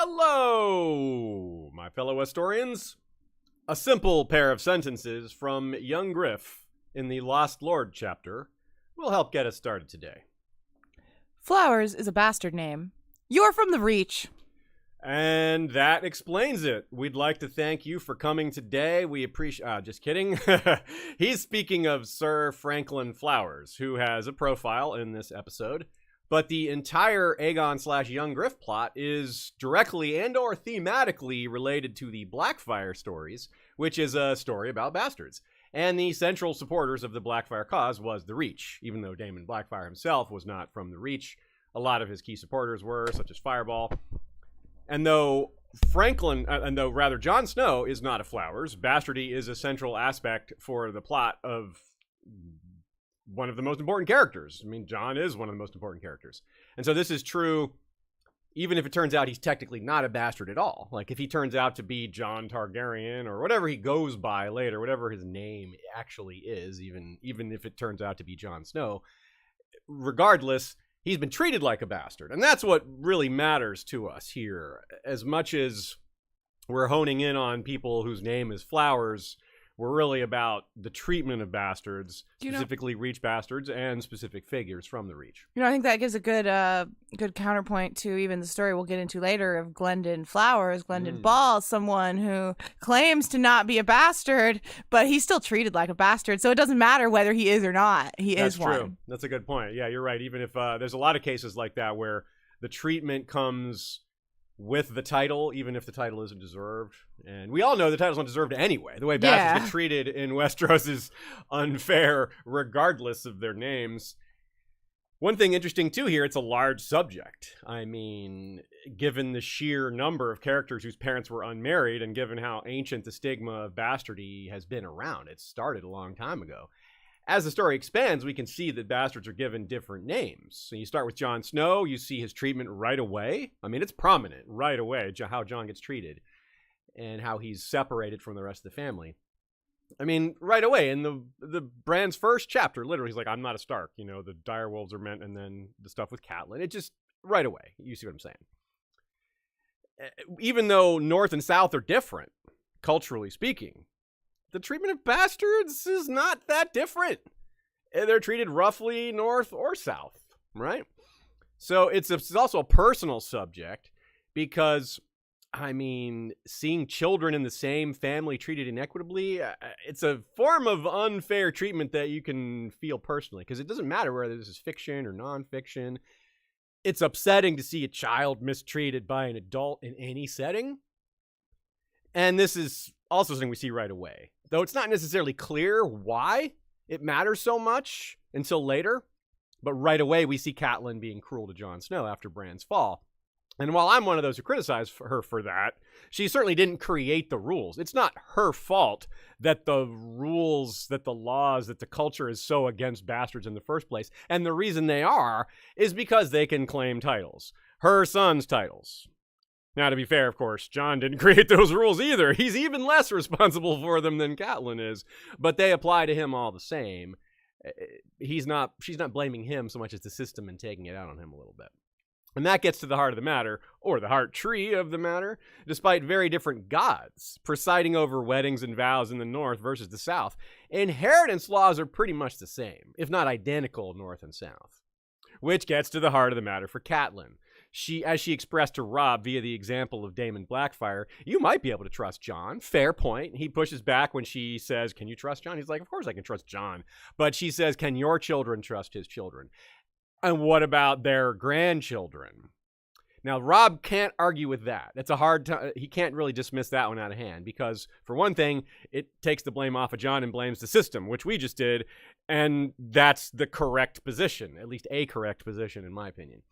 Hello, my fellow Westorians. A simple pair of sentences from young Griff in the Lost Lord chapter will help get us started today. Flowers is a bastard name. You're from the Reach. And that explains it. We'd like to thank you for coming today. We appreciate... just kidding. He's speaking of Sir Franklin Flowers, who has a profile in this episode. But the entire Aegon/Young Griff plot is directly and or thematically related to the Blackfyre stories, which is a story about bastards. And the central supporters of the Blackfyre cause was the Reach. Even though Daemon Blackfyre himself was not from the Reach, a lot of his key supporters were, such as Fireball. And though Jon Snow is not a Flowers, bastardy is a central aspect for the plot of one of the most important characters. I mean, Jon is one of the most important characters. And so this is true even if it turns out he's technically not a bastard at all. Like, if he turns out to be Jon Targaryen or whatever he goes by later, whatever his name actually is, even if it turns out to be Jon Snow, regardless, he's been treated like a bastard. And that's what really matters to us here. As much as we're honing in on people whose name is Flowers, we're really about the treatment of bastards, specifically Reach bastards and specific figures from the Reach. I think that gives a good counterpoint to even the story we'll get into later of Glendon Flowers. Glendon Ball, someone who claims to not be a bastard, but he's still treated like a bastard. So it doesn't matter whether he is or not. That's true. One. That's a good point. Yeah, you're right. Even if there's a lot of cases like that where the treatment comes with the title, even if the title isn't deserved. And we all know the title's not deserved anyway. The way bastards get treated in Westeros is unfair, regardless of their names. One thing interesting, too, here, it's a large subject. I mean, given the sheer number of characters whose parents were unmarried, and given how ancient the stigma of bastardy has been around, it started a long time ago. As the story expands, we can see that bastards are given different names. So you start with Jon Snow, you see his treatment right away. I mean, it's prominent right away, how Jon gets treated and how he's separated from the rest of the family. I mean, right away, in the Bran's first chapter, literally, he's like, I'm not a Stark. You know, the direwolves are meant, and then the stuff with Catelyn. It just, right away, you see what I'm saying. Even though North and South are different, culturally speaking, the treatment of bastards is not that different. They're treated roughly north or south, right? So it's also a personal subject because, I mean, seeing children in the same family treated inequitably, it's a form of unfair treatment that you can feel personally, because it doesn't matter whether this is fiction or nonfiction. It's upsetting to see a child mistreated by an adult in any setting. And this is also something we see right away. Though it's not necessarily clear why it matters so much until later. But right away, we see Catelyn being cruel to Jon Snow after Bran's fall. And while I'm one of those who criticize her for that, she certainly didn't create the rules. It's not her fault that the rules, that the laws, that the culture is so against bastards in the first place. And the reason they are is because they can claim titles. Her son's titles. Now, to be fair, of course, Jon didn't create those rules either. He's even less responsible for them than Catelyn is, but they apply to him all the same. She's not blaming him so much as the system and taking it out on him a little bit. And that gets to the heart of the matter, or the heart tree of the matter. Despite very different gods presiding over weddings and vows in the north versus the south, inheritance laws are pretty much the same, if not identical, north and south. Which gets to the heart of the matter for Catelyn. As she expressed to Robb via the example of Daemon Blackfyre, you might be able to trust Jon. Fair point. He pushes back when she says, can you trust Jon? He's like, of course I can trust Jon. But she says, can your children trust his children? And what about their grandchildren? Now, Robb can't argue with that. That's a hard time. He can't really dismiss that one out of hand because, for one thing, it takes the blame off of Jon and blames the system, which we just did. And that's the correct position, at least a correct position, in my opinion.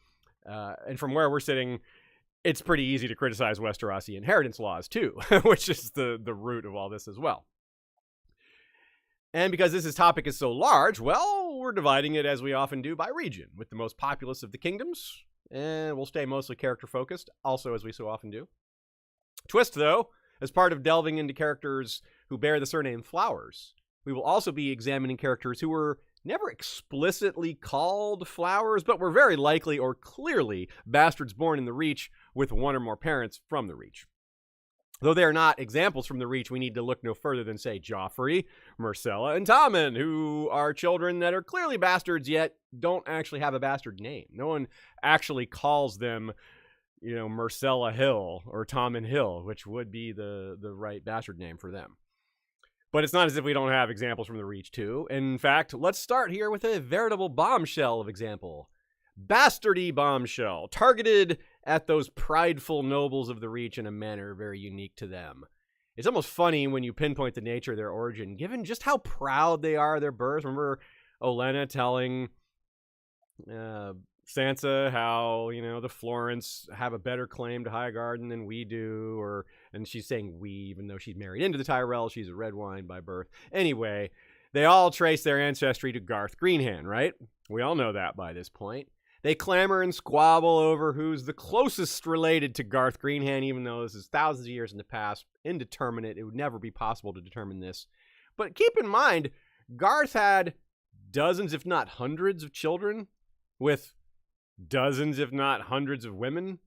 And from where we're sitting, it's pretty easy to criticize Westerosi inheritance laws, too, which is the root of all this as well. And because this topic is so large, well, we're dividing it, as we often do, by region, with the most populous of the kingdoms. And we'll stay mostly character-focused, also as we so often do. Twist, though, as part of delving into characters who bear the surname Flowers, We will also be examining characters who were never explicitly called flowers, but were very likely or clearly bastards born in the Reach with one or more parents from the Reach. Though they are not examples from the Reach, we need to look no further than, say, Joffrey, Myrcella, and Tommen, who are children that are clearly bastards, yet don't actually have a bastard name. No one actually calls them, Myrcella Hill or Tommen Hill, which would be the right bastard name for them. But it's not as if we don't have examples from the Reach, too. In fact, let's start here with a veritable bombshell of example. Bastardy bombshell, targeted at those prideful nobles of the Reach in a manner very unique to them. It's almost funny when you pinpoint the nature of their origin, given just how proud they are of their birth. Remember Olenna telling Sansa how, the Florents have a better claim to Highgarden than we do, and she's saying we, even though she's married into the Tyrells, she's a Redwyne by birth. Anyway, they all trace their ancestry to Garth Greenhand, right? We all know that by this point. They clamor and squabble over who's the closest related to Garth Greenhand, even though this is thousands of years in the past, indeterminate. It would never be possible to determine this. But keep in mind, Garth had dozens, if not hundreds, of children with dozens, if not hundreds of women.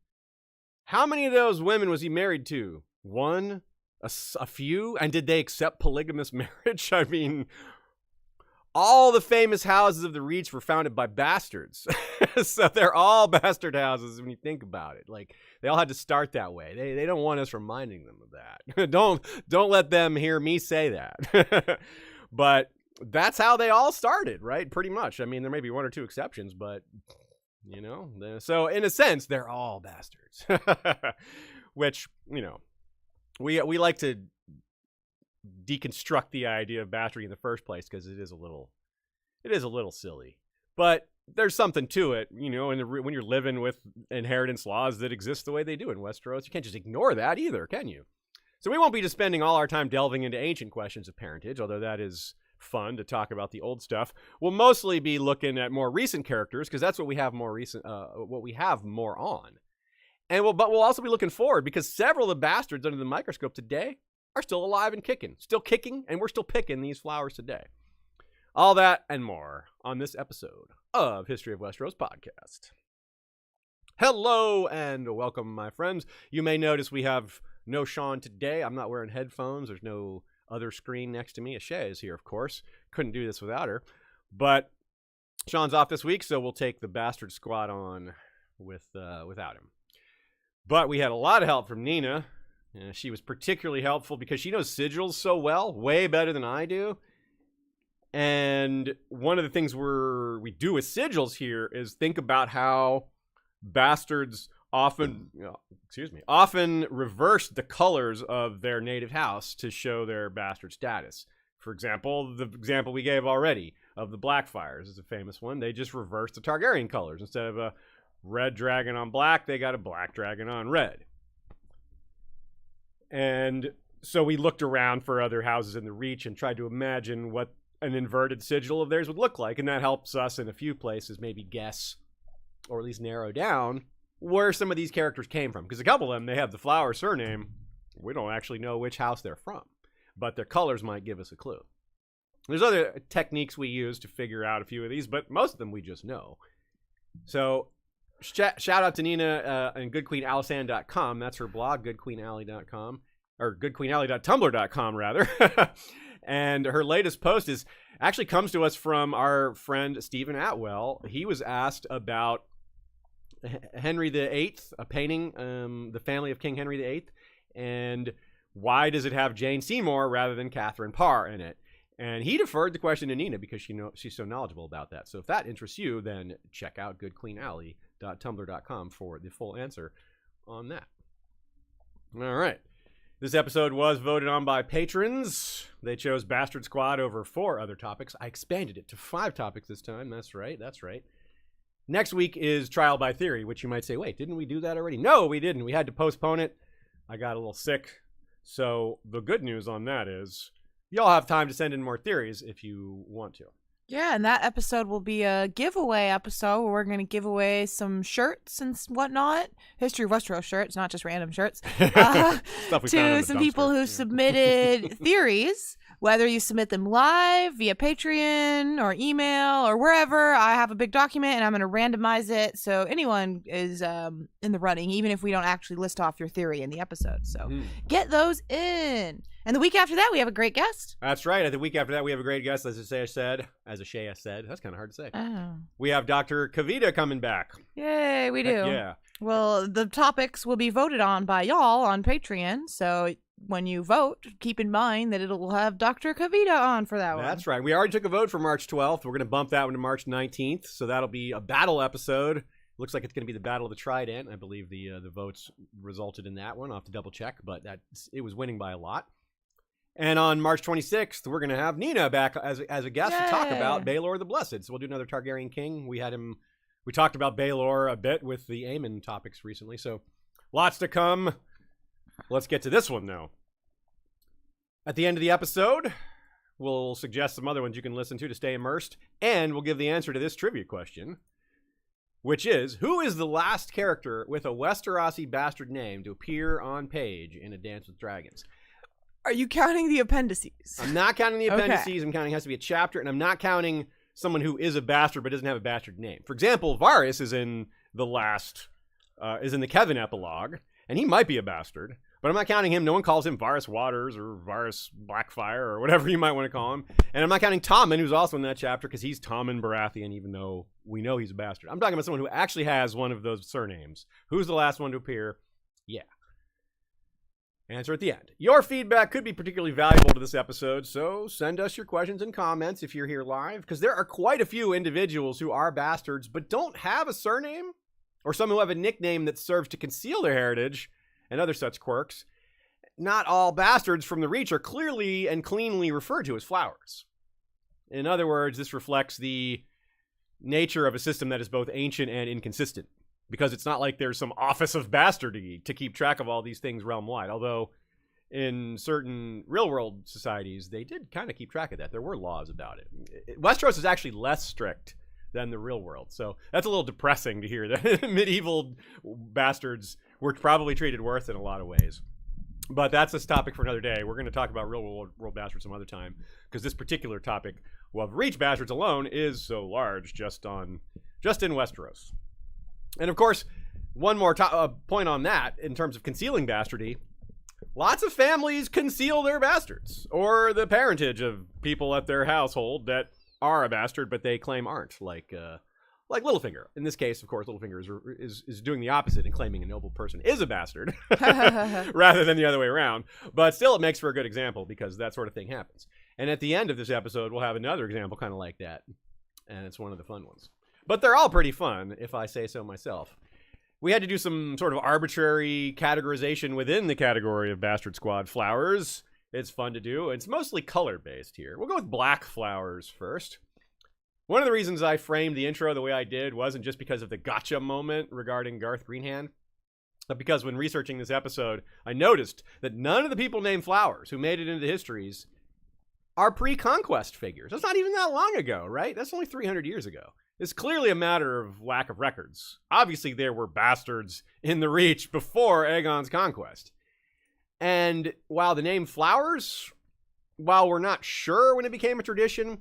How many of those women was he married to? One? A few? And did they accept polygamous marriage? I mean, all the famous houses of the Reach were founded by bastards. So they're all bastard houses when you think about it. Like, they all had to start that way. They don't want us reminding them of that. Don't let them hear me say that. But that's how they all started, right? Pretty much. I mean, there may be one or two exceptions, but so in a sense, they're all bastards. Which, we like to deconstruct the idea of bastardy in the first place because it is a little silly. But there's something to it, when you're living with inheritance laws that exist the way they do in Westeros. You can't just ignore that either, can you? So we won't be just spending all our time delving into ancient questions of parentage, although that is fun to talk about the old stuff. We'll mostly be looking at more recent characters because that's what we have more on. But we'll also be looking forward because several of the bastards under the microscope today are still alive and kicking, and we're still picking these flowers today. All that and more on this episode of History of Westeros podcast. Hello and welcome, my friends. You may notice we have no Sean today. I'm not wearing headphones. There's no other screen next to me. Ashay is here, of course. Couldn't do this without her. But Sean's off this week, so we'll take the bastard squad on without him. But we had a lot of help from Nina. She was particularly helpful because she knows sigils so well, way better than I do. And one of the things we do with sigils here is think about how bastards often reverse the colors of their native house to show their bastard status. For example, the example we gave already of the Blackfires is a famous one. They just reversed the Targaryen colors. Instead of a red dragon on black, they got a black dragon on red. And so we looked around for other houses in the Reach and tried to imagine what an inverted sigil of theirs would look like. And that helps us in a few places maybe guess, or at least narrow down, where some of these characters came from. Because a couple of them, they have the Flower surname. We don't actually know which house they're from. But their colors might give us a clue. There's other techniques we use to figure out a few of these, but most of them we just know. So shout out to Nina and goodqueenalisan.com. That's her blog, goodqueenally.com. Or goodqueenally.tumblr.com, rather. And her latest post actually comes to us from our friend Stephen Atwell. He was asked about Henry VIII, a painting, the family of King Henry VIII, and why does it have Jane Seymour rather than Catherine Parr in it? And he deferred the question to Nina because she's so knowledgeable about that. So if that interests you, then check out goodqueenally.tumblr.com for the full answer on that. All right. This episode was voted on by patrons. They chose Bastard Squad over 4 other topics. I expanded it to 5 topics this time. That's right. Next week is Trial by Theory, which you might say, wait, didn't we do that already? No, we didn't. We had to postpone it. I got a little sick. So the good news on that is y'all have time to send in more theories if you want to. Yeah, and that episode will be a giveaway episode where we're going to give away some shirts and whatnot. History of Westeros shirts, not just random shirts. To some people who submitted theories whether you submit them live via Patreon or email or wherever, I have a big document and I'm going to randomize it. So anyone is in the running, even if we don't actually list off your theory in the episode. So get those in. And the week after that, we have a great guest. That's right. The week after that, we have a great guest, as Ashaya said. That's kind of hard to say. Oh. We have Dr. Kavita coming back. Yay, we do. Yeah. Well, the topics will be voted on by y'all on Patreon. So when you vote, keep in mind that it'll have Dr. Kavita on for that one. That's right. We already took a vote for March 12th. We're going to bump that one to March 19th. So that'll be a battle episode. Looks like it's going to be the Battle of the Trident. I believe the votes resulted in that one. I'll have to double check, but it was winning by a lot. And on March 26th, we're going to have Nina back as a guest to talk about Baelor the Blessed. So we'll do another Targaryen king. We talked about Baelor a bit with the Aemon topics recently. So lots to come. Let's get to this one, though. At the end of the episode, we'll suggest some other ones you can listen to stay immersed. And we'll give the answer to this trivia question, which is, who is the last character with a Westerosi bastard name to appear on page in A Dance with Dragons? Are you counting the appendices? I'm not counting the appendices. Okay. I'm counting it has to be a chapter, and I'm not counting someone who is a bastard but doesn't have a bastard name. For example, Varys is in the Kevin epilogue, and he might be a bastard, but I'm not counting him. No one calls him Varys Waters or Varys Blackfire or whatever you might want to call him. And I'm not counting Tommen, who's also in that chapter, because he's Tommen Baratheon, even though we know he's a bastard. I'm talking about someone who actually has one of those surnames. Who's the last one to appear? Yeah. Answer at the end. Your feedback could be particularly valuable to this episode, so send us your questions and comments if you're here live, because there are quite a few individuals who are bastards but don't have a surname, or some who have a nickname that serves to conceal their heritage and other such quirks. Not all bastards from the Reach are clearly and cleanly referred to as flowers. In other words, this reflects the nature of a system that is both ancient and inconsistent, because it's not like there's some office of bastardy to keep track of all these things realm-wide, although in certain real-world societies, they did kind of keep track of that. There were laws about it. Westeros is actually less strict than the real world, so that's a little depressing to hear that medieval bastards were probably treated worse in a lot of ways. But that's a topic for another day. We're going to talk about real-world bastards some other time, because this particular topic, well, Reach bastards alone is so large just in Westeros. And of course, one more point on that, in terms of concealing bastardy, lots of families conceal their bastards, or the parentage of people at their household that are a bastard, but they claim aren't, like Littlefinger. In this case, of course, Littlefinger is doing the opposite and claiming a noble person is a bastard, rather than the other way around. But still, it makes for a good example, because that sort of thing happens. And at the end of this episode, we'll have another example kind of like that, and it's one of the fun ones. But they're all pretty fun, if I say so myself. We had to do some sort of arbitrary categorization within the category of Bastard Squad flowers. It's fun to do. It's mostly color-based here. We'll go with black flowers first. One of the reasons I framed the intro the way I did wasn't just because of the gotcha moment regarding Garth Greenhand, but because when researching this episode, I noticed that none of the people named Flowers who made it into the histories are pre-conquest figures. That's not even that long ago, right? That's only 300 years ago. It's clearly a matter of lack of records. Obviously, there were bastards in the Reach before Aegon's conquest. And while the name Flowers, while we're not sure when it became a tradition,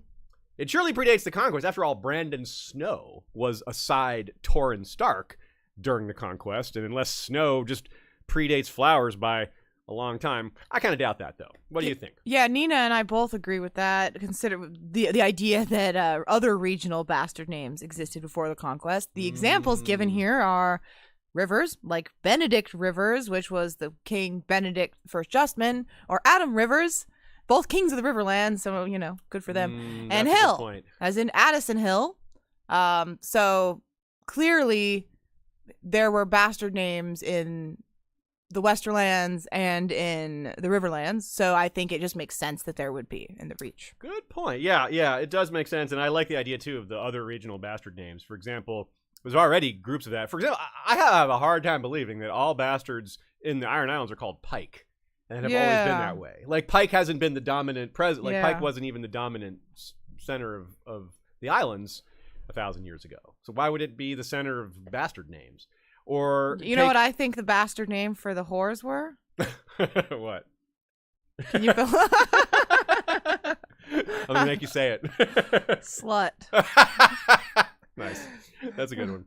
it surely predates the conquest. After all, Brandon Snow was aside Torrhen Stark during the conquest, and unless Snow just predates Flowers by a long time, I kind of doubt that, though. What do you think? Yeah, Nina and I both agree with that. Consider the idea that other regional bastard names existed before the conquest. The examples given here are rivers, like Benedict Rivers, which was the King Benedict First Justman, or Adam Rivers, both kings of the Riverlands, so, good for them. And Hill, as in Addison Hill. So clearly there were bastard names in the Westerlands and in the Riverlands, so I think it just makes sense that there would be in the Reach. Good point. Yeah, it does make sense, and I like the idea, too, of the other regional bastard names. For example, there's already groups of that. For example, I have a hard time believing that all bastards in the Iron Islands are called Pike, and have always been that way. Like, Pike hasn't been the dominant president. Like, Pike wasn't even the dominant center of the islands 1,000 years ago. So why would it be the center of bastard names? Or you know what I think the bastard name for the whores were? What? Can you I'm gonna make you say it. Slut. Nice. That's a good one.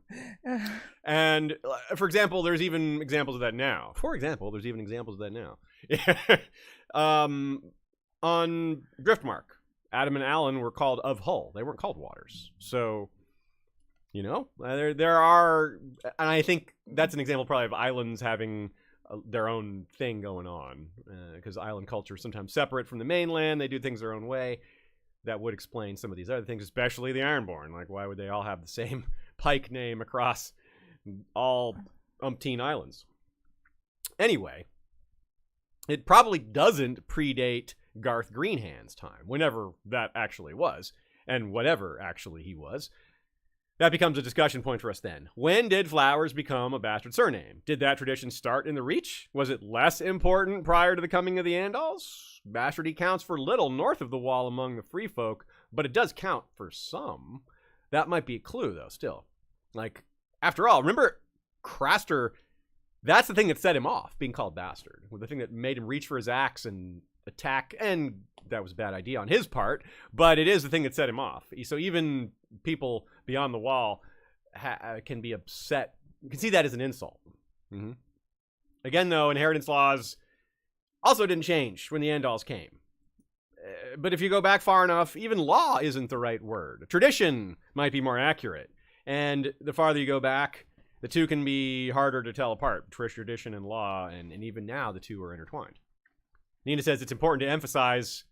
And for example, there's even examples of that now. On Driftmark, Adam and Alan were called of Hull. They weren't called Waters. So, there are, and I think that's an example probably of islands having their own thing going on, because island culture is sometimes separate from the mainland. They do things their own way. That would explain some of these other things, especially the Ironborn. Like, why would they all have the same pike name across all umpteen islands? Anyway, it probably doesn't predate Garth Greenhand's time, whenever that actually was, and whatever actually he was. That becomes a discussion point for us then. When did Flowers become a bastard surname? Did that tradition start in the Reach? Was it less important prior to the coming of the Andals? Bastardy counts for little north of the Wall among the free folk, but it does count for some. That might be a clue, though, still. Like, after all, remember Craster, that's the thing that set him off, being called bastard. The thing that made him reach for his axe and attack, and that was a bad idea on his part, but it is the thing that set him off. So even people beyond the Wall can be upset. You can see that as an insult. Mm-hmm. Again, though, inheritance laws also didn't change when the Andals came. But if you go back far enough, even law isn't the right word. Tradition might be more accurate. And the farther you go back, the two can be harder to tell apart. Tradition and law, and even now the two are intertwined. Nina says it's important to emphasize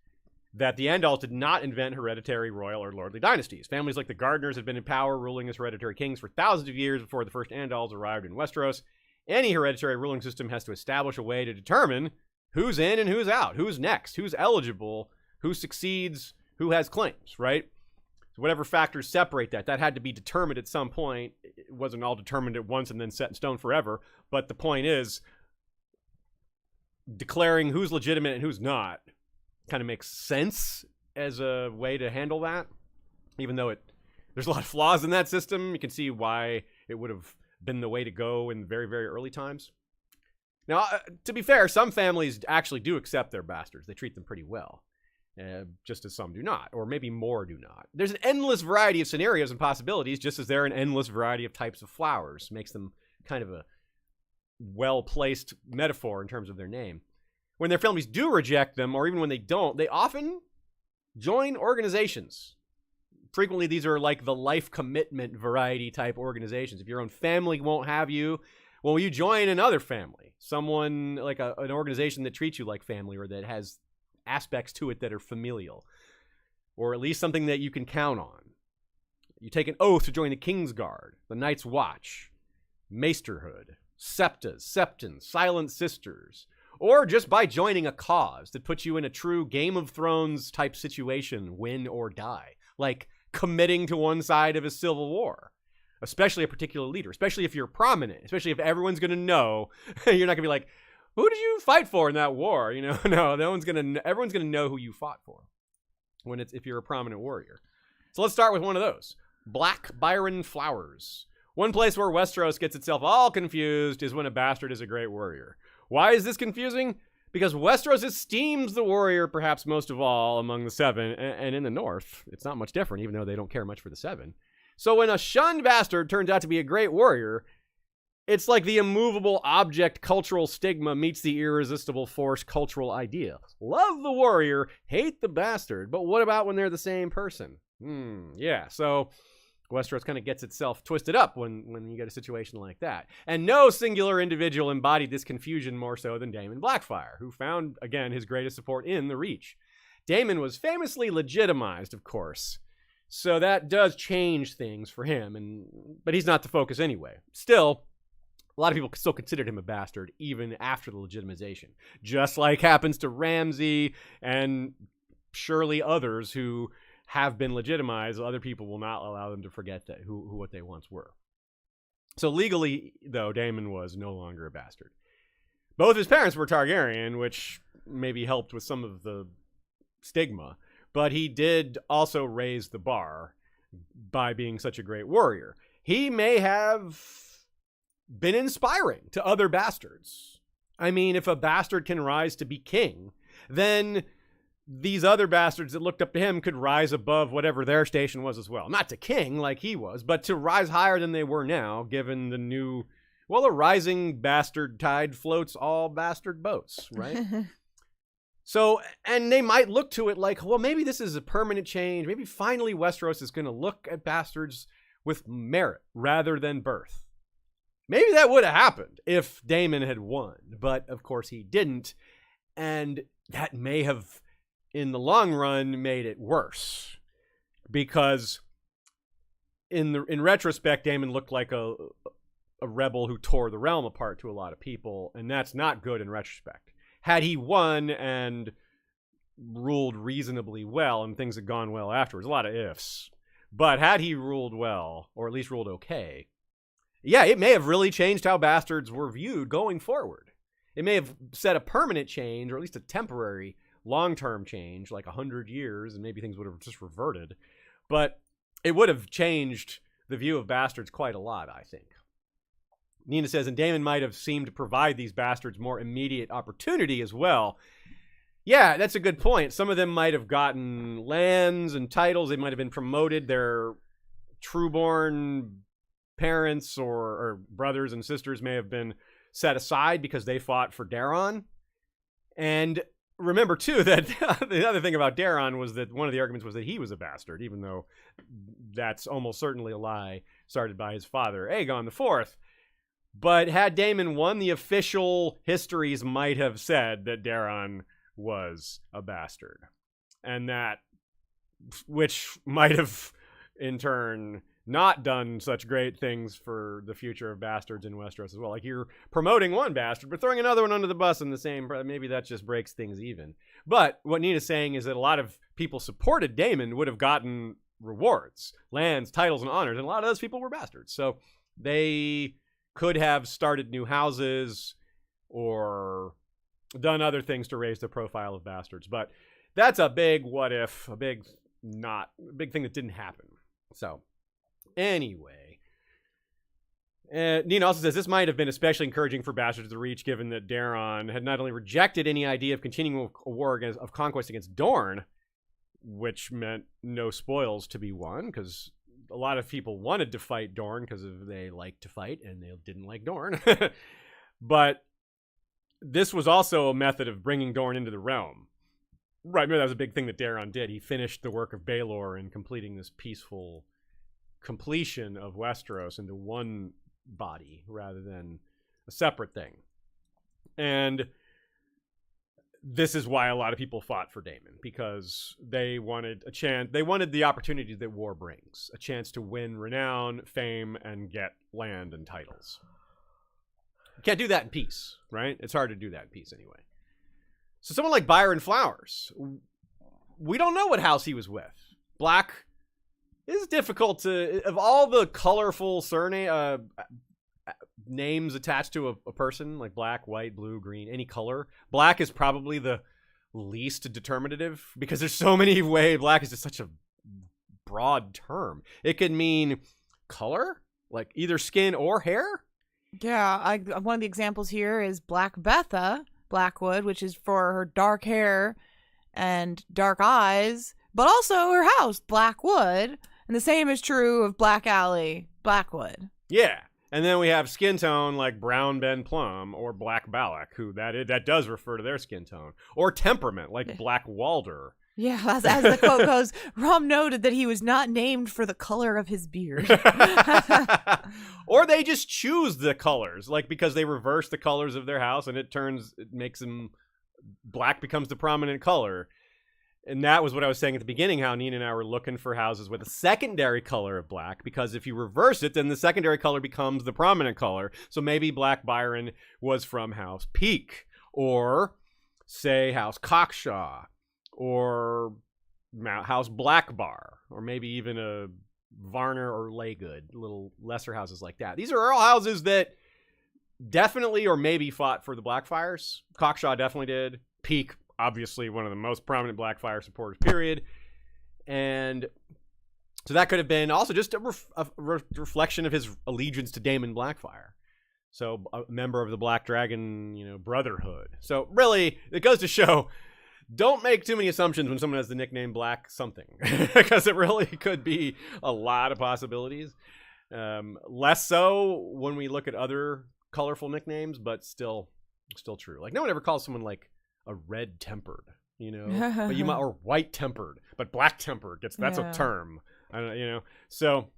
that the Andals did not invent hereditary, royal, or lordly dynasties. Families like the Gardeners had been in power, ruling as hereditary kings for thousands of years before the first Andals arrived in Westeros. Any hereditary ruling system has to establish a way to determine who's in and who's out, who's next, who's eligible, who succeeds, who has claims, right? So whatever factors separate that had to be determined at some point. It wasn't all determined at once and then set in stone forever. But the point is, declaring who's legitimate and who's not kind of makes sense as a way to handle that. Even though there's a lot of flaws in that system, you can see why it would have been the way to go in very, very early times. Now, to be fair, some families actually do accept their bastards. They treat them pretty well, just as some do not, or maybe more do not. There's an endless variety of scenarios and possibilities, just as there are an endless variety of types of flowers. Makes them kind of a well-placed metaphor in terms of their name. When their families do reject them, or even when they don't, they often join organizations. Frequently, these are like the life commitment variety type organizations. If your own family won't have you, well, you join another family. Someone like an organization that treats you like family, or that has aspects to it that are familial, or at least something that you can count on. You take an oath to join the King's Guard, the Night's Watch, Maesterhood, Septas, Septons, Silent Sisters, or just by joining a cause that puts you in a true Game of Thrones type situation, win or die, like committing to one side of a civil war, especially a particular leader, especially if you're prominent, especially if everyone's going to know. You're not going to be like, who did you fight for in that war? No, everyone's going to know who you fought for if you're a prominent warrior. So let's start with one of those. Black Byron Flowers. One place where Westeros gets itself all confused is when a bastard is a great warrior. Why is this confusing? Because Westeros esteems the warrior perhaps most of all among the seven, and in the north, it's not much different, even though they don't care much for the seven. So when a shunned bastard turns out to be a great warrior, it's like the immovable object cultural stigma meets the irresistible force cultural idea. Love the warrior, hate the bastard, but what about when they're the same person? Yeah, so Westeros kind of gets itself twisted up when you get a situation like that. And no singular individual embodied this confusion more so than Daemon Blackfyre, who found, again, his greatest support in the Reach. Daemon was famously legitimized, of course, so that does change things for him, but he's not the focus anyway. Still, a lot of people still considered him a bastard even after the legitimization, just like happens to Ramsay and surely others who have been legitimized. Other people will not allow them to forget that who what they once were. So legally, though, Daemon was no longer a bastard. Both his parents were Targaryen, which maybe helped with some of the stigma, but he did also raise the bar by being such a great warrior. He may have been inspiring to other bastards. I mean, if a bastard can rise to be king, then these other bastards that looked up to him could rise above whatever their station was as well. Not to king like he was, but to rise higher than they were now, given the new, well, a rising bastard tide floats all bastard boats, right? So, and they might look to it like, well, maybe this is a permanent change. Maybe finally Westeros is going to look at bastards with merit rather than birth. Maybe that would have happened if Daemon had won, but of course he didn't. And that may have, in the long run, made it worse, because in retrospect, Daemon looked like a rebel who tore the realm apart to a lot of people, and that's not good in retrospect. Had he won and ruled reasonably well, and things had gone well afterwards, a lot of ifs, but had he ruled well, or at least ruled okay, yeah, it may have really changed how bastards were viewed going forward. It may have set a permanent change, or at least a temporary long-term change, like 100 years, and maybe things would have just reverted. But it would have changed the view of bastards quite a lot, I think. Nina says, and Daemon might have seemed to provide these bastards more immediate opportunity as well. Yeah, that's a good point. Some of them might have gotten lands and titles. They might have been promoted. Their trueborn parents or brothers and sisters may have been set aside because they fought for Daeron. And remember, too, that the other thing about Daeron was that one of the arguments was that he was a bastard, even though that's almost certainly a lie started by his father, Aegon IV. But had Daemon won, the official histories might have said that Daeron was a bastard. And that, which might have, in turn, not done such great things for the future of bastards in Westeros as well. Like, you're promoting one bastard, but throwing another one under the bus in the same, maybe that just breaks things even. But what Nina's saying is that a lot of people supported Daemon would have gotten rewards, lands, titles, and honors, and a lot of those people were bastards. So they could have started new houses or done other things to raise the profile of bastards. But that's a big what if, a big thing that didn't happen. So anyway, Nina also says this might have been especially encouraging for bastards to reach, given that Daeron had not only rejected any idea of continuing a war of conquest against Dorne, which meant no spoils to be won, because a lot of people wanted to fight Dorne because they liked to fight and they didn't like Dorne. But this was also a method of bringing Dorne into the realm. Right, remember that was a big thing that Daeron did. He finished the work of Baelor in completing this peaceful completion of Westeros into one body rather than a separate thing. And this is why a lot of people fought for Daemon, because they wanted a chance. They wanted the opportunity that war brings, a chance to win renown, fame, and get land and titles. You can't do that in peace, right? It's hard to do that in peace anyway. So someone like Byron Flowers, we don't know what house he was with. Black is difficult to, of all the colorful surname names attached to a person, like black, white, blue, green, any color, black is probably the least determinative, because there's so many ways. Black is just such a broad term. It could mean color, like either skin or hair. Yeah, one of the examples here is Black Betha Blackwood, which is for her dark hair and dark eyes, but also her house, Blackwood. And the same is true of Black Alley, Blackwood. Yeah. And then we have skin tone like Brown Ben Plum or Black Balak, who that does refer to their skin tone. Or temperament, like Black Walder. Yeah, as the quote goes, Rom noted that he was not named for the color of his beard. Or they just choose the colors, like because they reverse the colors of their house and it makes them, black becomes the prominent color. And that was what I was saying at the beginning, how Nina and I were looking for houses with a secondary color of black, because if you reverse it, then the secondary color becomes the prominent color. So maybe Black Byron was from House Peak, or say House Cockshaw, or House Blackbar, or maybe even a Varner or Laygood, little lesser houses like that. These are all houses that definitely or maybe fought for the Blackfires. Cockshaw definitely did. Peak, obviously one of the most prominent Blackfire supporters, period. And so that could have been also just a reflection of his allegiance to Daemon Blackfire. So a member of the Black Dragon, Brotherhood. So really, it goes to show don't make too many assumptions when someone has the nickname Black something, because it really could be a lot of possibilities. Less so when we look at other colorful nicknames, but still true. Like no one ever calls someone like a red tempered, but you might, or white tempered, but black tempered that's a term. I don't, So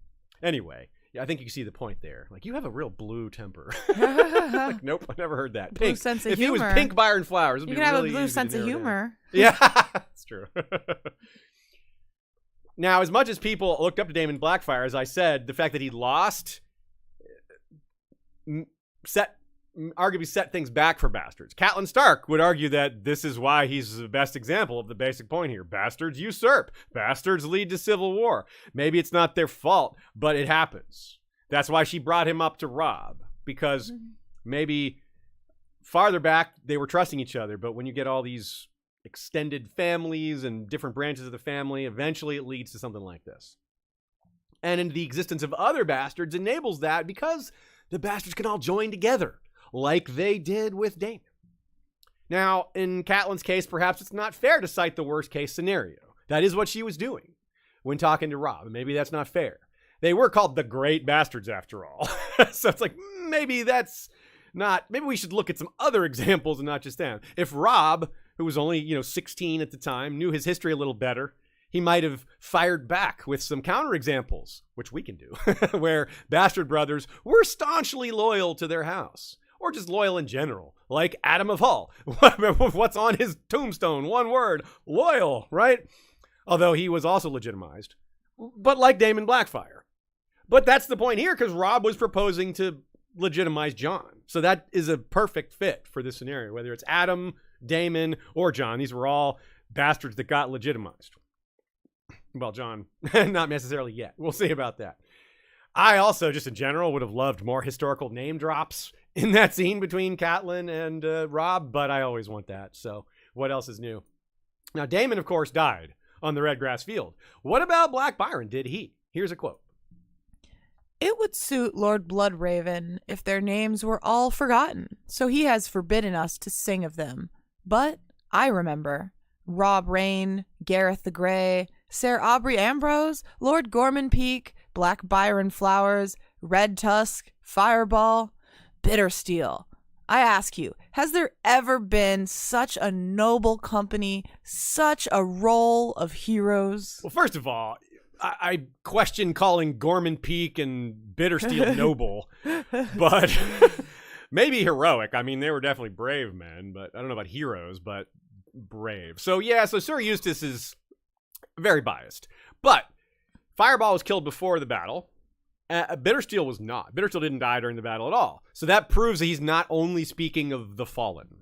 anyway, yeah, I think you see the point there. Like you have a real blue temper. Like, nope, I never heard that. Blue Pink. sense of if humor. He was Pink Byron Flowers, you can have a blue sense of humor. Yeah, that's true. Now, as much as people looked up to Daemon Blackfyre, as I said, the fact that he lost arguably set things back for bastards. Catelyn Stark would argue that this is why he's the best example of the basic point here. Bastards usurp. Bastards lead to civil war. Maybe it's not their fault, but it happens. That's why she brought him up to Robb, because maybe farther back they were trusting each other, but when you get all these extended families and different branches of the family, eventually it leads to something like this. And in the existence of other bastards enables that, because the bastards can all join together like they did with Daemon. Now, in Catelyn's case, perhaps it's not fair to cite the worst case scenario. That is what she was doing when talking to Robb. Maybe that's not fair. They were called the Great Bastards after all. So it's like, maybe we should look at some other examples and not just them. If Robb, who was only, 16 at the time, knew his history a little better, he might have fired back with some counterexamples, which we can do, where bastard brothers were staunchly loyal to their house, or just loyal in general, like Adam of Hull. What's on his tombstone? One word, loyal, right? Although he was also legitimized, but like Daemon Blackfyre. But that's the point here, because Robb was proposing to legitimize Jon. So that is a perfect fit for this scenario, whether it's Adam, Daemon, or Jon. These were all bastards that got legitimized. Well, Jon, not necessarily yet. We'll see about that. I also, just in general, would have loved more historical name drops in that scene between Catelyn and Robb, but I always want that. So what else is new? Now, Daemon, of course, died on the Redgrass Field. What about Black Byron? Did he? Here's a quote. It would suit Lord Bloodraven if their names were all forgotten, so he has forbidden us to sing of them. But I remember Robb Rain, Gareth the Grey, Ser Aubrey Ambrose, Lord Gorman Peak, Black Byron Flowers, Red Tusk, Fireball, Bittersteel. I ask you, has there ever been such a noble company, such a roll of heroes? Well, first of all, I question calling Gorman Peak and Bittersteel noble, but maybe heroic. I mean, they were definitely brave men, but I don't know about heroes, but brave. So yeah, so Sir Eustace is very biased. But Fireball was killed before the battle. Bittersteel was not. Bittersteel didn't die during the battle at all. So that proves that he's not only speaking of the fallen.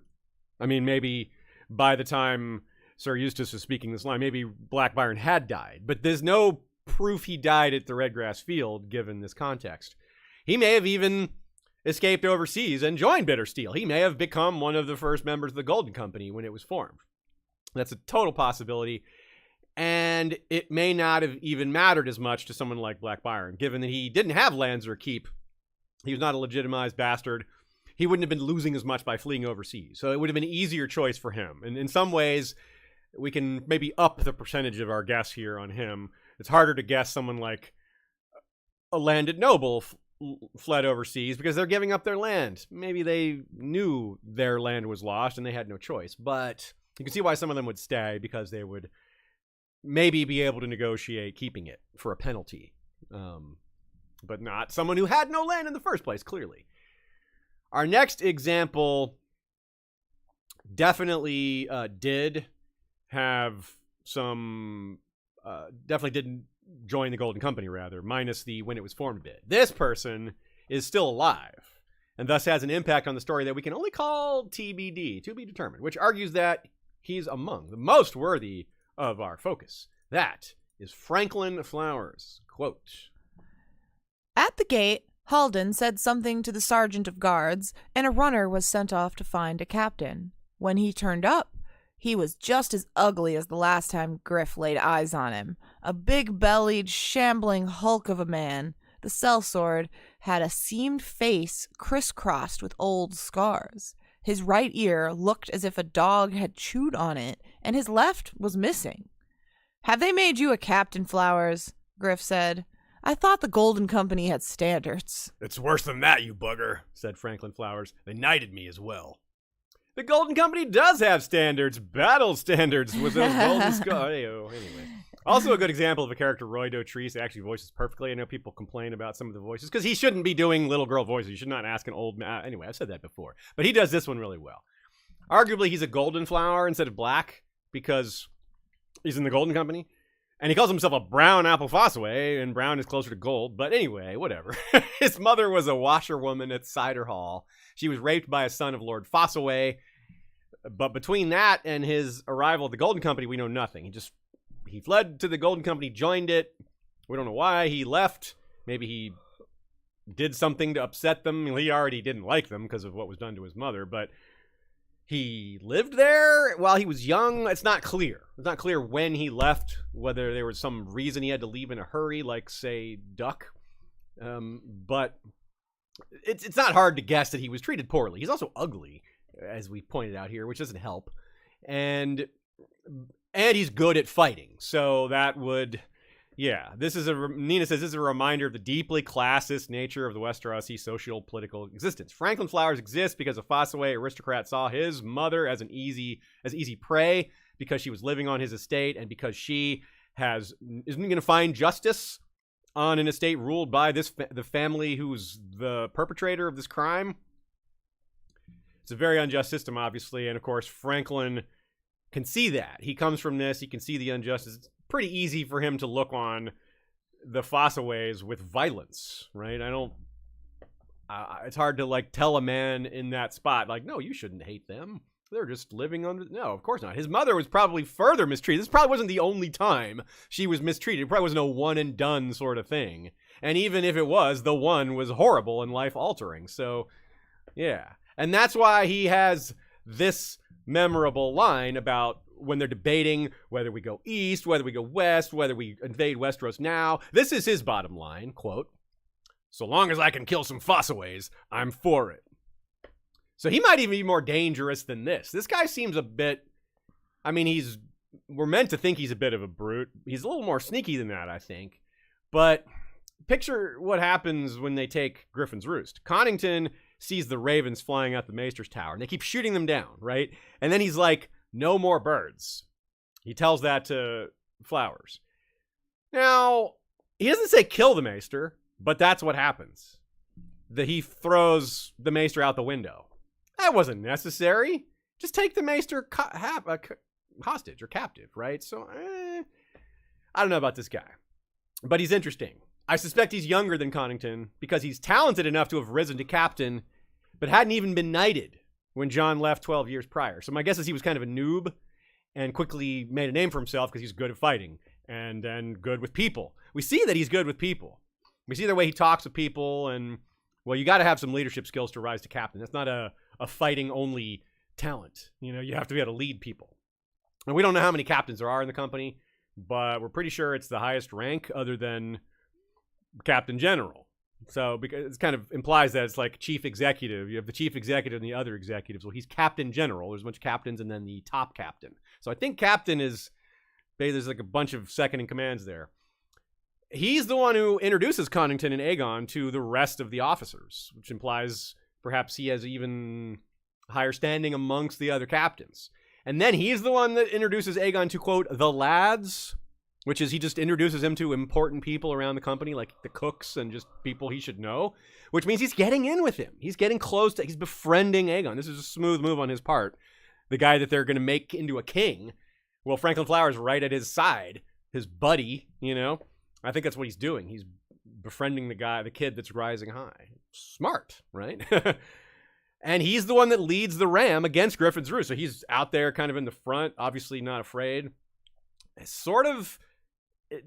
I mean, maybe by the time Sir Eustace was speaking this line, maybe Black Byron had died. But there's no proof he died at the Redgrass Field, given this context. He may have even escaped overseas and joined Bittersteel. He may have become one of the first members of the Golden Company when it was formed. That's a total possibility. And it may not have even mattered as much to someone like Black Byron, given that he didn't have lands or keep. He was not a legitimized bastard. He wouldn't have been losing as much by fleeing overseas. So it would have been an easier choice for him. And in some ways, we can maybe up the percentage of our guess here on him. It's harder to guess someone like a landed noble fled overseas because they're giving up their land. Maybe they knew their land was lost and they had no choice. But you can see why some of them would stay, because they would maybe be able to negotiate keeping it for a penalty. But not someone who had no land in the first place, clearly. Our next example definitely did have some... definitely didn't join the Golden Company, rather, minus the when it was formed bit. This person is still alive, and thus has an impact on the story that we can only call TBD, to be determined, which argues that he's among the most worthy of our focus. That is Franklin Flowers. Quote, At the gate, Halden said something to the sergeant of guards, and a runner was sent off to find a captain. When he turned up, he was just as ugly as the last time Griff laid eyes on him. A big-bellied, shambling hulk of a man. The sellsword had a seamed face crisscrossed with old scars. His right ear looked as if a dog had chewed on it, and his left was missing. "Have they made you a captain, Flowers?" Griff said. "I thought the Golden Company had standards." "It's worse than that, you bugger," said Franklin Flowers. "They knighted me as well." The Golden Company does have standards, battle standards with those golden skulls. Anyway. Also a good example of a character Roy Dotrice actually voices perfectly. I know people complain about some of the voices because he shouldn't be doing little girl voices. You should not ask an old man. Anyway, I've said that before. But he does this one really well. Arguably, he's a golden flower instead of black because he's in the Golden Company. And he calls himself a brown apple Fossaway, and brown is closer to gold. But anyway, whatever. His mother was a washerwoman at Cider Hall. She was raped by a son of Lord Fossaway. But between that and his arrival at the Golden Company, we know nothing. He fled to the Golden Company, joined it. We don't know why he left. Maybe he did something to upset them. He already didn't like them because of what was done to his mother. But he lived there while he was young. It's not clear. It's not clear when he left, whether there was some reason he had to leave in a hurry, like, say, Duck. But it's not hard to guess that he was treated poorly. He's also ugly, as we pointed out here, which doesn't help. And he's good at fighting. So that would, Nina says this is a reminder of the deeply classist nature of the Westerosi social political existence. Franklin Flowers exists because a Fossaway aristocrat saw his mother as easy prey because she was living on his estate and because she isn't going to find justice on an estate ruled by the family who's the perpetrator of this crime. It's a very unjust system, obviously, and of course Franklin can see that. He comes from this. He can see the injustice. It's pretty easy for him to look on the Fossaways with violence, right? It's hard to, tell a man in that spot, no, you shouldn't hate them. They're just living under... No, of course not. His mother was probably further mistreated. This probably wasn't the only time she was mistreated. It probably wasn't a one-and-done sort of thing. And even if it was, the one was horrible and life-altering. So, yeah. And that's why he has this memorable line about when they're debating whether we go east, whether we go west, whether we invade Westeros now. This is his bottom line, quote, "So long as I can kill some Fossaways, I'm for it." So he might even be more dangerous than this. This guy seems a bit, we're meant to think he's a bit of a brute. He's a little more sneaky than that, I think. But picture what happens when they take Griffin's Roost. Connington sees the ravens flying out the Maester's tower, and they keep shooting them down, right? And then he's like, "No more birds." He tells that to Flowers. Now, he doesn't say kill the Maester, but that's what happens. He throws the Maester out the window. That wasn't necessary. Just take the Maester hostage or captive, right? So, I don't know about this guy, but he's interesting. I suspect he's younger than Connington because he's talented enough to have risen to captain, but hadn't even been knighted when Jon left 12 years prior. So my guess is he was kind of a noob and quickly made a name for himself because he's good at fighting and good with people. We see that he's good with people. We see the way he talks with people, and, well, you got to have some leadership skills to rise to captain. That's not a fighting-only talent. You have to be able to lead people. And we don't know how many captains there are in the company, but we're pretty sure it's the highest rank other than Captain General. So because it kind of implies that it's like chief executive. You have the chief executive and the other executives. Well, he's Captain General. There's a bunch of captains and then the top captain. So I think captain is, there's like a bunch of second in commands there. He's the one who introduces Connington and Aegon to the rest of the officers, which implies perhaps he has even higher standing amongst the other captains. And then he's the one that introduces Aegon to, quote, the lads, which is he just introduces him to important people around the company, like the cooks and just people he should know, which means he's getting in with him. He's getting close to, he's befriending Aegon. This is a smooth move on his part. The guy that they're going to make into a king. Well, Franklin Flowers right at his side, his buddy, I think that's what he's doing. He's befriending the kid that's rising high. Smart, right? And he's the one that leads the ram against Griffin's Roost. So he's out there kind of in the front, obviously not afraid. It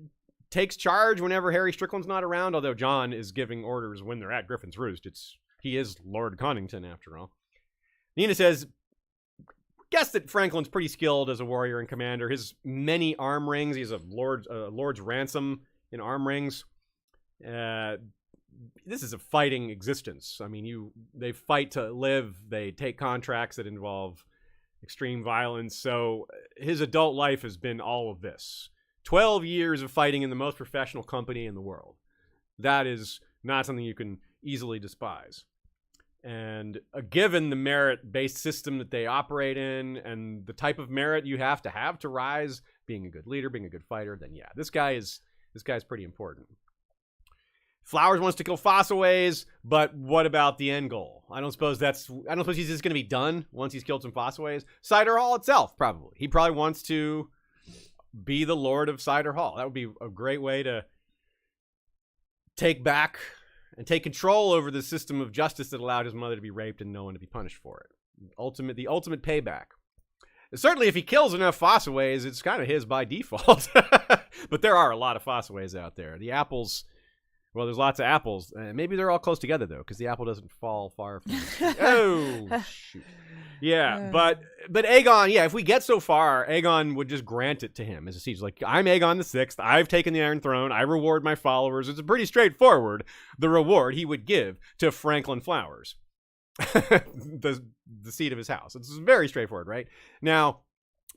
takes charge whenever Harry Strickland's not around, although Jon is giving orders when they're at Griffin's Roost. He is Lord Connington, after all. Nina says, guess that Franklin's pretty skilled as a warrior and commander. His many arm rings, he's a lord's ransom in arm rings. this is a fighting existence. I mean, they fight to live. They take contracts that involve extreme violence. So his adult life has been all of this. 12 years of fighting in the most professional company in the world. That is not something you can easily despise. And given the merit-based system that they operate in and the type of merit you have to rise, being a good leader, being a good fighter, then yeah, this guy's pretty important. Flowers wants to kill Fossaways, but what about the end goal? I don't suppose he's just going to be done once he's killed some Fossaways. Cider Hall itself, probably. He probably wants to be the Lord of Cider Hall. That would be a great way to take back and take control over the system of justice that allowed his mother to be raped and no one to be punished for it. The ultimate payback. Certainly, if he kills enough Fossaways, it's kind of his by default. But there are a lot of Fossaways out there. The apples... Well, there's lots of apples. Maybe they're all close together, though, because the apple doesn't fall far from the Oh, shoot. Yeah, but Aegon, yeah, if we get so far, Aegon would just grant it to him as a siege. Like, I'm Aegon the Sixth. I've taken the Iron Throne. I reward my followers. It's pretty straightforward, the reward he would give to Franklin Flowers, the seat of his house. It's very straightforward, right? Now,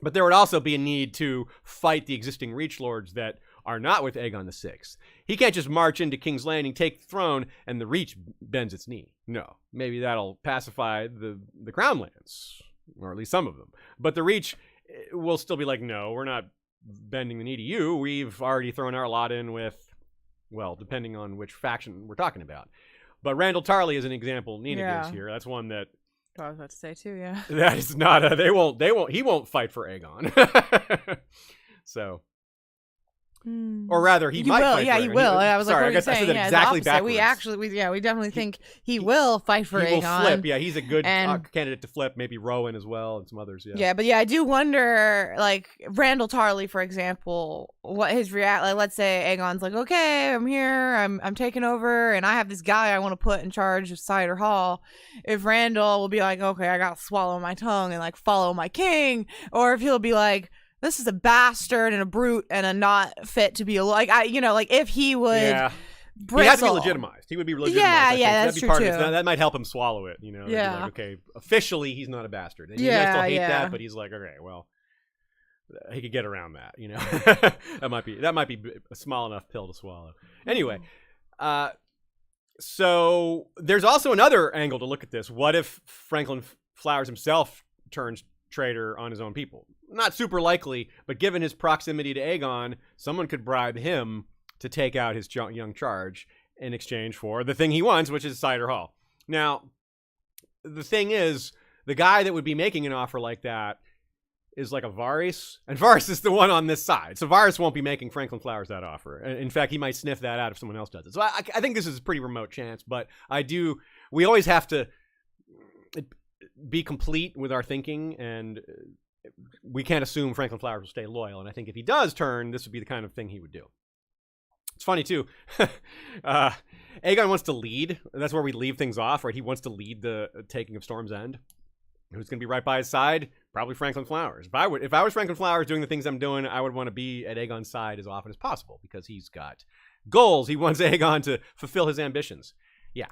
but there would also be a need to fight the existing Reach Lords that are not with Aegon the Sixth. He can't just march into King's Landing, take the throne, and the Reach bends its knee. No. Maybe that'll pacify the Crown lands, or at least some of them. But the Reach will still be like, no, we're not bending the knee to you. We've already thrown our lot in with, well, depending on which faction we're talking about. But Randall Tarley is an example Nina gives here. That's one that... I was about to say too, yeah. That is not he won't fight for Aegon. So... Or rather, he might fight for Aegon. He will. I was sorry, like, I guess I said that exactly backwards. We definitely think he will fight for Aegon. He will flip. Yeah, he's a good candidate to flip. Maybe Rowan as well and some others. Yeah. But I do wonder, like Randall Tarley, for example, what his Like, let's say Aegon's like, okay, I'm here, I'm taking over, and I have this guy I want to put in charge of Cider Hall. If Randall will be like, okay, I gotta swallow my tongue and like follow my king, or if he'll be like, this is a bastard and a brute and a not fit to be if he would bristle. He has to be legitimized. He would be legitimized. That's true too. That might help him swallow it. Like, okay, officially he's not a bastard. And he might still hate that, but he's like, okay, well, he could get around that. that might be a small enough pill to swallow. Anyway, so there's also another angle to look at this. What if Franklin Flowers himself turns traitor on his own people? Not super likely, but given his proximity to Aegon, someone could bribe him to take out his young charge in exchange for the thing he wants, which is Cider Hall. Now, the thing is, the guy that would be making an offer like that is like a Varys, and Varys is the one on this side. So Varys won't be making Franklin Flowers that offer. In fact, he might sniff that out if someone else does it. So I think this is a pretty remote chance, but we always have to be complete with our thinking, and we can't assume Franklin Flowers will stay loyal. And I think if he does turn, this would be the kind of thing he would do. It's funny too. Aegon wants to lead. That's where we leave things off, right? He wants to lead the taking of Storm's End. Who's going to be right by his side? Probably Franklin Flowers. If I was Franklin Flowers doing the things I'm doing, I would want to be at Aegon's side as often as possible because he's got goals. He wants Aegon to fulfill his ambitions. Yeah.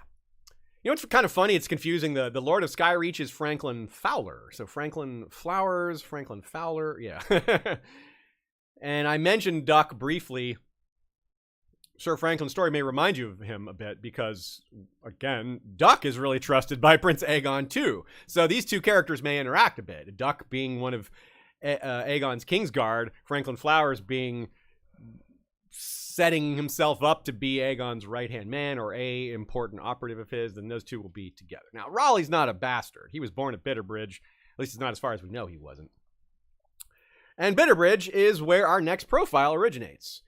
You know what's kind of funny? It's confusing. The Lord of Skyreach is Franklin Fowler. So Franklin Flowers, Franklin Fowler. Yeah. And I mentioned Duck briefly. Sir Franklin's story may remind you of him a bit because, again, Duck is really trusted by Prince Aegon too. So these two characters may interact a bit. Duck being one of Aegon's Kingsguard, Franklin Flowers being setting himself up to be Aegon's right-hand man or a important operative of his, then those two will be together. Now, Raleigh's not a bastard. He was born at Bitterbridge. At least it's not as far as we know he wasn't. And Bitterbridge is where our next profile originates.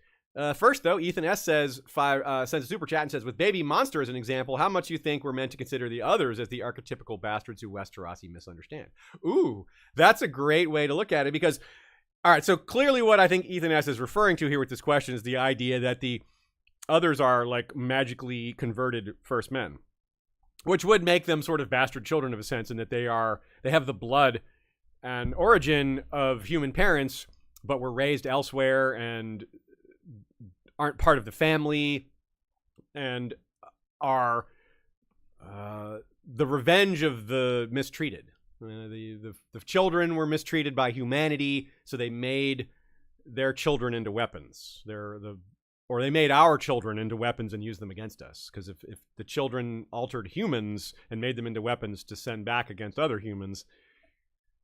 First, though, Ethan S. sends a super chat and says, with Baby Monster as an example, how much you think we're meant to consider the others as the archetypical bastards who Westerosi misunderstand? Ooh, that's a great way to look at it because, all right, so clearly what I think Ethan S. is referring to here with this question is the idea that the others are like magically converted first men, which would make them sort of bastard children of a sense in that they have the blood and origin of human parents, but were raised elsewhere and aren't part of the family and are the revenge of the mistreated. The children were mistreated by humanity, so they made their children into weapons. Or they made our children into weapons and used them against us. Because if the children altered humans and made them into weapons to send back against other humans,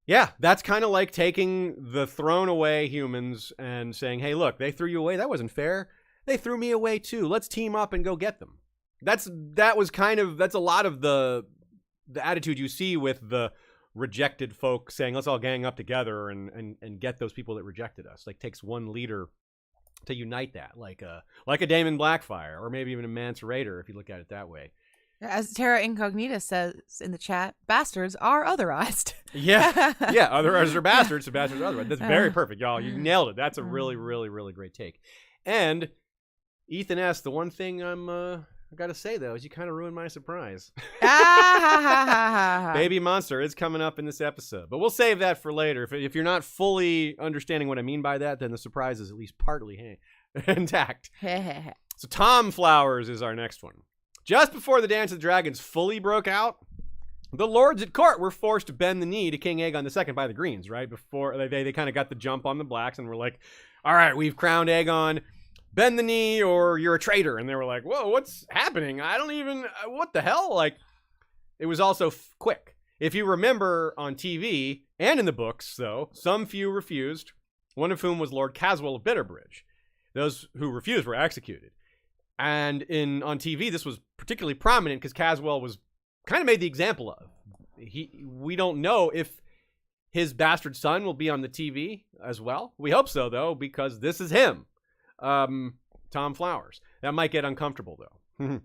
yeah, that's kind of like taking the thrown away humans and saying, hey, look, they threw you away. That wasn't fair. They threw me away too. Let's team up and go get them. That's a lot of the attitude you see with the rejected folk saying, let's all gang up together and get those people that rejected us. Like, takes one leader to unite that, like a Daemon Blackfire, or maybe even a Mance Rayder, if you look at it that way. As Terra Incognita says in the chat, bastards are otherized. Yeah, others are bastards, so bastards are otherized. That's very perfect, y'all. You nailed it. That's a really, really, really great take. And Ethan S., the one thing I gotta say, though, is you kind of ruined my surprise. Baby Monster is coming up in this episode, but we'll save that for later. If you're not fully understanding what I mean by that, then the surprise is at least partly intact. So Tom Flowers is our next one. Just before the Dance of the Dragons fully broke out, the lords at court were forced to bend the knee to King Aegon II by the Greens, right? Before they kind of got the jump on the blacks and were like, all right, we've crowned Aegon. Bend the knee or you're a traitor. And they were like, whoa, what's happening? What the hell? Like, it was also quick. If you remember on TV and in the books, though, some few refused, one of whom was Lord Caswell of Bitterbridge. Those who refused were executed. And on TV, this was particularly prominent because Caswell was kind of made the example of. We don't know if his bastard son will be on the TV as well. We hope so, though, because this is him. Tom Flowers. That might get uncomfortable, though,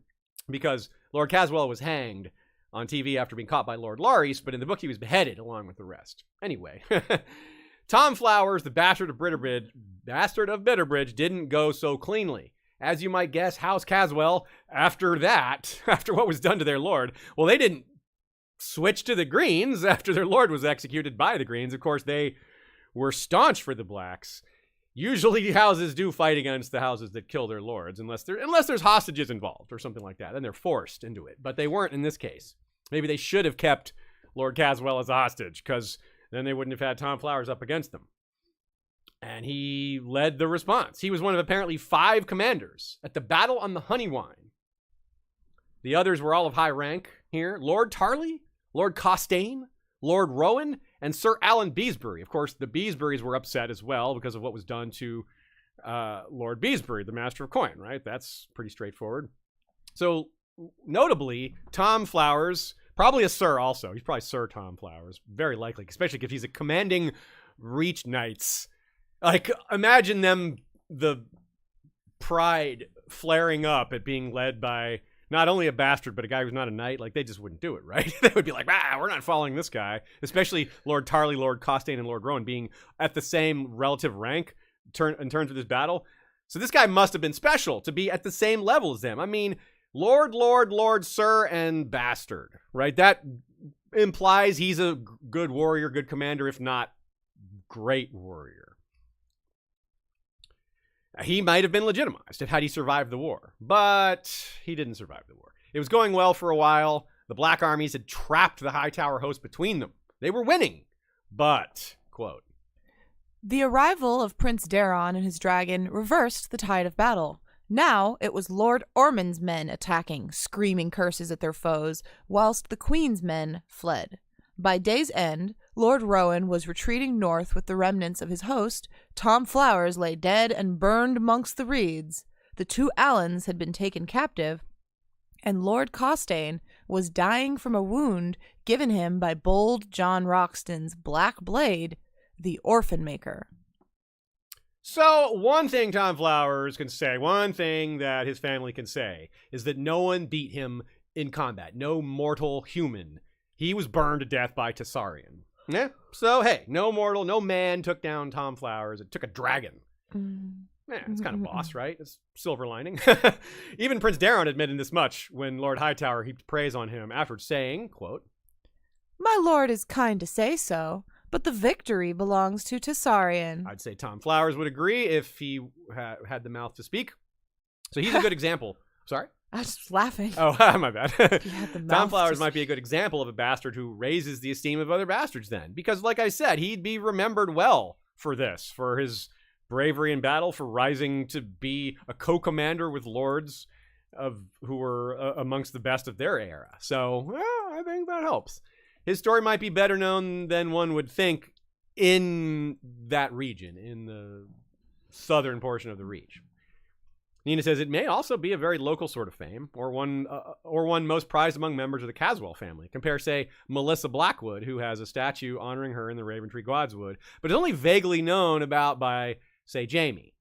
because Lord Caswell was hanged on TV after being caught by Lord Larys, but in the book he was beheaded along with the rest. Anyway, Tom Flowers, the bastard of Bitterbridge, didn't go so cleanly. As you might guess, House Caswell, after what was done to their lord, well, they didn't switch to the Greens after their lord was executed by the Greens. Of course, they were staunch for the blacks. Usually houses do fight against the houses that kill their lords, unless there's hostages involved or something like that. Then they're forced into it. But they weren't in this case. Maybe they should have kept Lord Caswell as a hostage, because then they wouldn't have had Tom Flowers up against them. And he led the response. He was one of apparently 5 commanders at the Battle on the Honeywine. The others were all of high rank here. Lord Tarley, Lord Costain, Lord Rowan, and Sir Alan Beesbury. Of course, the Beesburys were upset as well because of what was done to Lord Beesbury, the Master of Coin, right? That's pretty straightforward. So, notably, Tom Flowers, probably a Sir also. He's probably Sir Tom Flowers. Very likely, especially if he's a commanding Reach Knights. Like, imagine them, the pride flaring up at being led by not only a bastard, but a guy who's not a knight. Like, they just wouldn't do it, right? They would be like, we're not following this guy. Especially Lord Tarley, Lord Costain, and Lord Rowan being at the same relative rank in terms of this battle. So this guy must have been special to be at the same level as them. I mean, Lord, Sir, and bastard, right? That implies he's a good warrior, good commander, if not great warrior. He might have been legitimized had he survived the war, but he didn't survive the war. It was going well for a while. The Black armies had trapped the Hightower host between them. They were winning, but, quote, the arrival of Prince Daeron and his dragon reversed the tide of battle. Now it was Lord Ormond's men attacking, screaming curses at their foes, whilst the Queen's men fled. By day's end, Lord Rowan was retreating north with the remnants of his host. Tom Flowers lay dead and burned amongst the reeds. The 2 Allans had been taken captive, and Lord Costain was dying from a wound given him by bold John Roxton's black blade, the Orphan Maker. So, one thing Tom Flowers can say, one thing that his family can say, is that no one beat him in combat. No mortal human. He was burned to death by Tessarion. Yeah. So, hey, no man took down Tom Flowers. It took a dragon. Yeah, it's kind of boss, right? It's silver lining. Even Prince Daeron admitted this much when Lord Hightower heaped praise on him afterwards, saying, quote, my lord is kind to say so, but the victory belongs to Tessarion. I'd say Tom Flowers would agree if he had the mouth to speak. So he's a good example. Sorry? I was just laughing. Oh, my bad. You had the Tom mouth Flowers just- might be a good example of a bastard who raises the esteem of other bastards then. Because, like I said, he'd be remembered well for this, for his bravery in battle, for rising to be a co-commander with lords who were amongst the best of their era. So, well, I think that helps. His story might be better known than one would think in that region, in the southern portion of the Reach. Nina says it may also be a very local sort of fame, or one most prized among members of the Caswell family. Compare, say, Melissa Blackwood, who has a statue honoring her in the Raventree Godswood, but is only vaguely known about by, say, Jaime.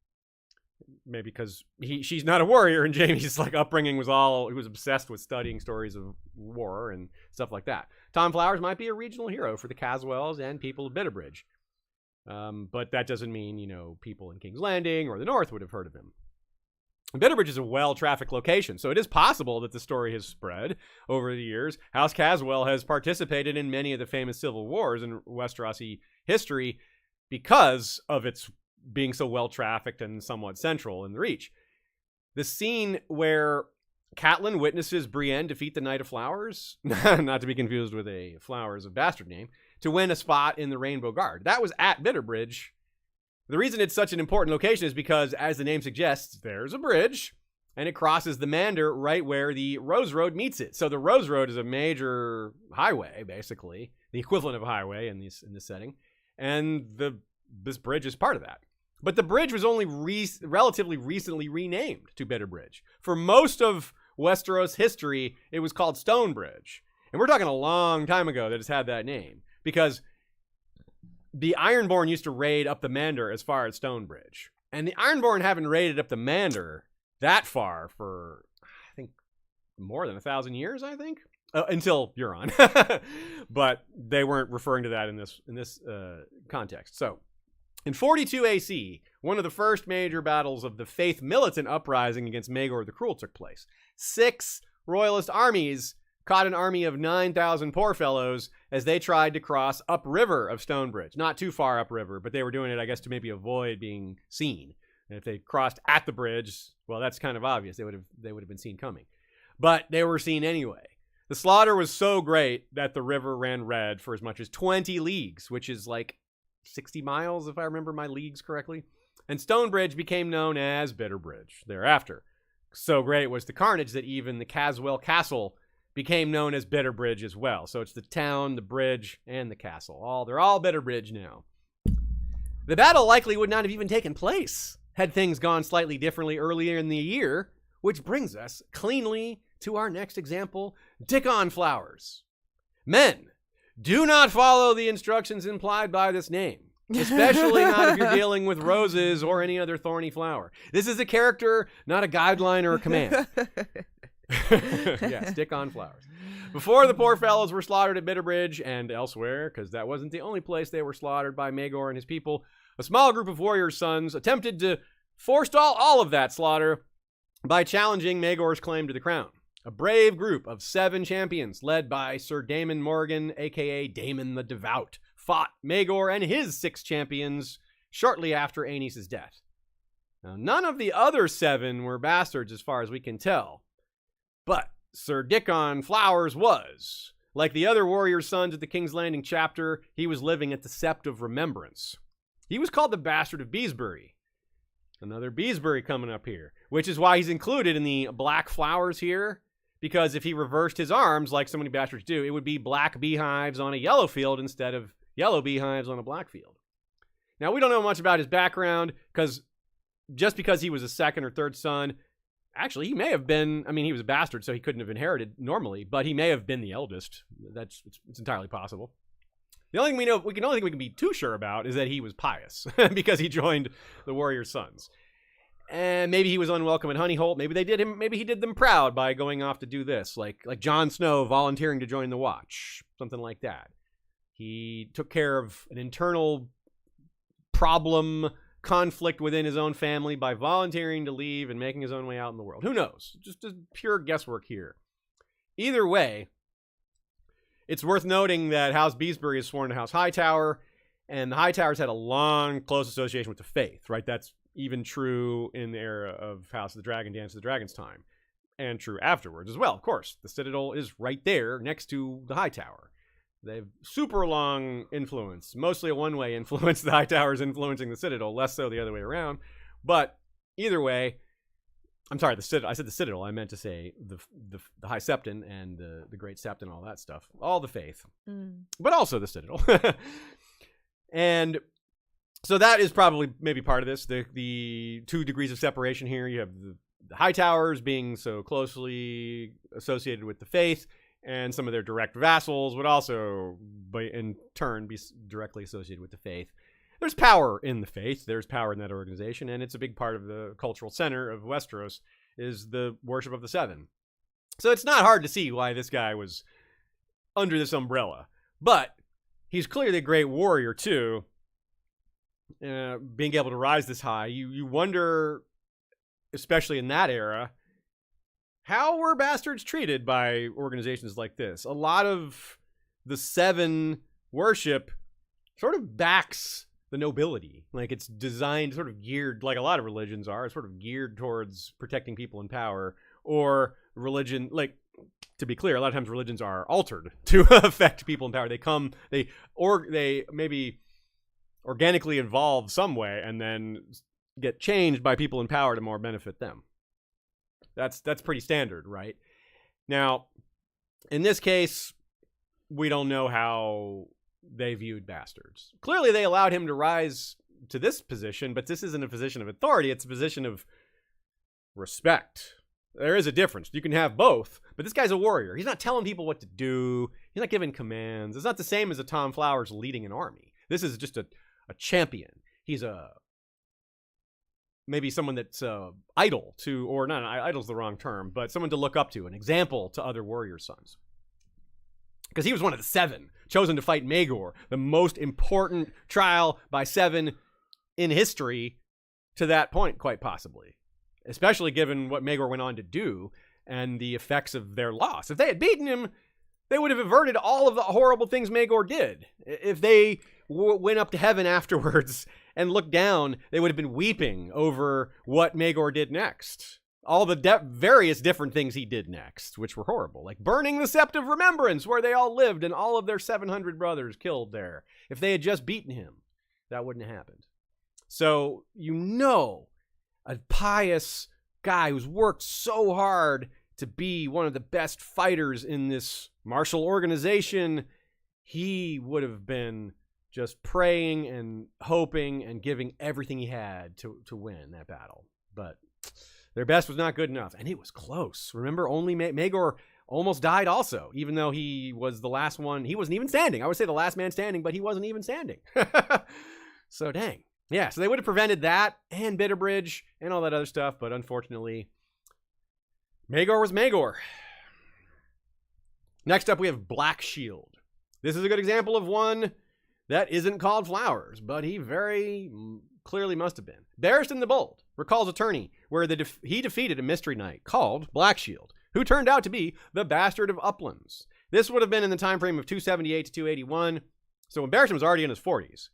Maybe because she's not a warrior, and Jaime's upbringing he was obsessed with studying stories of war and stuff like that. Tom Flowers might be a regional hero for the Caswells and people of Bitterbridge, but that doesn't mean people in King's Landing or the North would have heard of him. Bitterbridge is a well-trafficked location, so it is possible that the story has spread over the years. House Caswell has participated in many of the famous civil wars in Westerosi history because of its being so well-trafficked and somewhat central in the Reach. The scene where Catelyn witnesses Brienne defeat the Knight of Flowers, not to be confused with a Flowers of bastard name, to win a spot in the Rainbow Guard. That was at Bitterbridge. The reason it's such an important location is because, as the name suggests, there's a bridge, and it crosses the Mander right where the Rose Road meets it. So the Rose Road is a major highway, basically, the equivalent of a highway in this setting, and this bridge is part of that. But the bridge was only relatively recently renamed to Bitterbridge. For most of Westeros history, it was called Stonebridge. And we're talking a long time ago that it's had that name, because the Ironborn used to raid up the Mander as far as Stonebridge. And the Ironborn haven't raided up the Mander that far for, I think, more than 1,000 years, I think. Until Euron. But they weren't referring to that in this context. So, in 42 AC, one of the first major battles of the Faith Militant uprising against Maegor the Cruel took place. 6 royalist armies caught an army of 9,000 poor fellows as they tried to cross upriver of Stonebridge. Not too far upriver, but they were doing it, I guess, to maybe avoid being seen. And if they crossed at the bridge, well, that's kind of obvious. They would have been seen coming. But they were seen anyway. The slaughter was so great that the river ran red for as much as 20 leagues, which is 60 miles, if I remember my leagues correctly. And Stonebridge became known as Bitterbridge thereafter. So great was the carnage that even the Caswell Castle became known as Bitterbridge as well. So it's the town, the bridge, and the castle. They're all Bitterbridge now. The battle likely would not have even taken place had things gone slightly differently earlier in the year, which brings us cleanly to our next example, Dickon Flowers. Men, do not follow the instructions implied by this name, especially not if you're dealing with roses or any other thorny flower. This is a character, not a guideline or a command. Yes, Dickon Flowers. Before the poor fellows were slaughtered at Bitterbridge and elsewhere, because that wasn't the only place they were slaughtered by Maegor and his people, a small group of warrior sons attempted to forestall all of that slaughter by challenging Maegor's claim to the crown. A brave group of 7 champions, led by Sir Daemon Morgan, a.k.a. Daemon the Devout, fought Maegor and his 6 champions shortly after Aenys' death. Now, none of the other 7 were bastards as far as we can tell, but Sir Dickon Flowers was. Like the other warrior sons at the King's Landing chapter, he was living at the Sept of Remembrance. He was called the Bastard of Beesbury. Another Beesbury coming up here, which is why he's included in the black flowers here, because if he reversed his arms, like so many bastards do, it would be black beehives on a yellow field instead of yellow beehives on a black field. Now, we don't know much about his background, because just because he was a second or third son, actually, he may have been, he was a bastard, so he couldn't have inherited normally, but he may have been the eldest. It's entirely possible. The only thing we can be too sure about is that he was pious, because he joined the warrior sons. And maybe he was unwelcome at Honeyholt. Maybe he did them proud by going off to do this, like Jon Snow volunteering to join the Watch, something like that. He took care of an internal conflict within his own family by volunteering to leave and making his own way out in the world. Who knows? Just pure guesswork here. Either way, it's worth noting that House Beesbury is sworn to House Hightower, and the Hightowers had a long, close association with the faith, right? That's even true in the era of House of the Dragon, Dance of the Dragon's time. and true afterwards as well. Of course, the Citadel is right there next to the High Tower. They have super long influence, mostly a one-way influence. The High Tower is influencing the Citadel, less so the other way around. But either way, I'm sorry, the Citadel. I said the Citadel. I meant to say the High Septon and the Great Septon, all that stuff, all the faith, but also the Citadel. And so that is probably maybe part of this. The 2 degrees of separation here. You have the High Towers being so closely associated with the faith, and some of their direct vassals would also, in turn, be directly associated with the faith. There's power in the faith. There's power in that organization, and it's a big part of the cultural center of Westeros is the worship of the Seven. So it's not hard to see why this guy was under this umbrella. But he's clearly a great warrior, too. Being able to rise this high, you wonder, especially in that era, how were bastards treated by organizations like this? A lot of the Seven worship sort of backs the nobility. Like, it's designed, sort of geared, like a lot of religions are, sort of geared towards protecting people in power. Or religion, like, to be clear, a lot of times religions are altered to affect people in power. They maybe organically evolve some way and then get changed by people in power to more benefit them. That's pretty standard, right? Now, in this case, we don't know how they viewed bastards. Clearly, they allowed him to rise to this position, but this isn't a position of authority. It's a position of respect. There is a difference. You can have both, but this guy's a warrior. He's not telling people what to do. He's not giving commands. It's not the same as a Tom Flowers leading an army. This is just a champion. He's maybe someone that's idol to, or not, idol's the wrong term, but someone to look up to, an example to other warrior sons. Because he was one of the 7 chosen to fight Maegor, the most important trial by 7 in history to that point, quite possibly. Especially given what Maegor went on to do and the effects of their loss. If they had beaten him, they would have averted all of the horrible things Maegor did. If they went up to heaven afterwards and looked down, they would have been weeping over what Maegor did next. All the various different things he did next, which were horrible. Like burning the Sept of Remembrance, where they all lived and all of their 700 brothers killed there. If they had just beaten him, that wouldn't have happened. So, a pious guy who's worked so hard to be one of the best fighters in this martial organization, he would have been just praying and hoping and giving everything he had to win that battle. But their best was not good enough, and it was close. Remember, only Maegor almost died also, even though he was the last one. He wasn't even standing. I would say the last man standing, but he wasn't even standing. So, dang. Yeah, so they would have prevented that and Bitterbridge and all that other stuff, but unfortunately, Maegor was Maegor. Next up, we have Black Shield. This is a good example of one that isn't called Flowers, but he very clearly must have been. Barristan the Bold recalls a tourney where he defeated a mystery knight called Black Shield, who turned out to be the Bastard of Uplands. This would have been in the time frame of 278 to 281, so when Barristan was already in his 40s.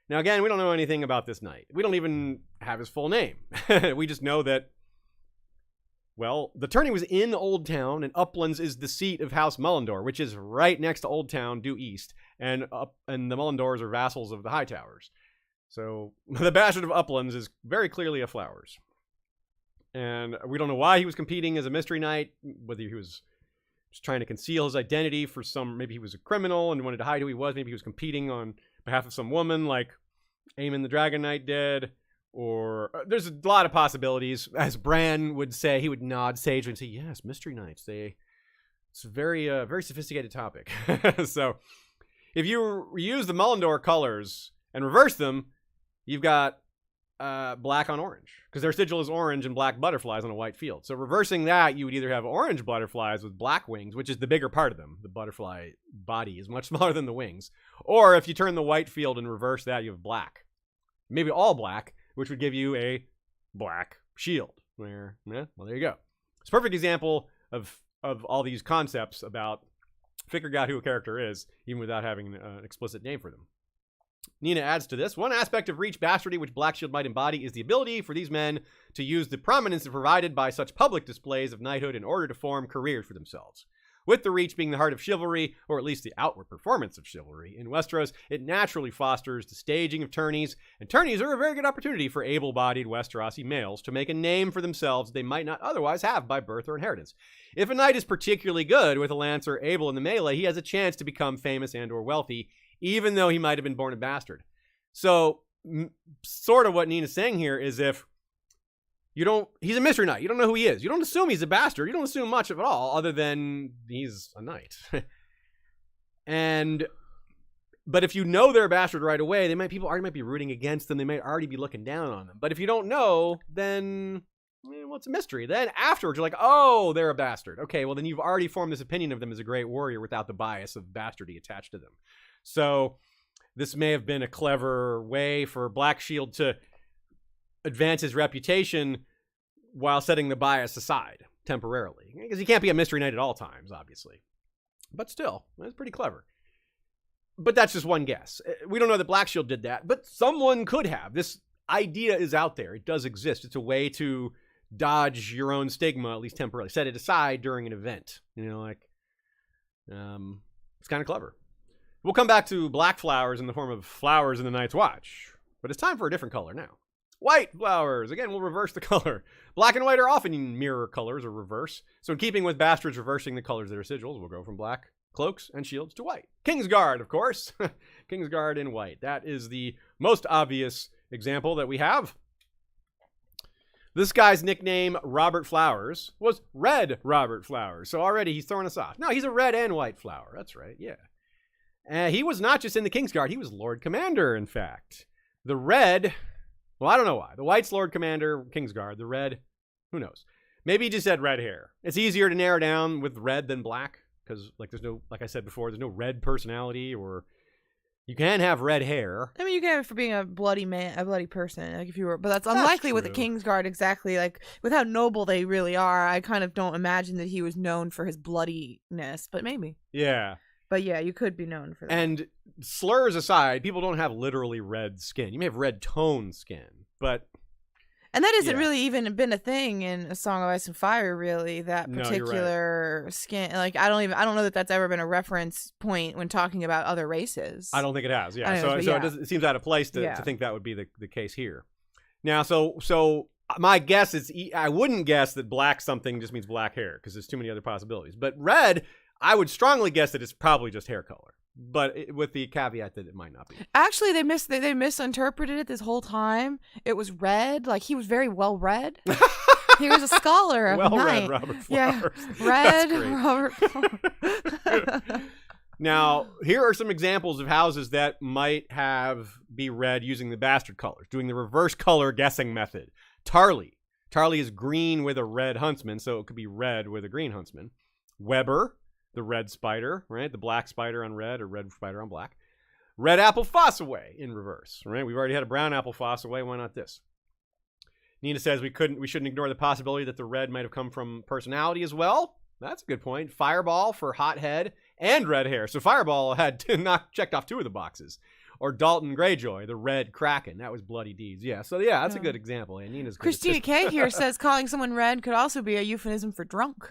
Now, again, we don't know anything about this knight. We don't even have his full name. We just know that, well, the tourney was in Old Town, and Uplands is the seat of House Mullendor, which is right next to Old Town, due east, and the Mullendors are vassals of the High Towers. So the Bastard of Uplands is very clearly a Flowers. And we don't know why he was competing as a mystery knight, whether he was just trying to conceal his identity for maybe he was a criminal and wanted to hide who he was. Maybe he was competing on behalf of some woman like Aemon the Dragon Knight did, or there's a lot of possibilities. As Bran would say, he would nod sagely and say, yes, mystery knights, it's a very sophisticated topic. So if you use the Mullendor colors and reverse them, you've got black on orange, because their sigil is orange and black butterflies on a white field. So reversing that, you would either have orange butterflies with black wings, which is the bigger part of them. The butterfly body is much smaller than the wings. Or if you turn the white field and reverse that, you have black. Maybe all black, which would give you a black shield. Well, there you go. It's a perfect example of all these concepts about figuring out who a character is, even without having an explicit name for them. Nina adds to this, one aspect of Reach bastardy which Blackshield might embody is the ability for these men to use the prominence provided by such public displays of knighthood in order to form careers for themselves. With the Reach being the heart of chivalry, or at least the outward performance of chivalry, in Westeros, it naturally fosters the staging of tourneys, and tourneys are a very good opportunity for able-bodied Westerosi males to make a name for themselves they might not otherwise have by birth or inheritance. If a knight is particularly good with a lance or able in the melee, he has a chance to become famous and or wealthy, even though he might have been born a bastard. So, sort of what Nina's saying here is if he's a mystery knight. You don't know who he is. You don't assume he's a bastard. You don't assume much of it all other than he's a knight. But if you know they're a bastard right away, people already might be rooting against them. They might already be looking down on them. But if you don't know, then, well, it's a mystery. Then afterwards, you're like, oh, they're a bastard. Okay, well, then you've already formed this opinion of them as a great warrior without the bias of bastardy attached to them. So this may have been a clever way for Blackshield to advance his reputation while setting the bias aside temporarily. Because he can't be a mystery knight at all times, obviously. But still, it's pretty clever. But that's just one guess. We don't know that Blackshield did that, but someone could have. This idea is out there. It does exist. It's a way to dodge your own stigma, at least temporarily. Set it aside during an event. It's kind of clever. We'll come back to black flowers in the form of flowers in the Night's Watch. But it's time for a different color now. White flowers. Again, we'll reverse the color. Black and white are often mirror colors or reverse. So in keeping with bastards reversing the colors of their sigils, we'll go from black cloaks and shields to white. Kingsguard, of course. Kingsguard in white. That is the most obvious example that we have. This guy's nickname, Robert Flowers, was Red Robert Flowers. So already he's throwing us off. No, he's a red and white flower. That's right, yeah. He was not just in the Kingsguard. He was Lord Commander, in fact. The red... Well, I don't know why. The white's Lord Commander, Kingsguard. The red, who knows? Maybe he just had red hair. It's easier to narrow down with red than black because, like I said before, there's no red personality, or you can have red hair. I mean, you can have it for being a bloody man, a bloody person, like if you were, but that's unlikely with the Kingsguard. Exactly, like with how noble they really are. I kind of don't imagine that he was known for his bloodiness, but maybe. Yeah. But yeah, you could be known for that. And slurs aside, people don't have literally red skin. You may have red tone skin, but... And that hasn't really even been a thing in A Song of Ice and Fire, really, that particular skin. Like, I don't know that that's ever been a reference point when talking about other races. I don't think it has, yeah. It seems out of place to think that would be the case here. Now, so my guess is, I wouldn't guess that black something just means black hair, because there's too many other possibilities. But red... I would strongly guess that it's probably just hair color, but with the caveat that it might not be. Actually, they misinterpreted it this whole time. It was red, like he was very well read. He was a scholar of well-read Robert Flowers. Yeah, red Robert Flowers. Now, here are some examples of houses that might be read using the bastard colors, doing the reverse color guessing method. Tarly. Tarly is green with a red huntsman, so it could be red with a green huntsman. Weber. The red spider, right? The black spider on red or red spider on black. Red apple Fossaway in reverse, right? We've already had a brown apple Fossaway. Why not this? Nina says we shouldn't ignore the possibility that the red might have come from personality as well. That's a good point. Fireball for hot head and red hair. So Fireball had checked off two of the boxes. Or Dalton Greyjoy, the red kraken. That was bloody deeds. Yeah, so yeah, that's a good example. And Nina's good. Christina K here says calling someone red could also be a euphemism for drunk.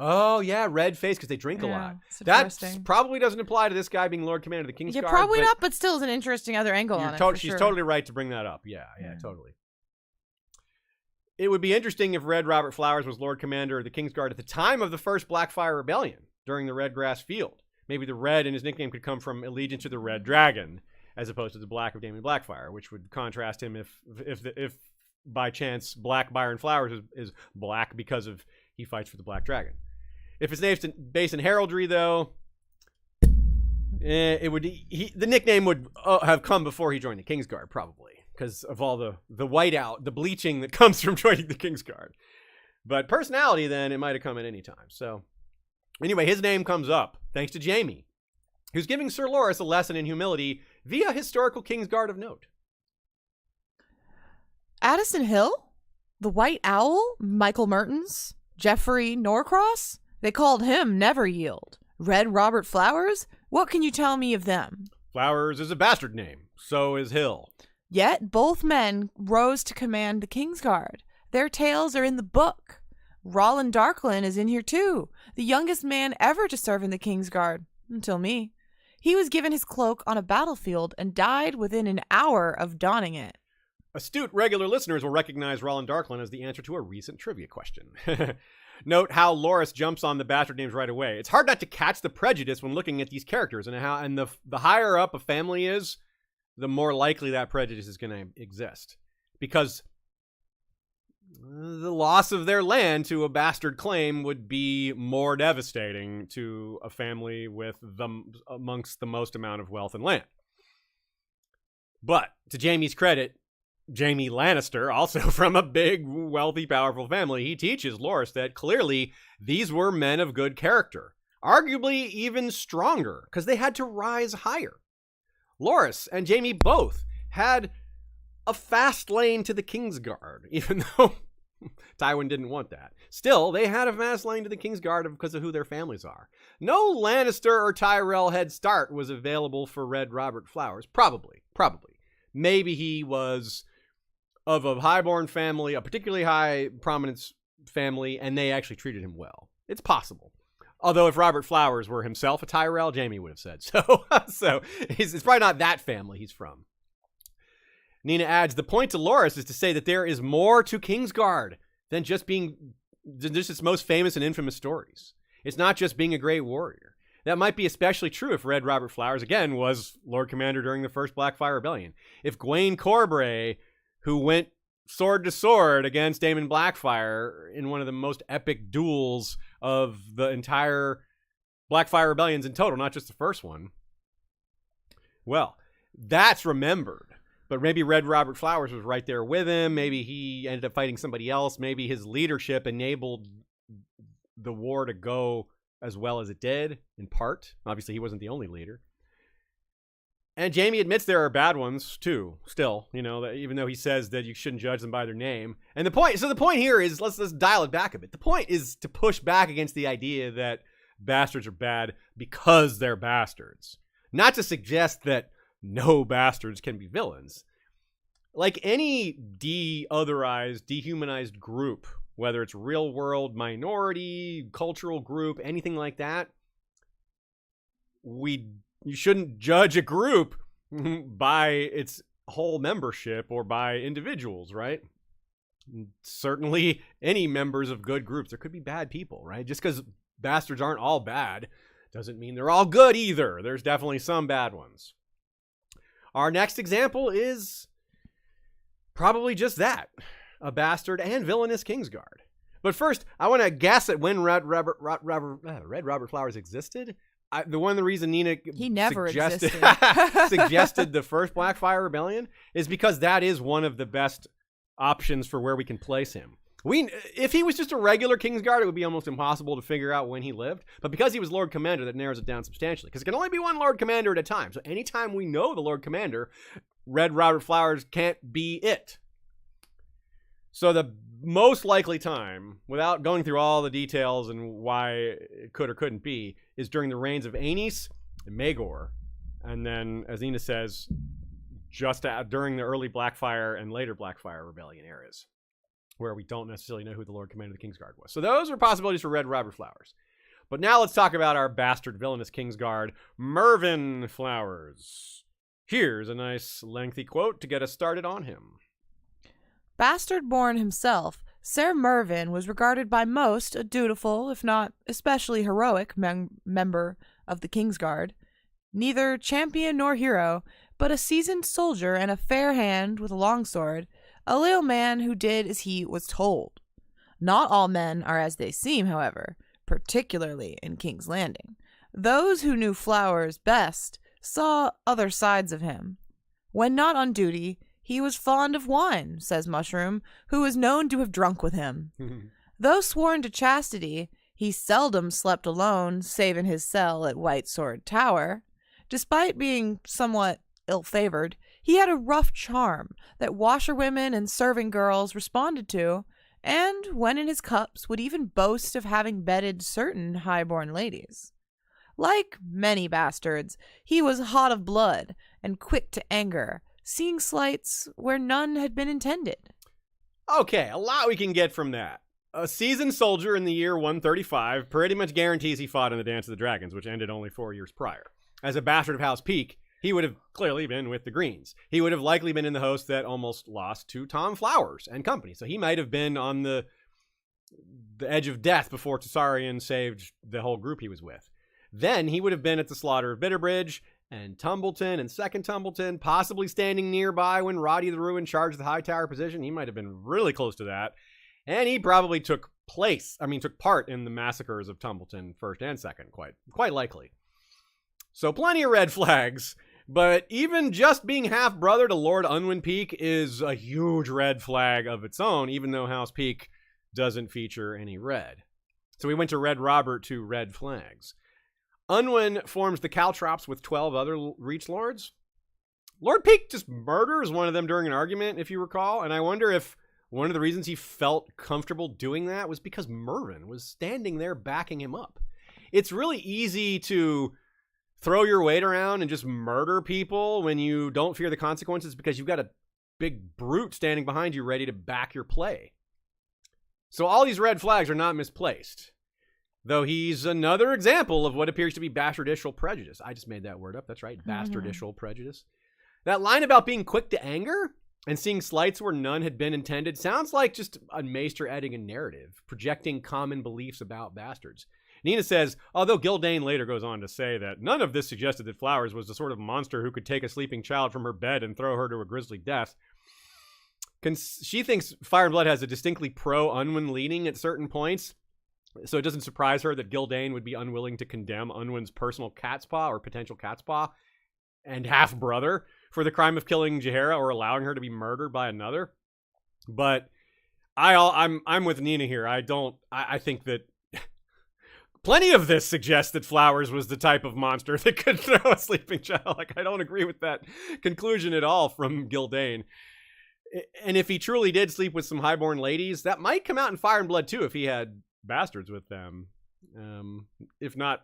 Oh, yeah, red face because they drink a lot. That probably doesn't apply to this guy being Lord Commander of the Kingsguard. Yeah, probably not, but still is an interesting other angle on it. She's totally right to bring that up. Yeah, totally. It would be interesting if Red Robert Flowers was Lord Commander of the Kingsguard at the time of the first Blackfire Rebellion during the Redgrass Field. Maybe the red in his nickname could come from allegiance to the Red Dragon as opposed to the black of Daemon Blackfire, which would contrast him if by chance Black Byron Flowers is black because of he fights for the Black Dragon. If it's based in heraldry, though, the nickname would have come before he joined the Kingsguard, probably, because of all the whiteout, the bleaching that comes from joining the Kingsguard. But personality, then, it might have come at any time. So, anyway, his name comes up, thanks to Jaime, who's giving Sir Loras a lesson in humility via historical Kingsguard of note. Addison Hill? The White Owl? Michael Mertens? Geoffrey Norcross? They called him Never Yield. Red Robert Flowers? What can you tell me of them? Flowers is a bastard name. So is Hill. Yet both men rose to command the Kingsguard. Their tales are in the book. Roland Darklin is in here too, the youngest man ever to serve in the Kingsguard, until me. He was given his cloak on a battlefield and died within an hour of donning it. Astute regular listeners will recognize Roland Darklin as the answer to a recent trivia question. Note how Loras jumps on the bastard names right away. It's hard not to catch the prejudice when looking at these characters, and the higher up a family is, the more likely that prejudice is going to exist. Because the loss of their land to a bastard claim would be more devastating to a family with amongst the most amount of wealth and land. But to Jaime's credit, Jaime Lannister, also from a big, wealthy, powerful family, he teaches Loras that clearly these were men of good character, arguably even stronger, because they had to rise higher. Loras and Jaime both had a fast lane to the Kingsguard, even though Tywin didn't want that. Still, they had a fast lane to the Kingsguard because of who their families are. No Lannister or Tyrell head start was available for Red Robert Flowers. Probably. Maybe he was of a highborn family, a particularly high prominence family, and they actually treated him well. It's possible. Although if Robert Flowers were himself a Tyrell, Jaime would have said so. So it's probably not that family he's from. Nina adds, the point to Loras is to say that there is more to Kingsguard than just its most famous and infamous stories. It's not just being a great warrior. That might be especially true if Red Robert Flowers, again, was Lord Commander during the first Blackfyre Rebellion. If Gwaine Corbray, who went sword to sword against Daemon Blackfyre in one of the most epic duels of the entire Blackfyre Rebellions in total, not just the first one, well, that's remembered. But maybe Red Robert Flowers was right there with him. Maybe he ended up fighting somebody else. Maybe his leadership enabled the war to go as well as it did, in part. Obviously, he wasn't the only leader. And Jaime admits there are bad ones, too, still. You know, that even though he says that you shouldn't judge them by their name. And the point here is, let's dial it back a bit. The point is to push back against the idea that bastards are bad because they're bastards. Not to suggest that no bastards can be villains. Like any de-otherized, dehumanized group, whether it's real world, minority, cultural group, anything like that, you shouldn't judge a group by its whole membership or by individuals, right? Certainly any members of good groups. There could be bad people, right? Just because bastards aren't all bad doesn't mean they're all good either. There's definitely some bad ones. Our next example is probably just that, a bastard and villainous Kingsguard. But first, I want to guess at when Red Robert Flowers existed. The reason Nina suggested the first Blackfyre Rebellion is because that is one of the best options for where we can place him. If he was just a regular Kingsguard, it would be almost impossible to figure out when he lived. But because he was Lord Commander, that narrows it down substantially. Because it can only be one Lord Commander at a time. So anytime we know the Lord Commander, Red Robert Flowers can't be it. So the most likely time, without going through all the details and why it could or couldn't be, is during the reigns of Aenys and Maegor. And then, as Nina says, just during the early Blackfyre and later Blackfyre Rebellion eras, where we don't necessarily know who the Lord Commander of the Kingsguard was. So those are possibilities for Red Robert Flowers. But now let's talk about our bastard villainous Kingsguard, Mervyn Flowers. Here's a nice lengthy quote to get us started on him. Bastard-born himself, Ser Mervyn was regarded by most a dutiful, if not especially heroic, member of the Kingsguard. Neither champion nor hero, but a seasoned soldier and a fair hand with a longsword, a loyal man who did as he was told. Not all men are as they seem, however, particularly in King's Landing. Those who knew Flowers best saw other sides of him. When not on duty, he was fond of wine, says Mushroom, who was known to have drunk with him. Though sworn to chastity, he seldom slept alone, save in his cell at White Sword Tower. Despite being somewhat ill-favored, he had a rough charm that washerwomen and serving girls responded to, and, when in his cups, would even boast of having bedded certain high-born ladies. Like many bastards, he was hot of blood and quick to anger, seeing slights where none had been intended. Okay, a lot we can get from that. A seasoned soldier in the year 135 pretty much guarantees he fought in the Dance of the Dragons, which ended only 4 years prior. As a bastard of House Peak, he would have clearly been with the Greens. He would have likely been in the host that almost lost to Tom Flowers and company. So he might have been on the edge of death before Tessarion saved the whole group he was with. Then he would have been at the slaughter of Bitterbridge and Tumbleton and Second Tumbleton, possibly standing nearby when Roddy the Ruin charged the High Tower position. He might have been really close to that. And he probably took part in the massacres of Tumbleton first and second, quite likely. So plenty of red flags, but even just being half-brother to Lord Unwin Peak is a huge red flag of its own, even though House Peak doesn't feature any red. So we went to Red Robert to red flags. Unwin forms the Caltrops with 12 other Reach Lords. Lord Peak just murders one of them during an argument, if you recall, and I wonder if one of the reasons he felt comfortable doing that was because Mervyn was standing there backing him up. It's really easy to throw your weight around and just murder people when you don't fear the consequences because you've got a big brute standing behind you ready to back your play. So all these red flags are not misplaced. Though he's another example of what appears to be bastardicial prejudice. I just made that word up. That's right. Bastardicial prejudice. That line about being quick to anger and seeing slights where none had been intended sounds like just a Maester Eddingen narrative, projecting common beliefs about bastards. Nina says, although Gildane later goes on to say that none of this suggested that Flowers was the sort of monster who could take a sleeping child from her bed and throw her to a grisly death. She thinks Fire and Blood has a distinctly pro-Unwin leaning at certain points, so it doesn't surprise her that Gildane would be unwilling to condemn Unwin's personal catspaw or potential catspaw and half-brother for the crime of killing Jaehaera or allowing her to be murdered by another. But I'm with Nina here. I think that plenty of this suggests that Flowers was the type of monster that could throw a sleeping child. Like, I don't agree with that conclusion at all from Gildane. And if he truly did sleep with some highborn ladies, that might come out in Fire and Blood too if he had bastards with them. If not,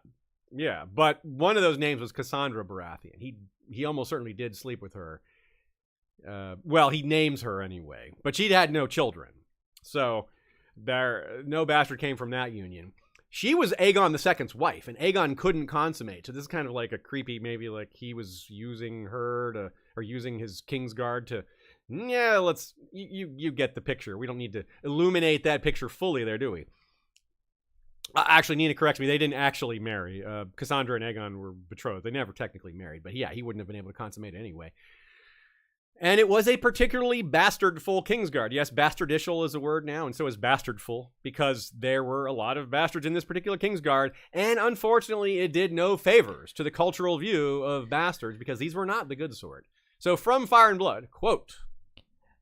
yeah. But one of those names was Cassandra Baratheon. He almost certainly did sleep with her. Well, he names her anyway. But she had no children. So no bastard came from that union. She was Aegon II's wife, and Aegon couldn't consummate. So this is kind of like a creepy, maybe like he was using her to, or using his Kingsguard to, yeah, you get the picture. We don't need to illuminate that picture fully there, do we? Actually, Nina corrects me. They didn't actually marry. Cassandra and Aegon were betrothed. They never technically married, but yeah, he wouldn't have been able to consummate it anyway. And it was a particularly bastardful Kingsguard. Yes, bastardicial is a word now, and so is bastardful, because there were a lot of bastards in this particular Kingsguard, and unfortunately, it did no favors to the cultural view of bastards, because these were not the good sort. So from Fire and Blood, quote,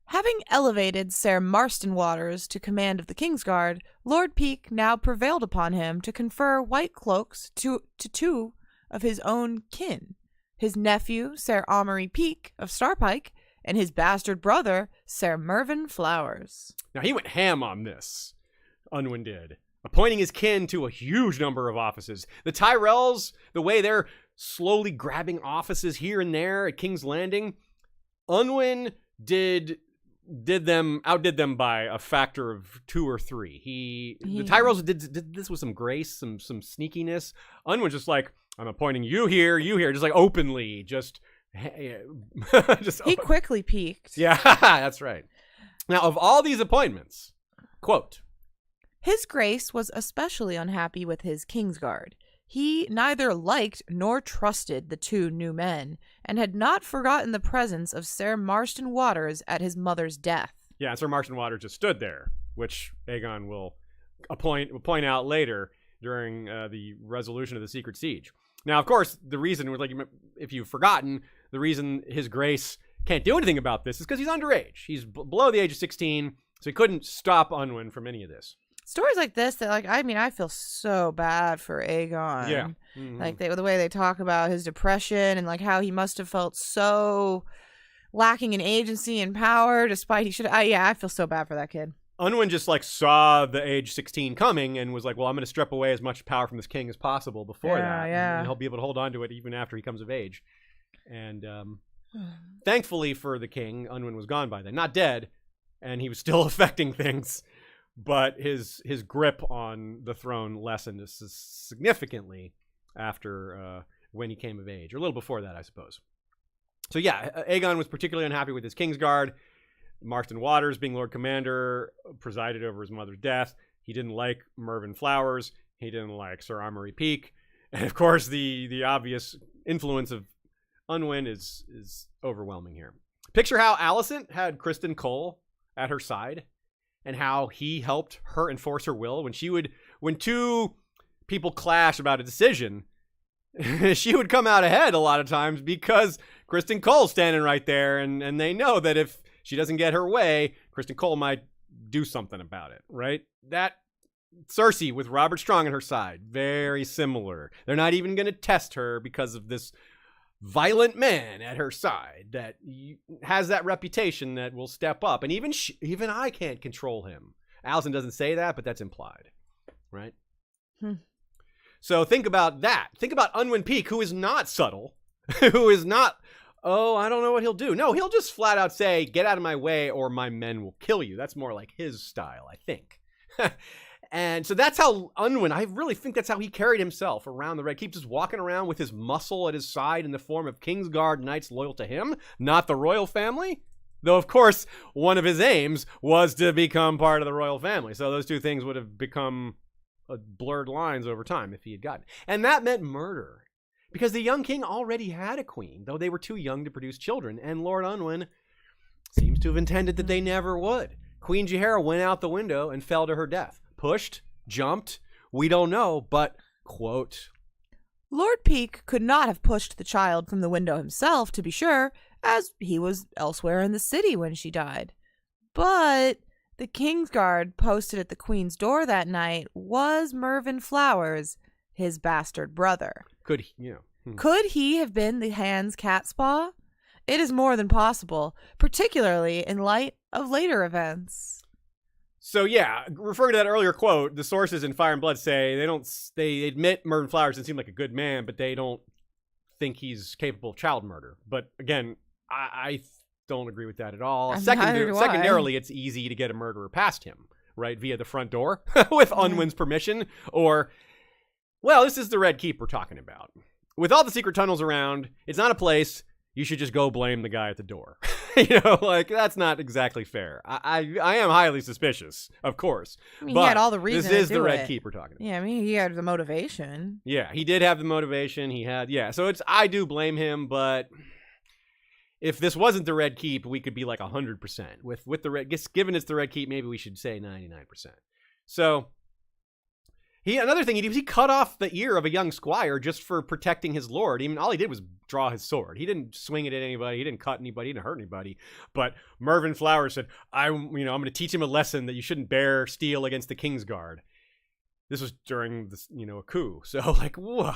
having elevated Ser Marston Waters to command of the Kingsguard, Lord Peak now prevailed upon him to confer white cloaks to two of his own kin, his nephew, Ser Amory Peak of Starpike, and his bastard brother, Ser Mervyn Flowers. Now, he went ham on this, Unwin did, appointing his kin to a huge number of offices. The Tyrells, the way they're slowly grabbing offices here and there at King's Landing, Unwin outdid them by a factor of 2 or 3. The Tyrells did this with some grace, some sneakiness. Unwin's just like, I'm appointing you here, just like openly, just he quickly peaked. Yeah, that's right. Now, of all these appointments, quote, his grace was especially unhappy with his Kingsguard. He neither liked nor trusted the 2 new men, and had not forgotten the presence of Ser Marston Waters at his mother's death. Yeah, and Ser Marston Waters just stood there, which Aegon will point out later during the resolution of the Secret Siege. Now, of course, the reason, like, if you've forgotten, the reason his grace can't do anything about this is because he's underage. He's below the age of 16, so he couldn't stop Unwin from any of this. Stories like this, that, like, I mean, I feel so bad for Aegon. Yeah. Mm-hmm. Like, the way they talk about his depression and, like, how he must have felt so lacking in agency and power despite I feel so bad for that kid. Unwin just like saw the age 16 coming and was like, well, I'm going to strip away as much power from this king as possible before that. Yeah. And he'll be able to hold on to it even after he comes of age. And thankfully for the king, Unwin was gone by then. Not dead, and he was still affecting things, but his grip on the throne lessened significantly after when he came of age, or a little before that, I suppose. So yeah, Aegon was particularly unhappy with his Kingsguard. Marston Waters, being Lord Commander, presided over his mother's death. He didn't like Mervyn Flowers. He didn't like Sir Amory Peake. And of course, the obvious influence of Unwin is overwhelming here. Picture how Alicent had Criston Cole at her side and how he helped her enforce her will. When two people clash about a decision, she would come out ahead a lot of times because Criston Cole's standing right there, and they know that if she doesn't get her way, Criston Cole might do something about it, right? That Cersei with Robert Strong on her side, very similar. They're not even going to test her because of this violent man at her side that has that reputation that will step up. And even I can't control him. Alicent doesn't say that, but that's implied, right? So think about that. Think about Unwin Peake, who is not subtle, who is not, oh, I don't know what he'll do. No, he'll just flat out say, get out of my way or my men will kill you. That's more like his style, I think. And so that's how Unwin, I really think that's how he carried himself around the Red Keep, just walking around with his muscle at his side in the form of Kingsguard knights loyal to him, not the royal family. Though, of course, one of his aims was to become part of the royal family. So those two things would have become blurred lines over time if he had gotten. And that meant murder. Because the young king already had a queen, though they were too young to produce children. And Lord Unwin seems to have intended that they never would. Queen Jaehaera went out the window and fell to her death. Pushed, jumped, we don't know, but, quote, Lord Peake could not have pushed the child from the window himself, to be sure, as he was elsewhere in the city when she died. But the Kingsguard posted at the Queen's door that night was Mervyn Flowers, his bastard brother. Could he, Could he have been the Hand's catspaw? It is more than possible, particularly in light of later events. So yeah, referring to that earlier quote, the sources in Fire and Blood say they admit Mervyn Flowers didn't seem like a good man, but they don't think he's capable of child murder. But again, I don't agree with that at all. Secondarily, it's easy to get a murderer past him, right, via the front door with Unwin's permission, or, well, this is the Red Keep we're talking about. With all the secret tunnels around, it's not a place you should just go blame the guy at the door. That's not exactly fair. I am highly suspicious, of course. I mean, he had all the reasons. This is the Red Keep we're talking about. Yeah, I mean, he had the motivation. Yeah, he did have the motivation. So I do blame him, but if this wasn't the Red Keep, we could be like 100%. With the Red, given it's the Red Keep, maybe we should say 99%. So another thing he cut off the ear of a young squire just for protecting his lord. Even all he did was draw his sword. He didn't swing it at anybody. He didn't cut anybody. He didn't hurt anybody. But Mervyn Flowers said, I'm going to teach him a lesson that you shouldn't bear steel against the Kingsguard. This was during this, a coup. So whoa.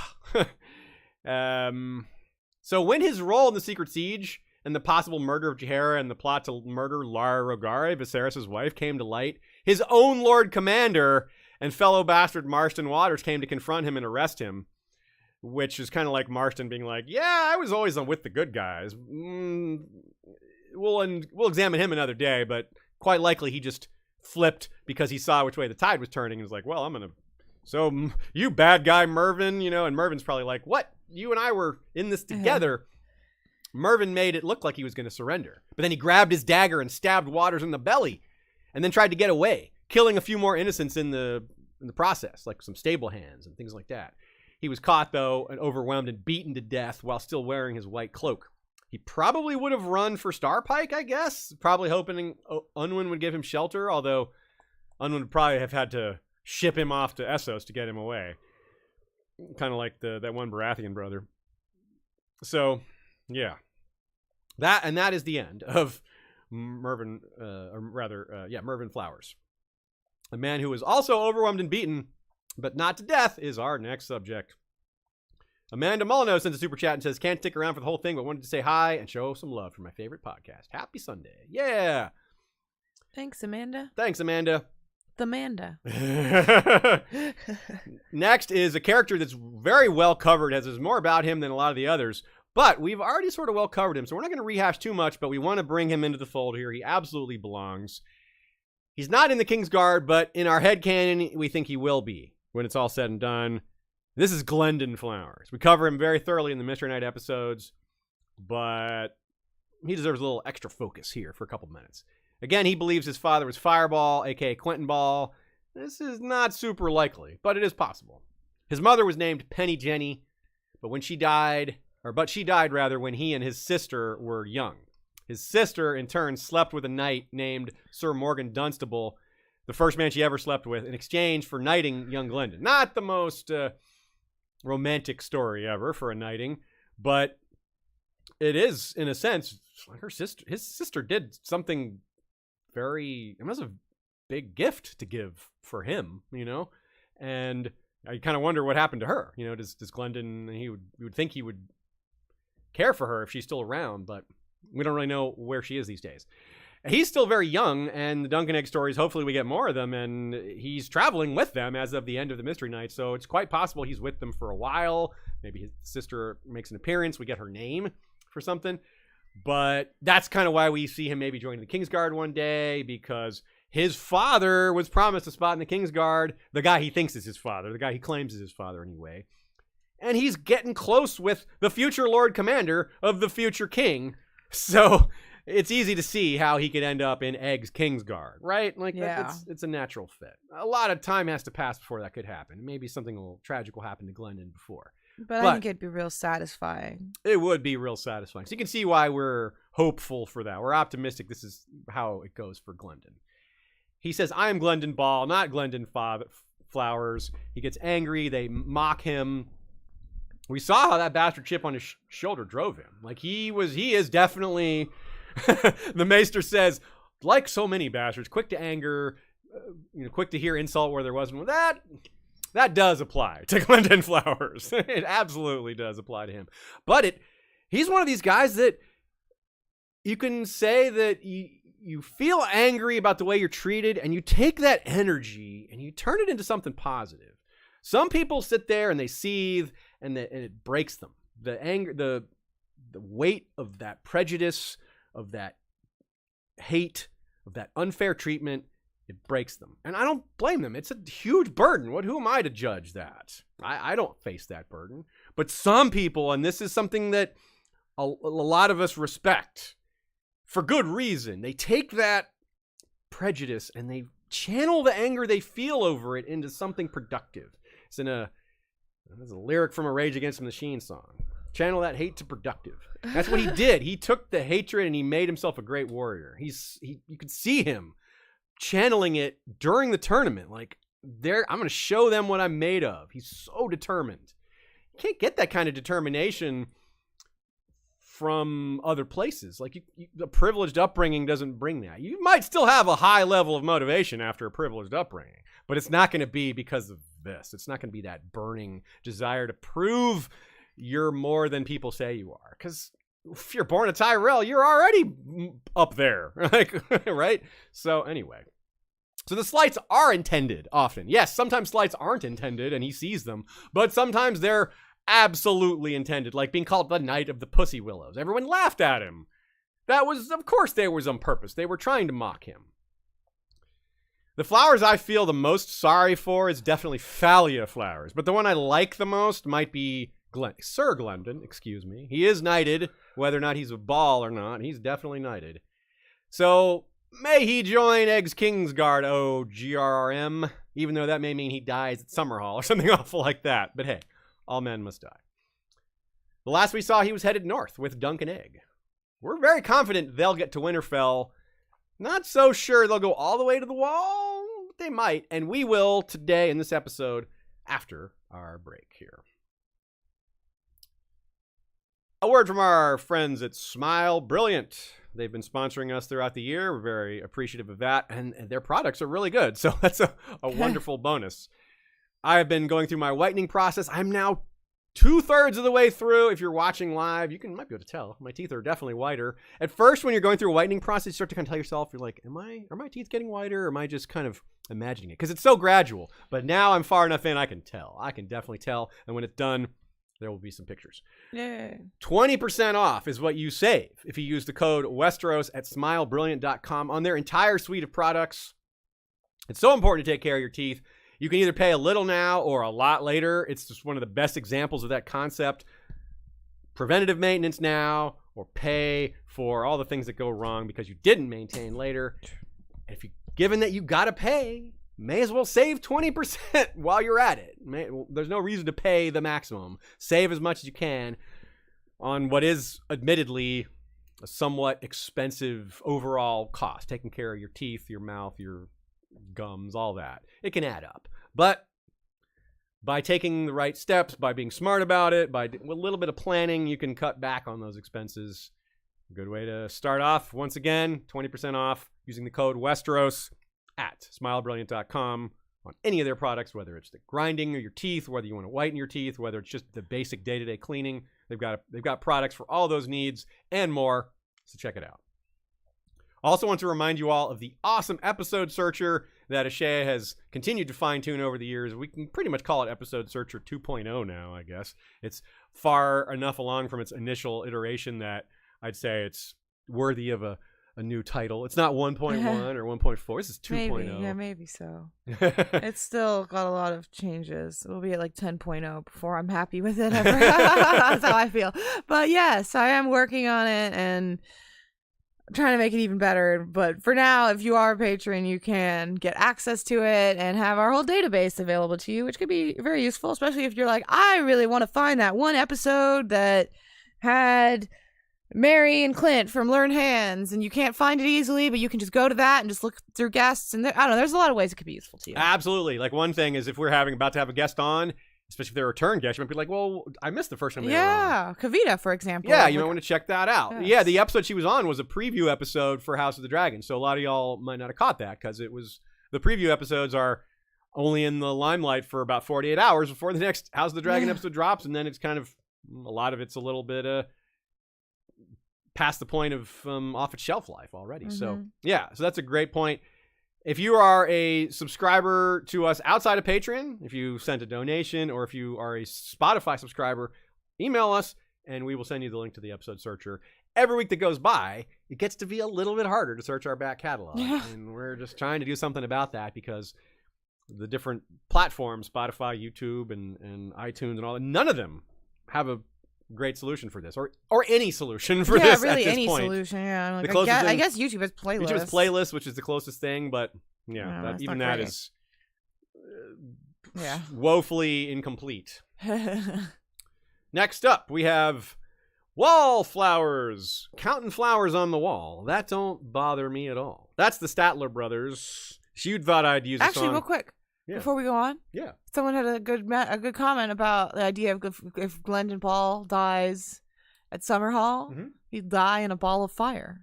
So when his role in the Secret Siege and the possible murder of Jaehaera and the plot to murder Lara Rogare, Viserys' wife, came to light, his own Lord Commander and fellow bastard Marston Waters came to confront him and arrest him, which is kind of like Marston being like, yeah, I was always with the good guys. We'll examine him another day, but quite likely he just flipped because he saw which way the tide was turning and was like, well, so you bad guy, Mervyn, and Mervyn's probably like, what? You and I were in this together. Mervyn made it look like he was going to surrender, but then he grabbed his dagger and stabbed Waters in the belly and then tried to get away, killing a few more innocents in the process, like some stable hands and things like that. He was caught, though, and overwhelmed and beaten to death while still wearing his white cloak. He probably would have run for Starpike, I guess, probably hoping Unwin would give him shelter, although Unwin would probably have had to ship him off to Essos to get him away. Kind of like that one Baratheon brother. So, yeah. That is the end of Mervyn Flowers. A man who was also overwhelmed and beaten, but not to death, is our next subject. Amanda Molyneux sends a super chat and says, can't stick around for the whole thing, but wanted to say hi and show some love for my favorite podcast. Happy Sunday. Yeah. Thanks, Amanda. Thanks, Amanda. The Manda. Next is a character that's very well covered, as there's more about him than a lot of the others. But we've already sort of well covered him, so we're not going to rehash too much, but we want to bring him into the fold here. He absolutely belongs. He's not in the Kingsguard, but in our headcanon, we think he will be when it's all said and done. This is Glendon Flowers. We cover him very thoroughly in the Mystery Night episodes, but he deserves a little extra focus here for a couple minutes. Again, he believes his father was Fireball, a.k.a. Quentin Ball. This is not super likely, but it is possible. His mother was named Penny Jenny, but she died when he and his sister were young. His sister, in turn, slept with a knight named Sir Morgan Dunstable, the first man she ever slept with, in exchange for knighting young Glendon. Not the most romantic story ever for a knighting, but it is, in a sense, like his sister did something it was a big gift to give for him, and I kind of wonder what happened to her. Does Glendon, you would think he would care for her if she's still around, but we don't really know where she is these days. He's still very young, and the Dunk and Egg stories, hopefully we get more of them, and he's traveling with them as of the end of the Mystery Night, so it's quite possible he's with them for a while. Maybe his sister makes an appearance, we get her name for something, but that's kind of why we see him maybe joining the Kingsguard one day, because his father was promised a spot in the Kingsguard, the guy he thinks is his father, the guy he claims is his father anyway, and he's getting close with the future Lord Commander of the future King, so it's easy to see how he could end up in Egg's Kingsguard, right? Like, yeah. It's a natural fit. A lot of time has to pass before that could happen. Maybe something tragic will happen to Glendon before. But I think it'd be real satisfying. It would be real satisfying. So you can see why we're hopeful for that. We're optimistic this is how it goes for Glendon. He says, I am Glendon Ball, not Glendon Flowers. He gets angry. They mock him. We saw how that bastard chip on his shoulder drove him. Like, he is definitely... The Maester says, like so many bastards, quick to anger, quick to hear insult where there wasn't. That does apply to Glendon Flowers. It absolutely does apply to him. But he's one of these guys that you can say that you feel angry about the way you're treated, and you take that energy and you turn it into something positive. Some people sit there and they seethe, and it breaks them. The anger, the weight of that prejudice, of that hate, of that unfair treatment, it breaks them. And I don't blame them. It's a huge burden. Who am I to judge that? I don't face that burden. But some people, and this is something that a lot of us respect, for good reason, they take that prejudice and they channel the anger they feel over it into something productive. There's a lyric from a Rage Against the Machine song. Channel that hate to productive. That's what he did. He took the hatred and he made himself a great warrior. You could see him channeling it during the tournament. Like, I'm going to show them what I'm made of. He's so determined. You can't get that kind of determination from other places. Like, the privileged upbringing doesn't bring that. You might still have a high level of motivation after a privileged upbringing, but it's not going to be because of this. It's not going to be that burning desire to prove you're more than people say you are. Because if you're born a Tyrell, you're already up there, right? So anyway, so the slights are intended often. Yes, sometimes slights aren't intended and he sees them, but sometimes they're absolutely intended, like being called the Knight of the Pussy Willows. Everyone laughed at him. Of course, they was on purpose. They were trying to mock him. The flowers I feel the most sorry for is definitely Phalia Flowers, but the one I like the most might be Sir Glendon, excuse me. He is knighted, whether or not he's a ball or not. He's definitely knighted. So may he join Egg's Kingsguard, GRRM, even though that may mean he dies at Summerhall or something awful like that. But hey, all men must die. The last we saw, he was headed north with Dunk and Egg. We're very confident they'll get to Winterfell. Not so sure they'll go all the way to the wall. They might, and we will today in this episode after our break here. A word from our friends at Smile Brilliant. They've been sponsoring us throughout the year. We're very appreciative of that, and their products are really good, so that's a wonderful bonus. I have been going through my whitening process. I'm now 2/3 of the way through, if you're watching live, might be able to tell. My teeth are definitely whiter. At first, when you're going through a whitening process, you start to kind of tell yourself, you're like, are my teeth getting whiter, or am I just kind of imagining it? Because it's so gradual. But now I'm far enough in, I can tell. I can definitely tell. And when it's done, there will be some pictures. Yay. 20% off is what you save if you use the code Westeros at smilebrilliant.com on their entire suite of products. It's so important to take care of your teeth. You can either pay a little now or a lot later. It's just one of the best examples of that concept. Preventative maintenance now, or pay for all the things that go wrong because you didn't maintain later. And given that you got to pay, may as well save 20% while you're at it. There's no reason to pay the maximum. Save as much as you can on what is admittedly a somewhat expensive overall cost. Taking care of your teeth, your mouth, your gums, all that. It can add up. But by taking the right steps, by being smart about it, by a little bit of planning, you can cut back on those expenses. A good way to start off, once again, 20% off using the code Westeros at smilebrilliant.com on any of their products, whether it's the grinding of your teeth, whether you want to whiten your teeth, whether it's just the basic day-to-day cleaning. They've got products for all those needs and more, so check it out. Also want to remind you all of the awesome episode searcher that Ashea has continued to fine-tune over the years. We can pretty much call it episode searcher 2.0 now, I guess. It's far enough along from its initial iteration that I'd say it's worthy of a new title. It's not 1.1 or 1.4. This is 2.0. Maybe, yeah, maybe so. It's still got a lot of changes. We'll be at like 10.0 before I'm happy with it ever. That's how I feel. But yes, I am working on it and trying to make it even better. But for now, if you are a patron, you can get access to it and have our whole database available to you, which could be very useful, especially if you're like, I really want to find that one episode that had Mary and Clint from Learn Hands, and you can't find it easily, but you can just go to that and just look through guests. And I don't know, there's a lot of ways it could be useful to you. Absolutely. Like one thing is if we're about to have a guest on, especially if they're a return guest, you might be like, well, I missed the first time they were on. Yeah, Kavita, for example. Yeah, you might want to check that out. Yes. Yeah, the episode she was on was a preview episode for House of the Dragon, so a lot of y'all might not have caught that because the preview episodes are only in the limelight for about 48 hours before the next House of the Dragon episode drops, and then it's kind of, a lot of it's a little bit past the point of off its shelf life already. Mm-hmm. So that's a great point. If you are a subscriber to us outside of Patreon, if you sent a donation, or if you are a Spotify subscriber, email us and we will send you the link to the episode searcher. Every week that goes by, it gets to be a little bit harder to search our back catalog. Yeah. And we're just trying to do something about that because the different platforms, Spotify, YouTube, and iTunes and all that, none of them have a great solution for this, or any solution for this really at this any point. solution. Yeah, like, I guess YouTube has playlists. YouTube has playlists, which is the closest thing, but even that great. is woefully incomplete. Next up, we have wallflowers. Counting flowers on the wall. That don't bother me at all. That's the Statler brothers. You thought I'd use a song. Real quick. Yeah. Before we go on, someone had a good comment about the idea of if Glendon Paul dies at Summerhall, he'd die in a ball of fire.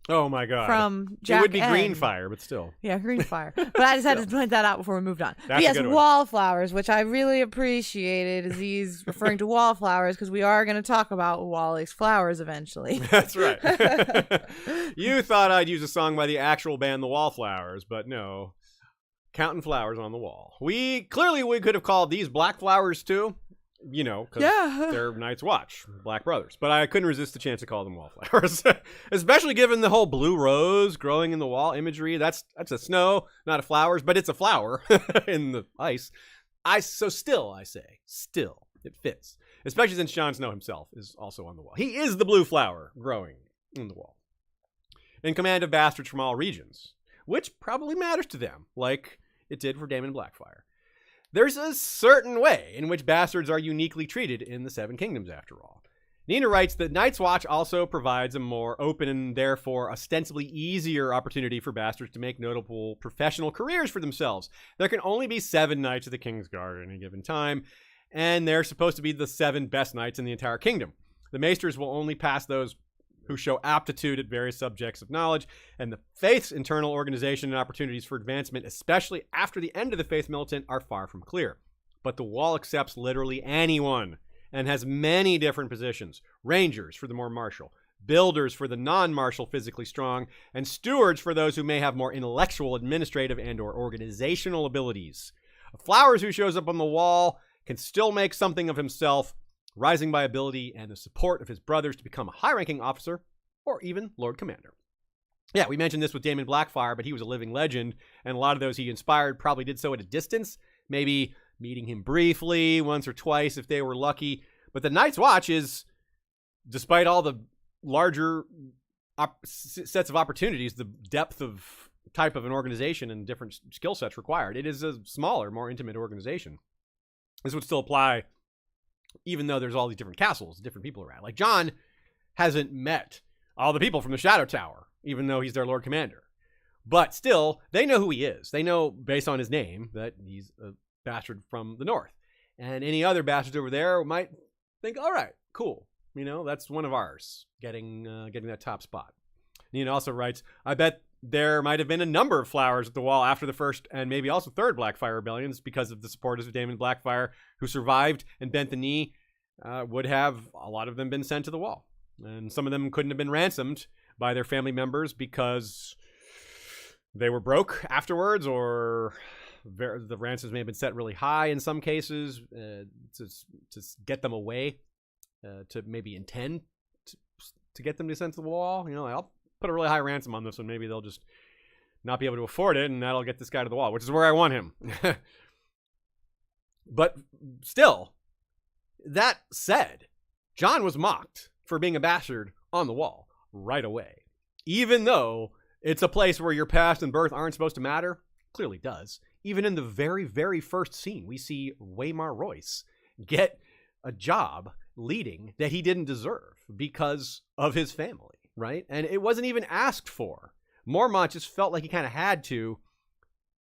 Oh my God! From Jack it would be N. green fire, but still. Yeah, green fire. But I just had to point that out before we moved on. That's yes, a good one. wallflowers, which I really appreciated, as he's referring to wallflowers because we are going to talk about Wally's flowers eventually. That's right. You thought I'd use a song by the actual band The Wallflowers, but no. Counting flowers on the wall. We could have called these Black Flowers too, because they're Night's Watch, Black Brothers. But I couldn't resist the chance to call them Wallflowers, especially given the whole blue rose growing in the wall imagery. That's a snow, not a flowers, but it's a flower in the ice. Still, it fits, especially since Jon Snow himself is also on the wall. He is the blue flower growing in the wall, in command of bastards from all regions, which probably matters to them, like it did for Daemon Blackfire. There's a certain way in which bastards are uniquely treated in the Seven Kingdoms, after all. Nina writes that Night's Watch also provides a more open and therefore ostensibly easier opportunity for bastards to make notable professional careers for themselves. There can only be 7 Knights of the King's Guard at any given time, and they're supposed to be the 7 best knights in the entire kingdom. The maesters will only pass those who show aptitude at various subjects of knowledge, and the Faith's internal organization and opportunities for advancement, especially after the end of the Faith militant, are far from clear. But the Wall accepts literally anyone. and has many different positions. Rangers for the more martial, builders for the non-martial physically strong, and stewards for those who may have more intellectual, administrative, and or organizational abilities. Flowers who shows up on the wall can still make something of himself, rising by ability and the support of his brothers to become a high-ranking officer or even Lord Commander. Yeah, we mentioned this with Daemon Blackfire, but he was a living legend, and a lot of those he inspired probably did so at a distance, maybe meeting him briefly once or twice if they were lucky. But the Night's Watch is, despite all the larger sets of opportunities, the depth of type of an organization and different skill sets required, it is a smaller, more intimate organization. This would still apply even though there's all these different castles, different people around. Like, Jon hasn't met all the people from the Shadow Tower, even though he's their Lord Commander. But still, they know who he is. They know, based on his name, that he's a bastard from the north. And any other bastards over there might think, all right, cool. You know, that's one of ours, getting that top spot. Nina also writes, I bet there might have been a number of flowers at the wall after the first and maybe also third Blackfire rebellions because of the supporters of Daemon Blackfire who survived and bent the knee. Would have a lot of them been sent to the wall. And some of them couldn't have been ransomed by their family members because they were broke afterwards, or the ransoms may have been set really high in some cases to get them away, to maybe intend to get them to send to the wall. You know, I'll put a really high ransom on this one. Maybe they'll just not be able to afford it, and that'll get this guy to the wall, which is where I want him. But still, that said, Jon was mocked for being a bastard on the wall right away. Even though it's a place where your past and birth aren't supposed to matter, clearly does. Even in the very, very first scene, we see Waymar Royce get a job leading that he didn't deserve because of his family, right? And it wasn't even asked for. Mormont just felt like he kind of had to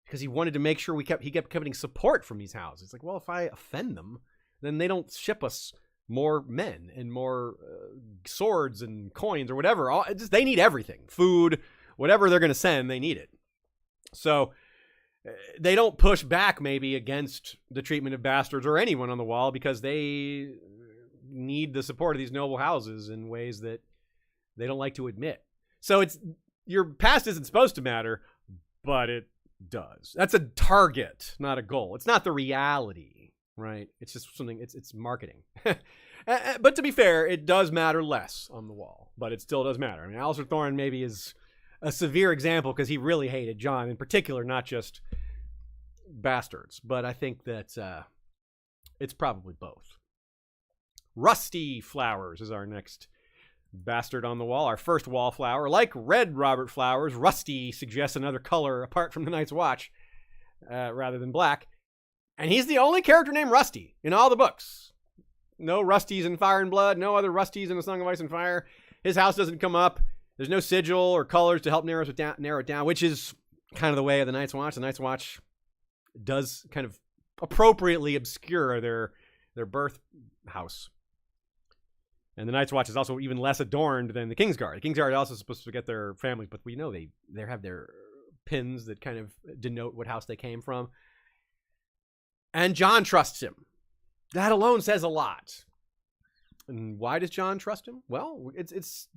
because he wanted to make sure he kept getting support from these houses. It's like, well, if I offend them, then they don't ship us more men and more swords and coins or whatever. They need everything. Food, whatever they're going to send, they need it. So they don't push back maybe against the treatment of bastards or anyone on the wall because they need the support of these noble houses in ways that they don't like to admit. So it's, your past isn't supposed to matter, but it does. That's a target, not a goal. It's not the reality, right? It's just something, it's marketing. But to be fair, it does matter less on the wall, but it still does matter. I mean, Alistair Thorne maybe is a severe example because he really hated Jon in particular, not just bastards, but I think that it's probably both. Rusty Flowers is our next bastard on the wall, our first wallflower. Like red Robert Flowers, Rusty suggests another color apart from the Night's Watch rather than black. And he's the only character named Rusty in all the books. No Rusties in Fire and Blood, no other Rusties in A Song of Ice and Fire. His house doesn't come up. There's no sigil or colors to help narrow it down, which is kind of the way of the Night's Watch. The Night's Watch does kind of appropriately obscure their birth house. And the Night's Watch is also even less adorned than the Kingsguard. The Kingsguard is also supposed to get their families, but we know they have their pins that kind of denote what house they came from. And Jon trusts him. That alone says a lot. And why does Jon trust him? Well, it's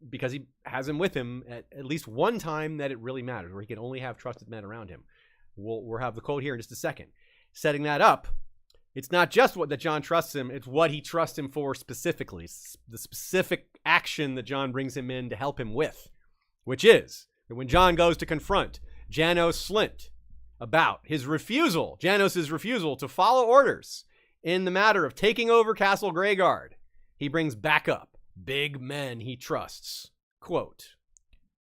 because he has him with him at least one time that it really matters, where he can only have trusted men around him. We'll have the quote here in just a second. Setting that up, it's not just that Jon trusts him, it's what he trusts him for specifically. It's the specific action that Jon brings him in to help him with, which is that when Jon goes to confront Janos Slynt about Janos' refusal to follow orders in the matter of taking over Castle Greyguard, he brings backup, big men he trusts. Quote,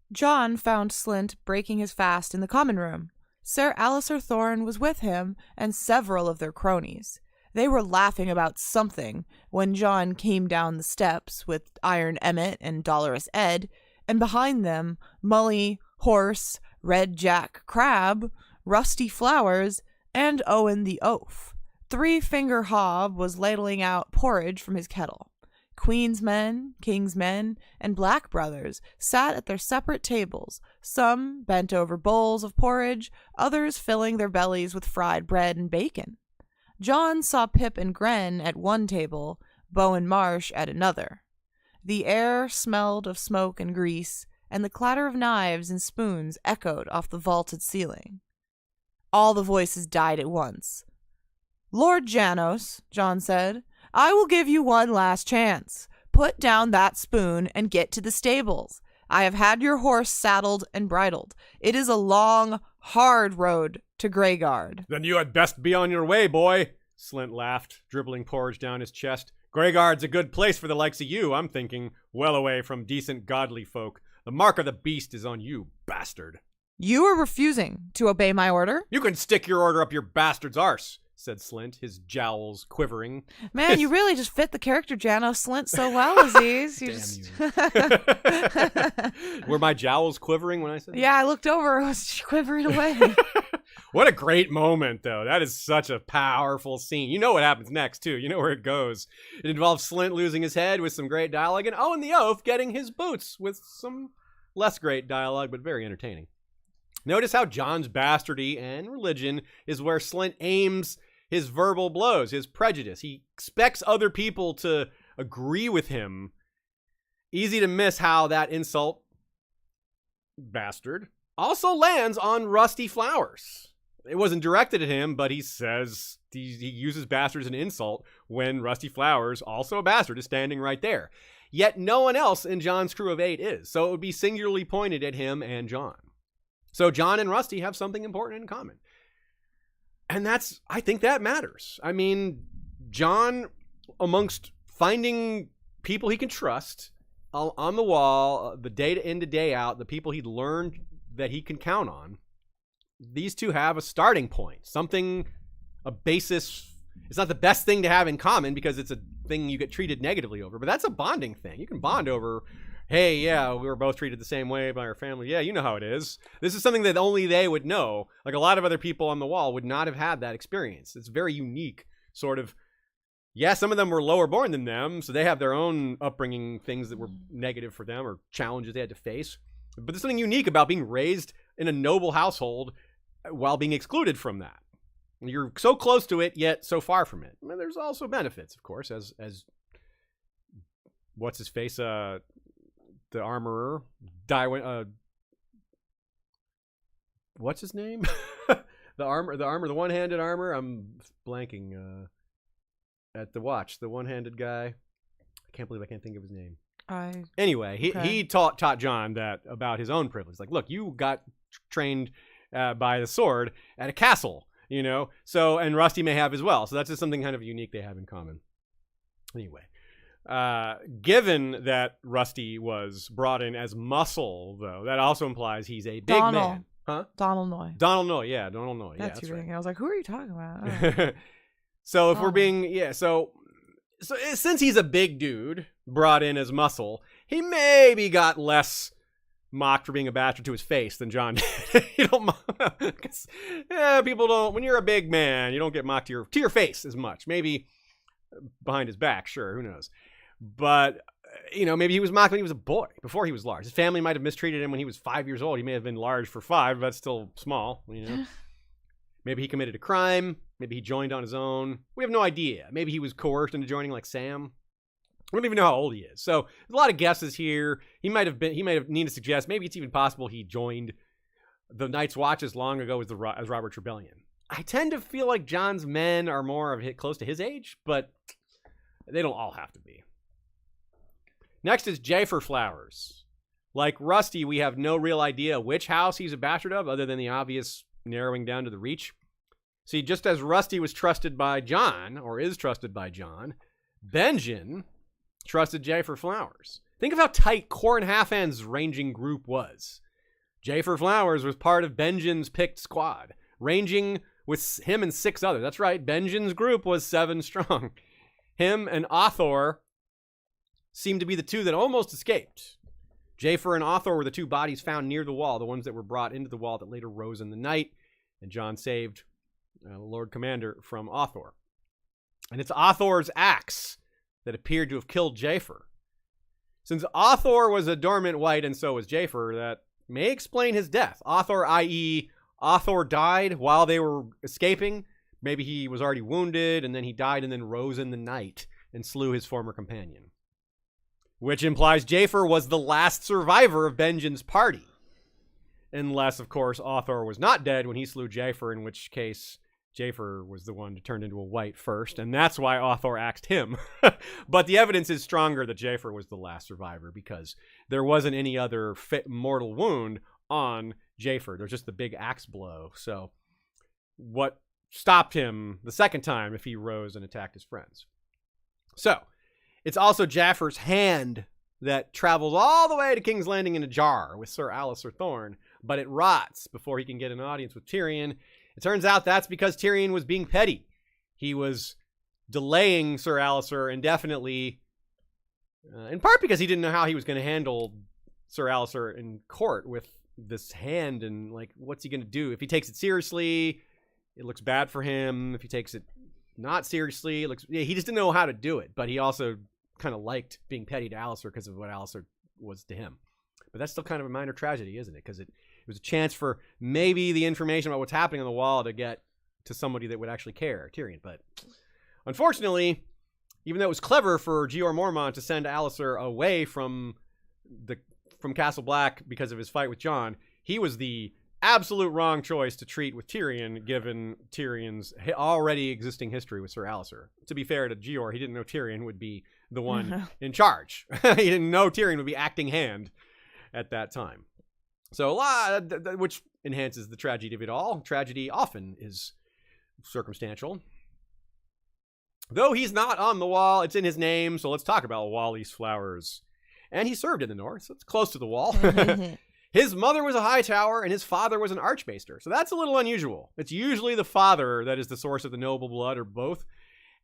Jon found Slynt breaking his fast in the common room. Sir Alistair Thorne was with him and several of their cronies. They were laughing about something when Jon came down the steps with Iron Emmett and Dolorous Ed, and behind them, Mully, Horse, Red Jack Crab, Rusty Flowers, and Owen the Oaf. Three-Finger Hob was ladling out porridge from his kettle. Queen's men, King's men, and Black brothers sat at their separate tables, some bent over bowls of porridge, others filling their bellies with fried bread and bacon. John saw Pip and Gren at one table, Bo and Marsh at another. The air smelled of smoke and grease, and the clatter of knives and spoons echoed off the vaulted ceiling. All the voices died at once. "Lord Janos," John said, "I will give you one last chance. Put down that spoon and get to the stables. I have had your horse saddled and bridled. It is a long, hard road to Greyguard." "Then you had best be on your way, boy," Slint laughed, dribbling porridge down his chest. "Greyguard's a good place for the likes of you, I'm thinking. Well away from decent godly folk. The mark of the beast is on you, bastard." "You are refusing to obey my order?" "You can stick your order up your bastard's arse," said Slint, his jowls quivering. Man, you really just fit the character Janos Slint so well, Aziz. Were my jowls quivering when I said that? Yeah, I looked over. It was quivering away. What a great moment, though. That is such a powerful scene. You know what happens next, too. You know where it goes. It involves Slint losing his head with some great dialogue, and Owen the Oath getting his boots with some less great dialogue, but very entertaining. Notice how John's bastardy and religion is where Slint aims his verbal blows, his prejudice. He expects other people to agree with him. Easy to miss how that insult, bastard, also lands on Rusty Flowers. It wasn't directed at him, but he says he uses bastard as an insult when Rusty Flowers, also a bastard, is standing right there. Yet no one else in John's crew of 8 is, so it would be singularly pointed at him and John. So John and Rusty have something important in common. And I think that matters. I mean, John, amongst finding people he can trust on the wall, the day in to day out, the people he'd learned that he can count on, these two have a starting point, a basis. It's not the best thing to have in common because it's a thing you get treated negatively over, but that's a bonding thing. You can bond over, hey, yeah, we were both treated the same way by our family. Yeah, you know how it is. This is something that only they would know. Like a lot of other people on the wall would not have had that experience. It's very unique, sort of. Yeah, some of them were lower born than them, so they have their own upbringing, things that were negative for them or challenges they had to face. But there's something unique about being raised in a noble household while being excluded from that. You're so close to it, yet so far from it. I mean, there's also benefits, of course, as what's his face, the armorer, what's his name? the one-handed armor. I'm blanking. At the watch, the one-handed guy. I can't believe I can't think of his name. Anyway, he taught John that about his own privilege. Like, look, you got trained by the sword at a castle, you know. So, and Rusty may have as well. So that's just something kind of unique they have in common. Anyway, given that Rusty was brought in as muscle, though, that also implies he's a big man. Huh? Donald Noy. Donald Noy. That's right. I was like, who are you talking about? Oh. So if we're being, so since he's a big dude brought in as muscle, he maybe got less mocked for being a bastard to his face than John did. You don't, people don't, when you're a big man, you don't get mocked to your face as much. Maybe behind his back, sure, who knows. But, you know, maybe he was mocked when he was a boy, before he was large. His family might have mistreated him when he was 5 years old. He may have been large for 5, but still small, you know. Maybe he committed a crime. Maybe he joined on his own. We have no idea. Maybe he was coerced into joining like Sam. We don't even know how old he is. So there's a lot of guesses here. He might have need to suggest, maybe it's even possible he joined the Night's Watch as long ago as Robert's Rebellion. I tend to feel like John's men are more close to his age, but they don't all have to be. Next is Jafer Flowers. Like Rusty, we have no real idea which house he's a bastard of, other than the obvious narrowing down to the Reach. See, just as Rusty was trusted by John, or is trusted by John, Benjen trusted Jafer Flowers. Think of how tight Corn Halfhand's ranging group was. Jafer Flowers was part of Benjen's picked squad, ranging with him and 6 others. That's right, Benjen's group was 7 strong. Him and Othor seemed to be the 2 that almost escaped. Jafer and Othor were the 2 bodies found near the wall, the ones that were brought into the wall that later rose in the night, and John saved Lord Commander from Othor. And it's Othor's axe that appeared to have killed Jafer. Since Othor was a dormant wight and so was Jafer, that may explain his death. Othor, i.e., Othor died while they were escaping, maybe he was already wounded and then he died and then rose in the night and slew his former companion. Which implies Jafer was the last survivor of Benjen's party. Unless, of course, Othor was not dead when he slew Jafer, in which case Jafer was the one to turn into a white first, and that's why Othor axed him. But the evidence is stronger that Jafer was the last survivor because there wasn't any other mortal wound on Jafer. There's just the big axe blow. So what stopped him the second time if he rose and attacked his friends? So it's also Jafer's hand that travels all the way to King's Landing in a jar with Sir Alistair Thorne, but it rots before he can get an audience with Tyrion. It turns out that's because Tyrion was being petty. He was delaying Sir Alistair indefinitely, in part because he didn't know how he was going to handle Sir Alistair in court with this hand, and like, what's he going to do? If he takes it seriously, it looks bad for him. If he takes it not seriously, it looks... he just didn't know how to do it, but he also kind of liked being petty to Alistair because of what Alistair was to him. But that's still kind of a minor tragedy, isn't it? Because it was a chance for maybe the information about what's happening on the wall to get to somebody that would actually care, Tyrion. But unfortunately, even though it was clever for Jeor Mormont to send Alistair away from Castle Black because of his fight with Jon, he was the absolute wrong choice to treat with Tyrion, given Tyrion's already existing history with Sir Alistair. To be fair to Jeor, he didn't know Tyrion would be the one in charge. He didn't know Tyrion would be acting hand at that time. So, which enhances the tragedy of it all. Tragedy often is circumstantial. Though he's not on the wall, it's in his name, so let's talk about Wally's Flowers. And he served in the north, so it's close to the wall. His mother was a high tower, and his father was an archmaester. So that's a little unusual. It's usually the father that is the source of the noble blood, or both.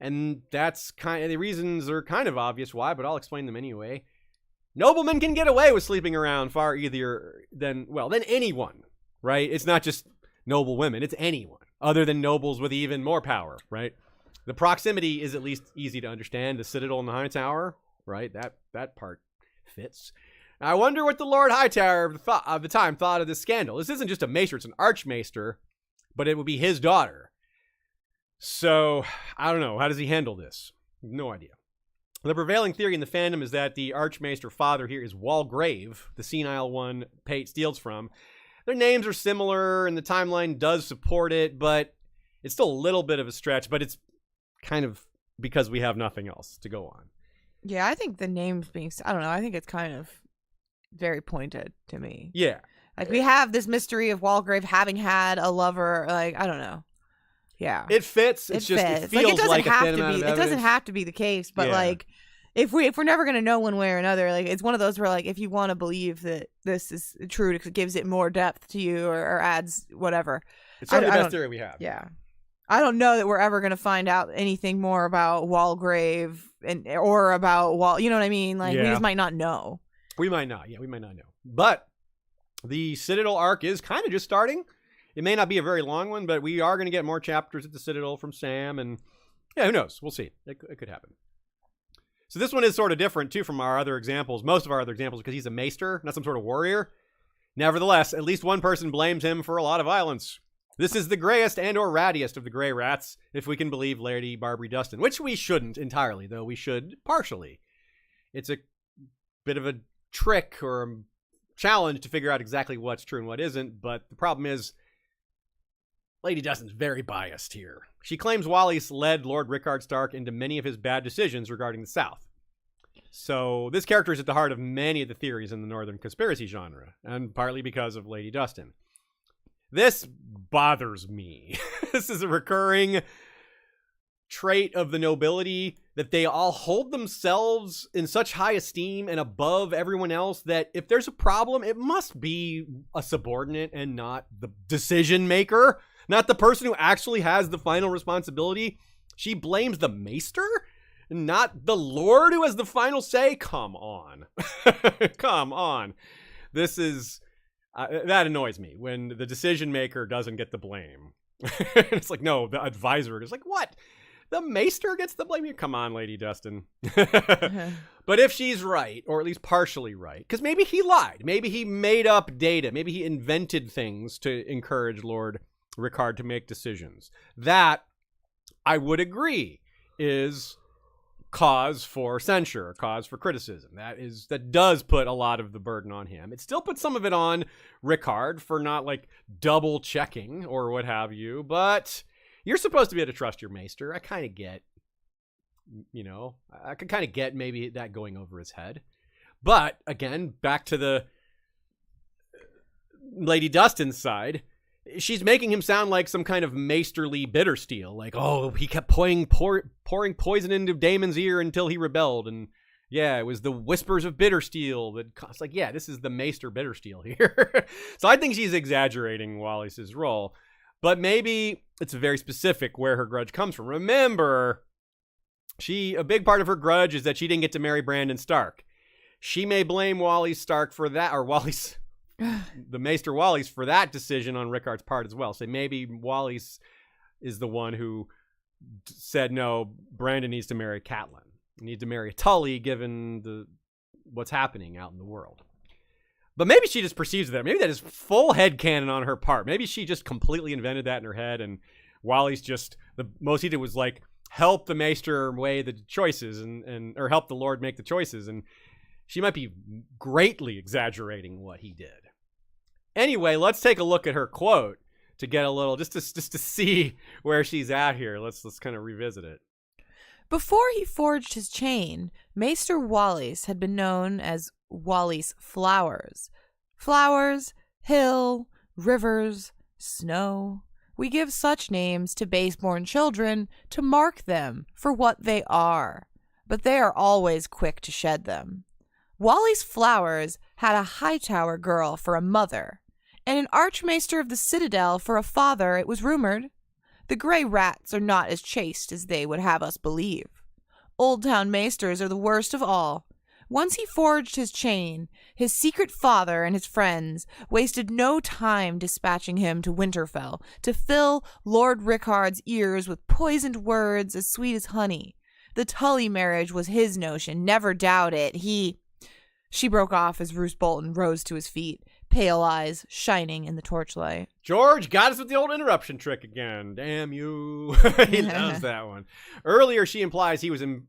And that's the reasons are kind of obvious why, but I'll explain them anyway. Noblemen can get away with sleeping around far easier than anyone, right? It's not just noble women, it's anyone, other than nobles with even more power, right? The proximity is at least easy to understand. The citadel and the high tower, right? That part fits. I wonder what the Lord Hightower of the time thought of this scandal. This isn't just a maester, it's an archmaester, but it would be his daughter. So, I don't know. How does he handle this? No idea. The prevailing theory in the fandom is that the archmaester father here is Walgrave, the senile one Pate steals from. Their names are similar, and the timeline does support it, but it's still a little bit of a stretch, but it's kind of because we have nothing else to go on. Yeah, I think the names being... I don't know. I think it's kind of very pointed to me. Yeah. Like, we have this mystery of Walgrave having had a lover. Like, I don't know. Yeah. It fits. It feels like a thin amount of evidence. It doesn't have to be the case, but like, if we're never going to know one way or another, like, it's one of those where, like, if you want to believe that this is true, it gives it more depth to you or adds whatever. It's certainly the best theory we have. Yeah. I don't know that we're ever going to find out anything more about Walgrave or about Wall. You know what I mean? Like, we just might not know. We might not. Yeah, we might not know. But the Citadel arc is kind of just starting. It may not be a very long one, but we are going to get more chapters at the Citadel from Sam. And yeah, who knows? We'll see. It could happen. So this one is sort of different, too, from our other examples. Most of our other examples, because he's a maester, not some sort of warrior. Nevertheless, at least one person blames him for a lot of violence. This is the grayest and or rattiest of the gray rats, if we can believe Lady Barbary Dustin, which we shouldn't entirely, though we should partially. It's a bit of a trick or a challenge to figure out exactly what's true and what isn't, but the problem is Lady Dustin's very biased here. She claims Wallis led Lord Rickard Stark into many of his bad decisions regarding the South. So this character is at the heart of many of the theories in the Northern conspiracy genre, and partly because of Lady Dustin. This bothers me. This is a recurring trait of the nobility, that they all hold themselves in such high esteem and above everyone else that if there's a problem, it must be a subordinate and not the decision maker, not the person who actually has the final responsibility. She blames the maester, not the lord who has the final say. Come on. Come on. This is... that annoys me when the decision maker doesn't get the blame. It's like, no, the advisor is like, what? The maester gets the blame? Come on, Lady Dustin. But if she's right, or at least partially right, because maybe he lied. Maybe he made up data. Maybe he invented things to encourage Lord Rickard to make decisions. That I would agree, is cause for censure, cause for criticism. That does put a lot of the burden on him. It still puts some of it on Rickard for not like double checking or what have you, but you're supposed to be able to trust your maester. I kind of get, I could kind of get maybe that going over his head. But again, back to the Lady Dustin's side, she's making him sound like some kind of masterly Bittersteel. Like, oh, he kept pouring poison into Daemon's ear until he rebelled. And yeah, it was the whispers of Bittersteel that it's like, yeah, this is the Maester Bittersteel here. So I think she's exaggerating Wallis's role. But maybe it's very specific where her grudge comes from. Remember, a big part of her grudge is that she didn't get to marry Brandon Stark. She may blame Wallis Stark for that, or Wallis... the Maester Wallis for that decision on Rickard's part as well. So maybe Wallis is the one who said, no, Brandon needs to marry Catelyn. He needs to marry Tully given what's happening out in the world. But maybe she just perceives that. Maybe that is full headcanon on her part. Maybe she just completely invented that in her head, and Wallis just, the most he did was like help the Maester weigh the choices or help the Lord make the choices. And she might be greatly exaggerating what he did. Anyway, let's take a look at her quote to get a little, just to see where she's at here. Let's kind of revisit it. Before he forged his chain, Maester Wallis had been known as Wallis Flowers. Flowers, hill, rivers, snow. We give such names to base-born children to mark them for what they are, but they are always quick to shed them. Wallis Flowers had a Hightower girl for a mother, and an Archmaester of the Citadel for a father, it was rumored. The Grey Rats are not as chaste as they would have us believe. Old Town Maesters are the worst of all. Once he forged his chain, his secret father and his friends wasted no time dispatching him to Winterfell to fill Lord Rickard's ears with poisoned words as sweet as honey. The Tully marriage was his notion, never doubt it. She broke off as Roose Bolton rose to his feet, pale eyes shining in the torchlight. George got us with the old interruption trick again. Damn you. He loves that one. Earlier, she implies in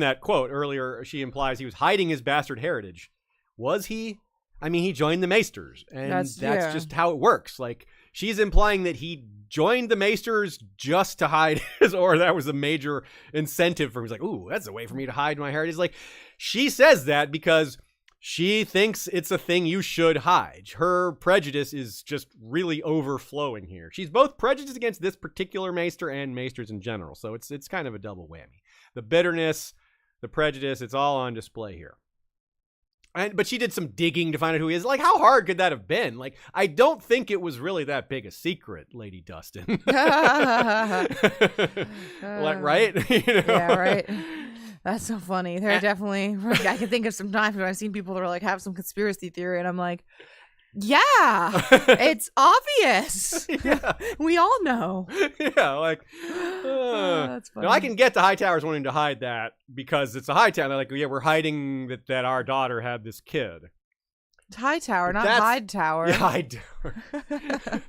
that quote, she implies he was hiding his bastard heritage. Was he? I mean, he joined the Maesters, and that's just how it works. Like, she's implying that he joined the Maesters just to hide or that was a major incentive for him. He's like, ooh, that's a way for me to hide my heritage. Like, she says that because she thinks it's a thing you should hide. Her prejudice is just really overflowing here. She's both prejudiced against this particular Maester and Maesters in general. So it's kind of a double whammy. The bitterness, the prejudice, it's all on display here. But she did some digging to find out who he is. Like, how hard could that have been? Like, I don't think it was really that big a secret, Lady Dustin. Right? Yeah, right. That's so funny. There are definitely, I can think of some times when I've seen people that are like, have some conspiracy theory, and I'm like, yeah, it's obvious. Yeah. We all know. Yeah, like, that's funny. Now I can get the Hightowers wanting to hide that because it's a Hightower. They're like, yeah, we're hiding that our daughter had this kid. It's Hightower, not Hightower. Yeah, Hightower.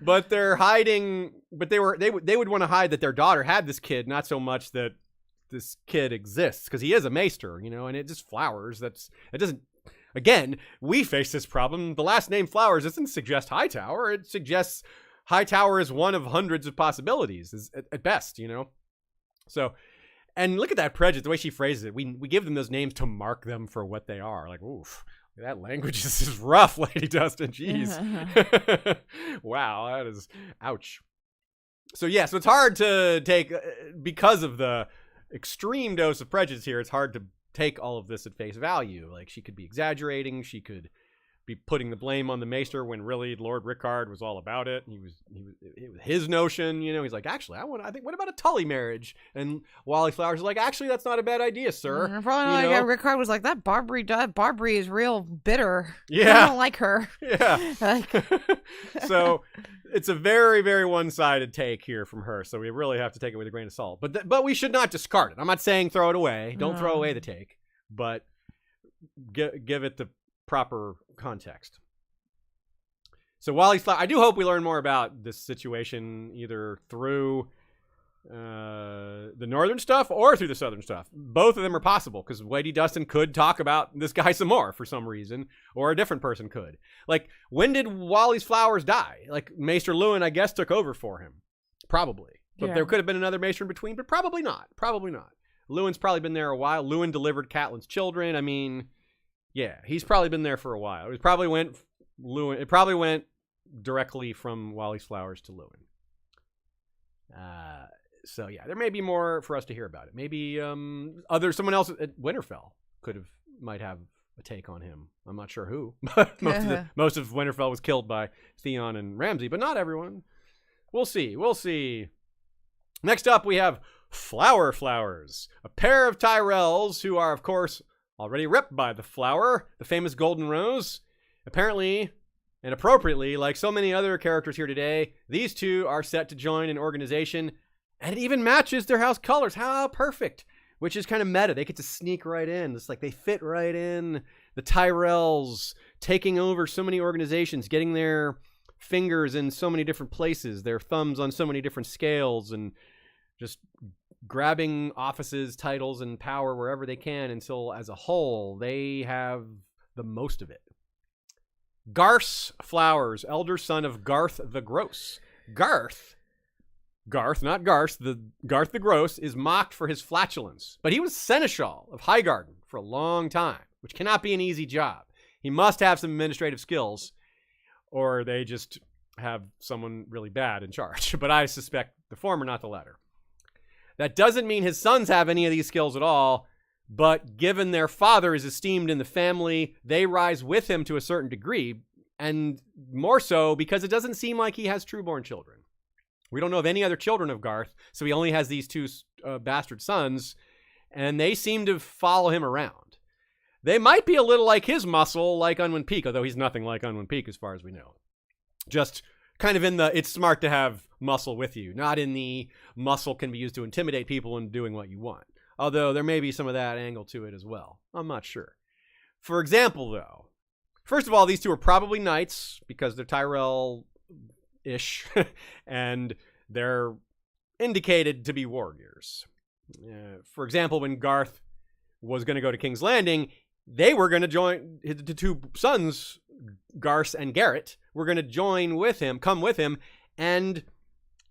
But they're hiding. But they would want to hide that their daughter had this kid, not so much that this kid exists, because he is a Maester, and it just Flowers. It doesn't. Again, we face this problem. The last name Flowers doesn't suggest Hightower. It suggests Hightower is one of hundreds of possibilities, at best, So, and look at that prejudice, the way she phrases it. We give them those names to mark them for what they are. Like, oof, that language is rough, Lady Dustin. Jeez. Wow, that is, ouch. So, yeah, so it's hard to take, because of the extreme dose of prejudice here, it's hard to take all of this at face value. Like, she could be exaggerating, she could be putting the blame on the Maester when really Lord Rickard was all about it. It was his notion, he's like, actually, I think what about a Tully marriage? And Wally Flowers is like, actually, that's not a bad idea, sir. Probably Rickard was like, that Barbary is real bitter. Yeah. I don't like her. Yeah. So it's a very, very one-sided take here from her. So we really have to take it with a grain of salt. But we should not discard it. I'm not saying throw it away. Don't throw away the take. But give it the proper context. So Wally's I do hope we learn more about this situation either through the northern stuff or through the southern stuff. Both of them are possible because Lady Dustin could talk about this guy some more for some reason, or a different person could. Like, when did Wally's Flowers die? Like, Maester Lewin, I guess, took over for him. Probably. But there could have been another Maester in between, but probably not. Probably not. Lewin's probably been there a while. Lewin delivered Catelyn's children. I mean, yeah, he's probably been there for a while. It probably went directly from Wally's Flowers to Lewin. So yeah, there may be more for us to hear about it. Maybe someone else at Winterfell might have a take on him. I'm not sure who. Most of Winterfell was killed by Theon and Ramsay, but not everyone. We'll see. Next up, we have Flower Flowers, a pair of Tyrells who are, of course, already ripped by the flower, the famous Golden Rose. Apparently, and appropriately, like so many other characters here today, these two are set to join an organization, and it even matches their house colors. How perfect! Which is kind of meta. They get to sneak right in. It's like they fit right in. The Tyrells taking over so many organizations, getting their fingers in so many different places, their thumbs on so many different scales, and just grabbing offices, titles, and power wherever they can until, as a whole, they have the most of it. Garth Flowers, elder son of Garth the Gross. Garth, not Garth, Garth the Gross is mocked for his flatulence, but he was Seneschal of Highgarden for a long time, which cannot be an easy job. He must have some administrative skills, or they just have someone really bad in charge. But I suspect the former, not the latter. That doesn't mean his sons have any of these skills at all, but given their father is esteemed in the family, they rise with him to a certain degree, and more so because it doesn't seem like he has true-born children. We don't know of any other children of Garth, so he only has these two bastard sons, and they seem to follow him around. They might be a little like his muscle, like Unwin Peak, although he's nothing like Unwin Peak as far as we know. Just kind of in the, it's smart to have muscle with you, not in the muscle can be used to intimidate people into doing what you want. Although there may be some of that angle to it as well. I'm not sure. For example, though, first of all, these two are probably knights because they're Tyrell-ish, and they're indicated to be warriors. For example, when Garth was going to go to King's Landing, they were going to join, the two sons, Garth and Garrett, were going to come with him, and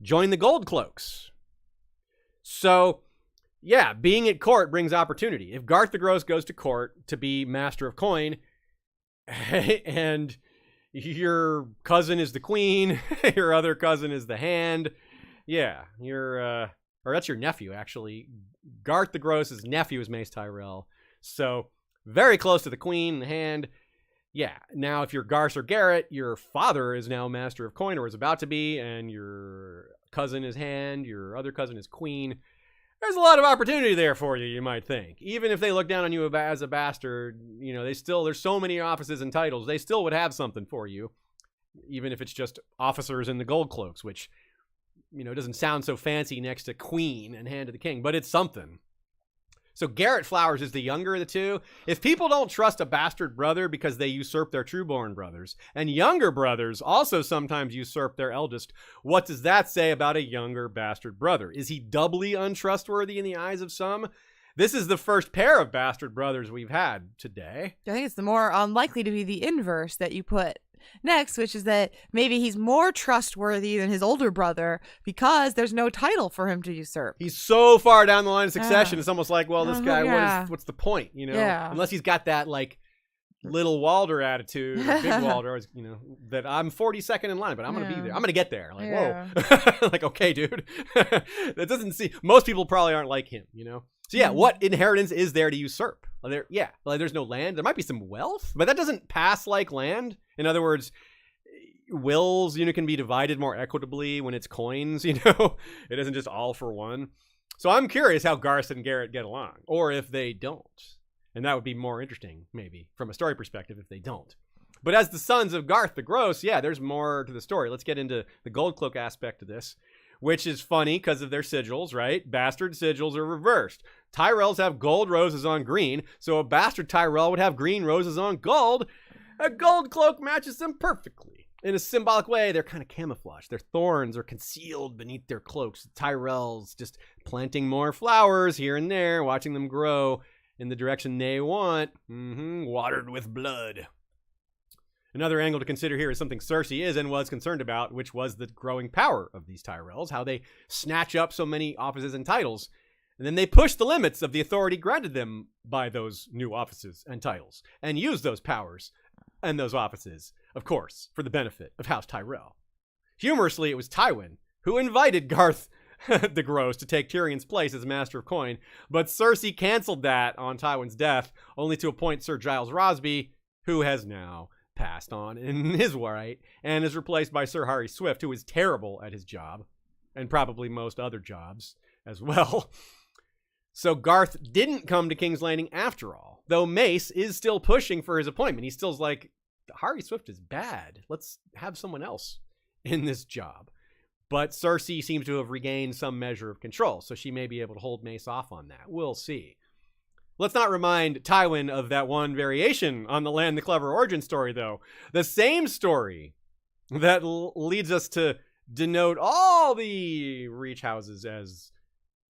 join the Gold Cloaks. So, yeah, being at court brings opportunity. If Garth the Gross goes to court to be Master of Coin, and your cousin is the queen, your other cousin is the hand, yeah, or that's your nephew, actually. Garth the Gross's nephew is Mace Tyrell, so very close to the queen, the hand. Yeah, now if you're Garth or Garrett, your father is now Master of Coin, or is about to be, and your cousin is hand, your other cousin is queen. There's a lot of opportunity there for you, you might think. Even if they look down on you as a bastard, you know, there's so many offices and titles, they still would have something for you, even if it's just officers in the Gold Cloaks, which, you know, doesn't sound so fancy next to queen and hand of the king, but it's something. So Garrett Flowers is the younger of the two. If people don't trust a bastard brother because they usurp their true-born brothers, and younger brothers also sometimes usurp their eldest, what does that say about a younger bastard brother? Is he doubly untrustworthy in the eyes of some? This is the first pair of bastard brothers we've had today. I think it's the more unlikely to be the inverse that you put next, which is that maybe he's more trustworthy than his older brother because there's no title for him to usurp. He's so far down the line of succession, it's almost like, well, this guy, what's the point, you know? Yeah. Unless he's got that, like, little Walder attitude, or big Walder, you know, that I'm 42nd in line, but I'm going to be there. I'm going to get there. Like, whoa. Like, okay, dude. That doesn't see, most people probably aren't like him, you know? So yeah, what inheritance is there to usurp? There's no land. There might be some wealth, but that doesn't pass like land. In other words, wills, you know, can be divided more equitably when it's coins, you know? It isn't just all for one. So I'm curious how Garth and Garrett get along, or if they don't. And that would be more interesting, maybe, from a story perspective, if they don't. But as the sons of Garth the Gross, yeah, there's more to the story. Let's get into the Gold Cloak aspect of this, which is funny because of their sigils, right? Bastard sigils are reversed. Tyrells have gold roses on green, so a bastard Tyrell would have green roses on gold. A Gold Cloak matches them perfectly. In a symbolic way, they're kind of camouflaged. Their thorns are concealed beneath their cloaks. Tyrells just planting more flowers here and there, watching them grow in the direction they want, watered with blood. Another angle to consider here is something Cersei is and was concerned about, which was the growing power of these Tyrells, how they snatch up so many offices and titles, and then they push the limits of the authority granted them by those new offices and titles, and use those powers and those offices, of course, for the benefit of House Tyrell. Humorously, it was Tywin who invited Garth the Gross to take Tyrion's place as Master of Coin, but Cersei canceled that on Tywin's death, only to appoint Sir Giles Rosby, who has now passed on in his right, and is replaced by Sir Harry Swift, who is terrible at his job, and probably most other jobs as well. So Garth didn't come to King's Landing after all, though Mace is still pushing for his appointment. He still's like, Harry Swift is bad. Let's have someone else in this job. But Cersei seems to have regained some measure of control, so she may be able to hold Mace off on that. We'll see. Let's not remind Tywin of that one variation on the Land the Clever origin story, though. The same story that leads us to denote all the Reach houses as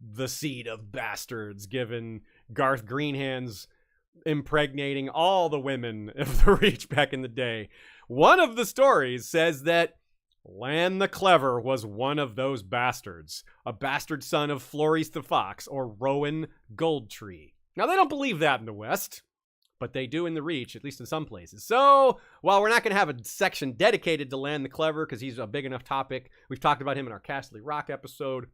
the seed of bastards, given Garth Greenhands impregnating all the women of the Reach back in the day. One of the stories says that Lan the Clever was one of those bastards, a bastard son of Florys the Fox or Rowan Goldtree. Now, they don't believe that in the West, but they do in the Reach, at least in some places. So, while we're not going to have a section dedicated to Lan the Clever, because he's a big enough topic, we've talked about him in our Castle Rock episode.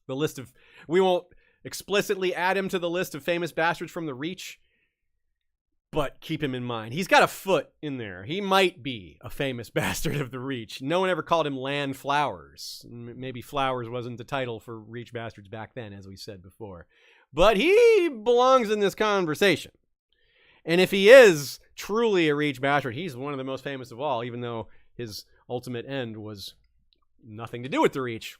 We won't explicitly add him to the list of famous bastards from the Reach, but keep him in mind. He's got a foot in there. He might be a famous bastard of the Reach. No one ever called him Lan Flowers. Maybe Flowers wasn't the title for Reach bastards back then, as we said before. But he belongs in this conversation. And if he is truly a Reach bastard, he's one of the most famous of all, even though his ultimate end was nothing to do with the Reach.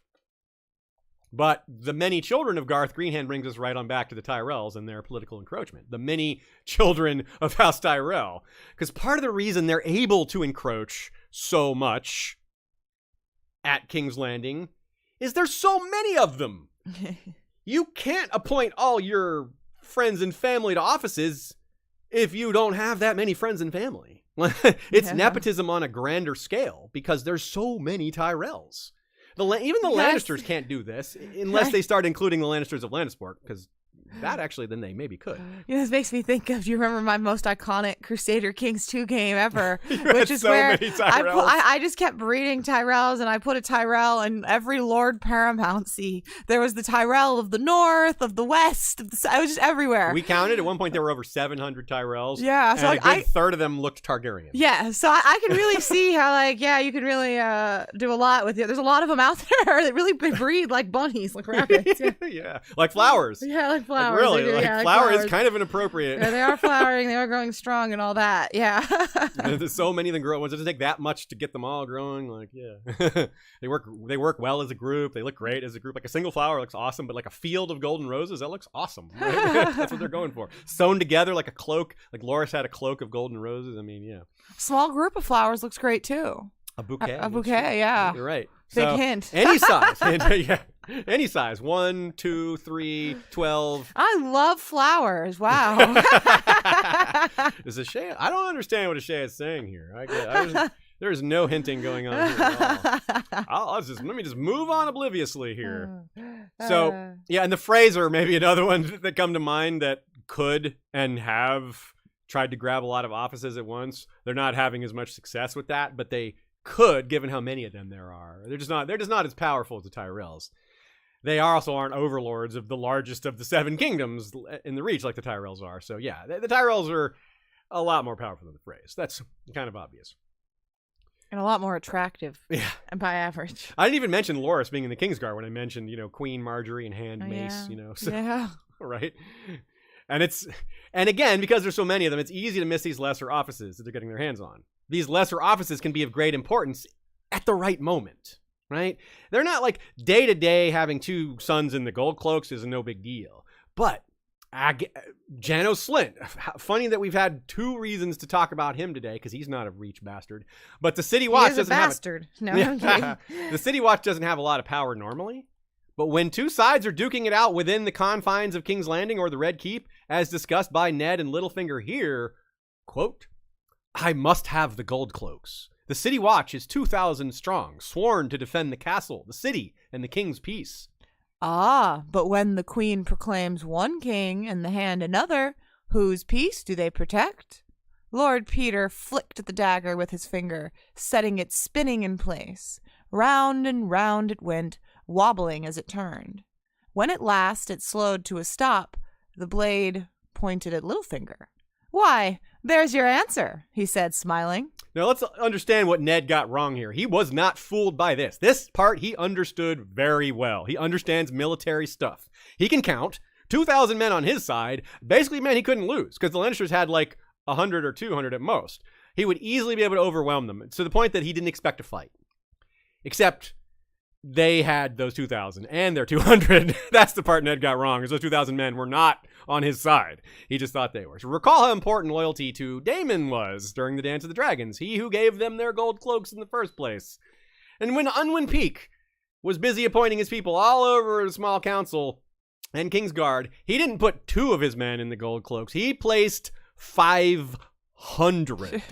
But the many children of Garth Greenhand brings us right on back to the Tyrells and their political encroachment. The many children of House Tyrell. Because part of the reason they're able to encroach so much at King's Landing is there's so many of them. You can't appoint all your friends and family to offices if you don't have that many friends and family. It's nepotism on a grander scale because there's so many Tyrells. Even the Lannisters can't do this unless they start including the Lannisters of Lannisport, because that actually then they maybe could. This makes me think of, do you remember my most iconic Crusader Kings 2 game ever? Which is so where I just kept breeding Tyrells, and I put a Tyrell in every Lord Paramountcy. There was the Tyrell of the North, of the West, I was just everywhere. We counted, at one point there were over 700 Tyrells. Yeah. So and a good third of them looked Targaryen. Yeah, so I can really see how, you can really do a lot with it. There's a lot of them out there that really breed like bunnies, like rabbits. Yeah, like flowers. Yeah, like flowers. Like really, like flower flowers. Is kind of inappropriate. Yeah, they are flowering, they are growing strong and all that. Yeah. There's so many of them grow. It doesn't take that much to get them all growing. Like, yeah. They work well as a group. They look great as a group. Like a single flower looks awesome, but like a field of golden roses, that looks awesome. Right? That's what they're going for. Sewn together like a cloak. Like Loras had a cloak of golden roses. I mean, yeah. Small group of flowers looks great too. A bouquet. A bouquet, yeah. You're right. Big hint. Any size. Yeah. Any size. 1, 2, 3, 12. I love flowers. Wow. Is a Shay? I don't understand what a Shay is saying here. There's no hinting going on here at all. Let me just move on obliviously here. So, yeah, and the Fraser, maybe another one that come to mind that could and have tried to grab a lot of offices at once. They're not having as much success with that, but they could, given how many of them there are. They're just not as powerful as the Tyrells. They also aren't overlords of the largest of the 7 kingdoms in the Reach like the Tyrells are. So yeah, the Tyrells are a lot more powerful than the Freys. That's kind of obvious. And a lot more attractive. Yeah. And by average. I didn't even mention Loras being in the Kingsguard when I mentioned, Queen Marjorie and Hand Mace, So, yeah. Right? And again, because there's so many of them, it's easy to miss these lesser offices that they're getting their hands on. These lesser offices can be of great importance at the right moment, right? They're not like day to day having 2 sons in the gold cloaks is no big deal. But Janos Slint. Funny that we've had 2 reasons to talk about him today, because he's not a Reach bastard. But the City Watch doesn't have bastard. No, I'm kidding. The City Watch doesn't have a lot of power normally. But when 2 sides are duking it out within the confines of King's Landing or the Red Keep, as discussed by Ned and Littlefinger here, quote, I must have the gold cloaks. The City Watch is 2,000 strong, sworn to defend the castle, the city, and the king's peace. Ah, but when the queen proclaims one king and the hand another, whose peace do they protect? Lord Peter flicked at the dagger with his finger, setting it spinning in place. Round and round it went, wobbling as it turned. When at last it slowed to a stop, the blade pointed at Littlefinger. Why, there's your answer, he said, smiling. Now let's understand what Ned got wrong here. He was not fooled by this. This part he understood very well. He understands military stuff. He can count. 2,000 men on his side basically meant he couldn't lose, because the Lannisters had like 100 or 200 at most. He would easily be able to overwhelm them, to the point that he didn't expect to fight. Except they had those 2,000 and their 200. That's the part Ned got wrong, is those 2,000 men were not on his side. He just thought they were. So recall how important loyalty to Daemon was during the Dance of the Dragons, he who gave them their gold cloaks in the first place. And when Unwin Peake was busy appointing his people all over the small council and Kingsguard, he didn't put 2 of his men in the gold cloaks. He placed 500.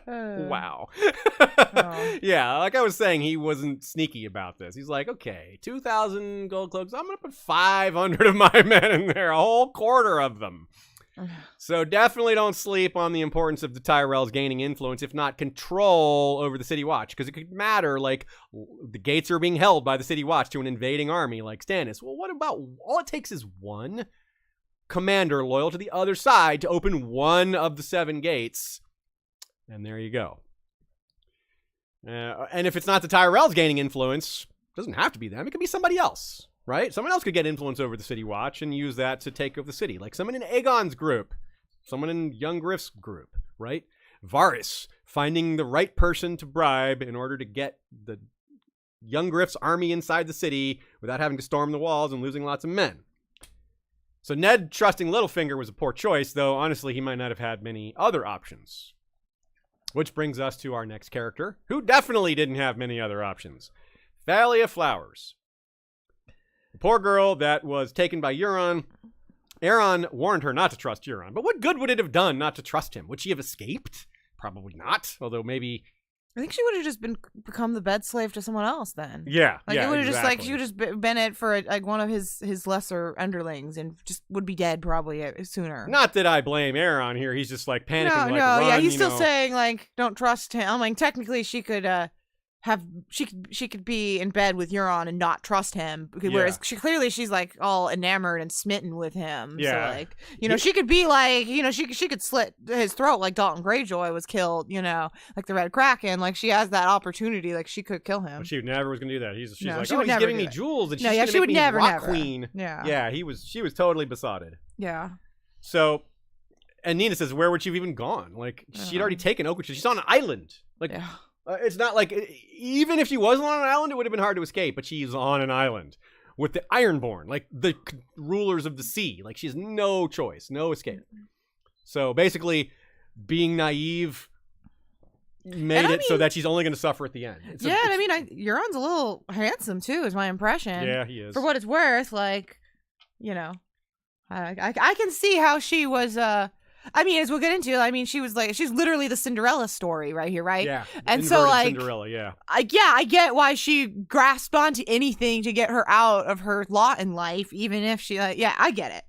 Wow. Oh. Yeah, like I was saying, he wasn't sneaky about this. He's like, okay, 2,000 gold cloaks. I'm going to put 500 of my men in there, a whole quarter of them. So definitely don't sleep on the importance of the Tyrells gaining influence, if not control, over the City Watch, because it could matter, like, the gates are being held by the City Watch to an invading army like Stannis. Well, what about, all it takes is one commander loyal to the other side to open one of the 7 gates. And there you go. And if it's not the Tyrells gaining influence, it doesn't have to be them. It could be somebody else, right? Someone else could get influence over the City Watch and use that to take over the city. Like someone in Aegon's group, someone in Young Griff's group, right? Varys finding the right person to bribe in order to get the Young Griff's army inside the city without having to storm the walls and losing lots of men. So Ned trusting Littlefinger was a poor choice, though honestly he might not have had many other options. Which brings us to our next character, who definitely didn't have many other options. Thalia Flowers. The poor girl that was taken by Euron. Aeron warned her not to trust Euron. But what good would it have done not to trust him? Would she have escaped? Probably not. Although maybe... I think she would have just become the bed slave to someone else then. Yeah, like yeah, it would have exactly. just like she would have been it for like one of his lesser underlings and just would be dead probably sooner. Not that I blame Aeron here. He's just like panicking. No, like, run, yeah, he's still saying like don't trust him. I'm like technically she could she could be in bed with Euron and not trust him, whereas she's like all enamored and smitten with him. Yeah. So like she could be like she could slit his throat like Dalton Greyjoy was killed. Like the Red Kraken. Like she has that opportunity. Like she could kill him. But she never was gonna do that. She's No, like, she would he's never giving do me it. jewels, and No, she's yeah, gonna she make would me never, Rock never. Queen. Yeah. Yeah, she was totally besotted. Yeah. So, and Nina says, where would she have even gone? Like she'd already taken Oakwood. She's on an island. Like. Yeah. It's not like, even if she wasn't on an island, it would have been hard to escape, but she's on an island with the Ironborn, like the rulers of the sea. Like she has no choice, no escape. So basically, being naive made it so that she's only going to suffer at the end. Euron's a little handsome too, is my impression. Yeah, he is. For what it's worth, like, I can see how she was, as we'll get into, she's literally the Cinderella story right here, right? Yeah. And so, like, Cinderella, yeah. I get why she grasped onto anything to get her out of her lot in life, even if she, I get it.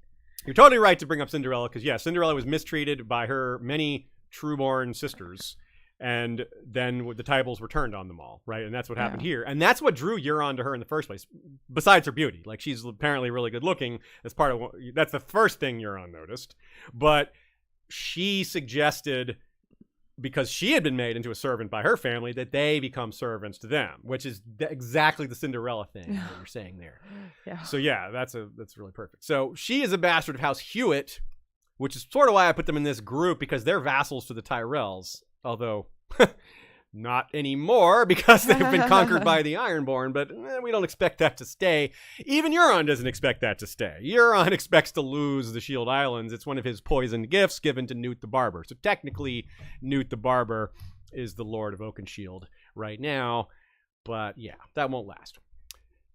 You're totally right to bring up Cinderella, because, Cinderella was mistreated by her many true-born sisters, and then the Tybals were turned on them all, right? And that's what happened here. And that's what drew Euron to her in the first place, besides her beauty. Like, she's apparently really good-looking. That's the first thing Euron noticed. But she suggested, because she had been made into a servant by her family, that they become servants to them, which is exactly the Cinderella thing that you're saying there. Yeah. So that's really perfect. So she is a bastard of House Hewitt, which is sort of why I put them in this group, because they're vassals to the Tyrells, although Not anymore because they've been conquered by the Ironborn, but we don't expect that to stay. Even Euron doesn't expect that to stay. Euron expects to lose the Shield Islands. It's one of his poisoned gifts given to Newt the Barber. So technically, Newt the Barber is the Lord of Oakenshield right now, but yeah, that won't last.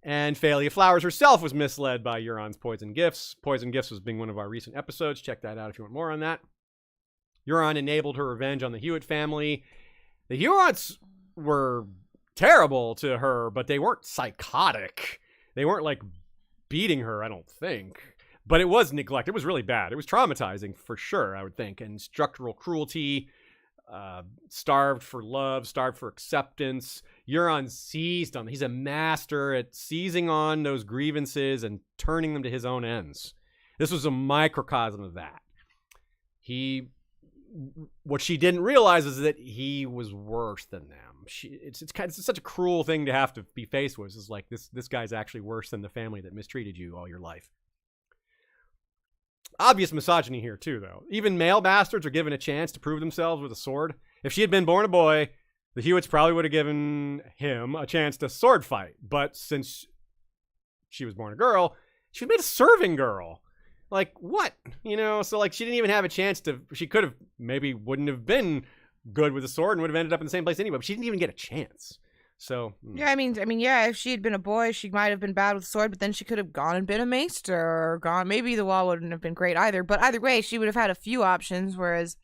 And Phalia Flowers herself was misled by Euron's poison gifts. Poison gifts was being one of our recent episodes. Check that out if you want more on that. Euron enabled her revenge on the Hewitt family. The Hewitts were terrible to her, but they weren't psychotic. They weren't like beating her, I don't think. But it was neglect. It was really bad. It was traumatizing for sure, I would think. And structural cruelty, starved for love, starved for acceptance. Euron seized on. He's a master at seizing on those grievances and turning them to his own ends. This was a microcosm of that. What she didn't realize is that he was worse than them. It's such a cruel thing to have to be faced with. It's like this guy's actually worse than the family that mistreated you all your life. Obvious misogyny here too, though. Even male bastards are given a chance to prove themselves with a sword. If she had been born a boy, the Hewitts probably would have given him a chance to sword fight. But since she was born a girl, she was made a serving girl. Like, what? So like she didn't even have a chance to, she could have, maybe wouldn't have been good with a sword and would have ended up in the same place anyway, but she didn't even get a chance. So. Yeah, I mean, yeah, if she had been a boy, she might have been bad with a sword, but then she could have gone and been a maester or gone, maybe the wall wouldn't have been great either, but either way, she would have had a few options, whereas,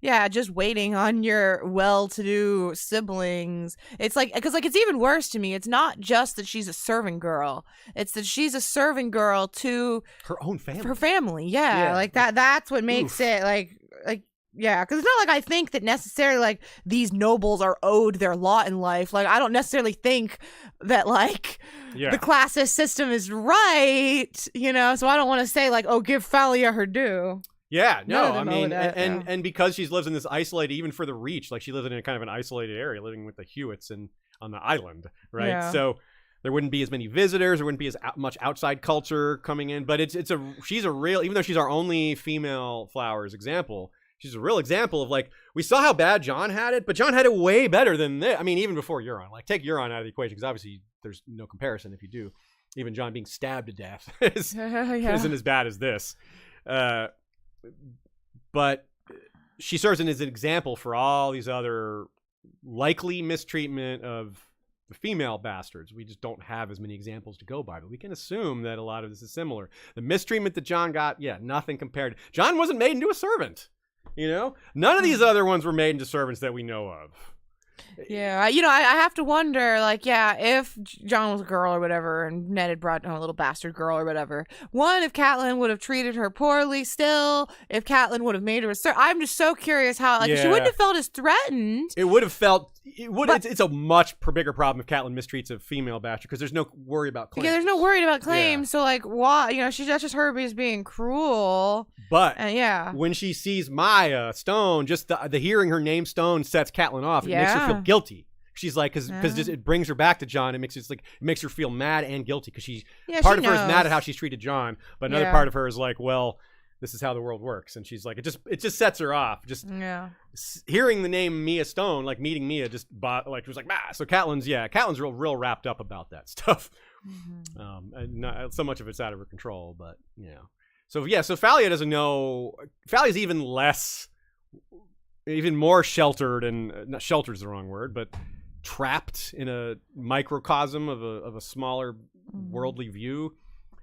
yeah, just waiting on your well-to-do siblings. It's like, because like it's even worse to me. It's not just that she's a serving girl. It's that she's a serving girl to her own family. Her family, yeah. Like that's what makes it like yeah. Because it's not like I think that necessarily like these nobles are owed their lot in life. Like I don't necessarily think that like the classist system is right. So I don't want to say like, oh, give Phalia her due. Yeah, no, I mean, and because she lives in this isolated, even for the Reach, like she lives in a kind of an isolated area, living with the Hewitts on the island, right? Yeah. So there wouldn't be as many visitors, there wouldn't be as much outside culture coming in, but she's a real, even though she's our only female Flowers example, she's a real example of like, we saw how bad Jon had it, but Jon had it way better than this. I mean, even before Euron, like take Euron out of the equation, because obviously there's no comparison if you do. Even Jon being stabbed to death isn't as bad as this. But she serves as an example for all these other likely mistreatment of the female bastards. We just don't have as many examples to go by, but we can assume that a lot of this is similar. The mistreatment that Jon got, nothing compared. Jon wasn't made into a servant, None of these other ones were made into servants that we know of. Yeah, I have to wonder, like, if Jon was a girl or whatever, and Ned had brought a little bastard girl or whatever. One, if Catelyn would have treated her poorly still, if Catelyn would have made her I'm just so curious how, like, she wouldn't have felt as threatened. It would have felt, it's a much bigger problem if Catelyn mistreats a female bastard, because there's no worry about claims. Yeah, there's no worry about claims, so, like, why, that's just her being cruel. But, when she sees Maya Stone, just the hearing her name Stone sets Catelyn off. It makes her feel guilty. She's like, because it brings her back to Jon. It makes her feel mad and guilty, because part of her is mad at how she's treated Jon, but another part of her is like, well, this is how the world works, and she's like, it just sets her off. Just hearing the name Mia Stone, like meeting Mia, just like she was like, bah. So Catelyn's real wrapped up about that stuff. Mm-hmm. And not so much of it's out of her control, but So Phalia doesn't know. Phalia's even more sheltered, and not sheltered is the wrong word, but trapped in a microcosm of a smaller worldly view.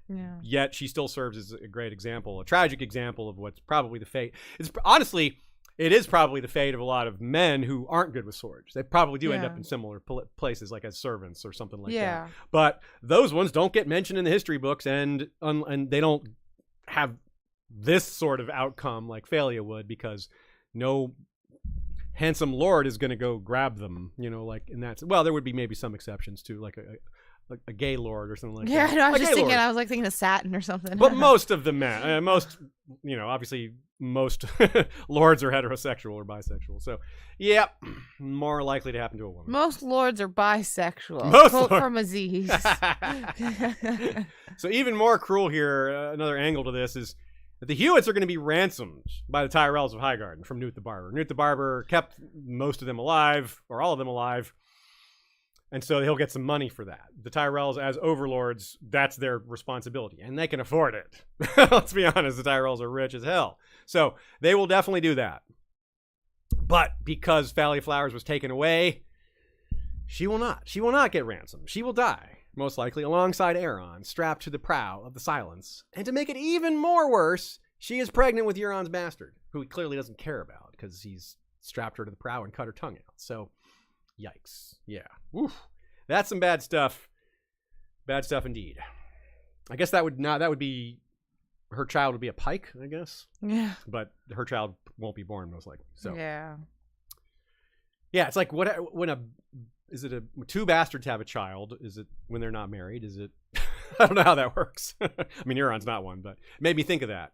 Yeah. Yet she still serves as a great example, a tragic example of what's probably the fate. It is probably the fate of a lot of men who aren't good with swords. They probably do end up in similar places, like as servants or something like that. But those ones don't get mentioned in the history books, and they don't have this sort of outcome like Phalia would, because no handsome lord is going to go grab them, like in that. Well, there would be maybe some exceptions to, like a gay lord or something like that. Yeah, no, I was just thinking. Lord. I was like thinking of Satin or something. But most of the men, obviously most lords are heterosexual or bisexual. So, more likely to happen to a woman. Most lords are bisexual. Quote from Aziz. So even more cruel here. Another angle to this is, that the Hewitts are going to be ransomed by the Tyrells of Highgarden from Newt the Barber. Newt the Barber kept most of them alive, or all of them alive, and so he'll get some money for that. The Tyrells, as overlords, that's their responsibility, and they can afford it. Let's be honest, the Tyrells are rich as hell. So they will definitely do that. But because Valley of Flowers was taken away, she will not. She will not get ransomed. She will die, most likely, alongside Aeron, strapped to the prow of the Silence. And to make it even more worse, she is pregnant with Euron's bastard, who he clearly doesn't care about because he's strapped her to the prow and cut her tongue out. So, yikes. Yeah. Oof. That's some bad stuff. Bad stuff indeed. I guess that would be, her child would be a Pike, I guess. Yeah. But her child won't be born, most likely. So. Yeah. Yeah, it's like is it two bastards have a child? Is it when they're not married? Is it? I don't know how that works. I mean, Euron's not one, but it made me think of that.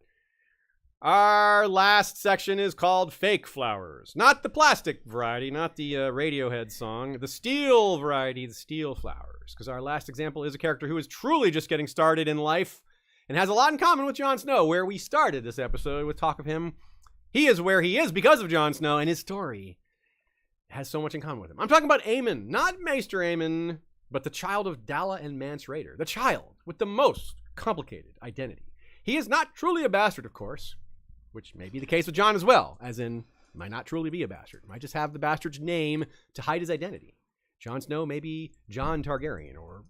Our last section is called Fake Flowers. Not the plastic variety, not the Radiohead song. The steel variety, the steel flowers. Because our last example is a character who is truly just getting started in life and has a lot in common with Jon Snow, where we started this episode with talk of him. He is where he is because of Jon Snow, and his story has so much in common with him. I'm talking about Aemon, not Maester Aemon, but the child of Dalla and Mance Rayder, the child with the most complicated identity. He is not truly a bastard, of course, which may be the case with Jon as well, as in, might not truly be a bastard, might just have the bastard's name to hide his identity. Jon Snow may be Jon Targaryen, or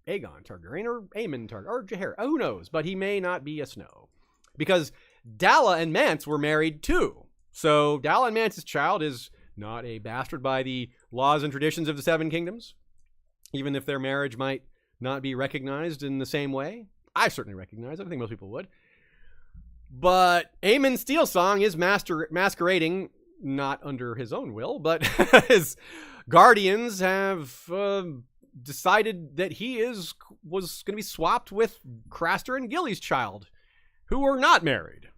Aegon Targaryen, or Aemon Targaryen, or Jaehaerys, who knows, but he may not be a Snow. Because Dalla and Mance were married too. So Dalla and Mance's child is not a bastard by the laws and traditions of the Seven Kingdoms, even if their marriage might not be recognized in the same way. I certainly recognize it. I think most people would. But Aemon Steelsong is masquerading, not under his own will, but his guardians have decided that he was going to be swapped with Craster and Gilly's child, who were not married.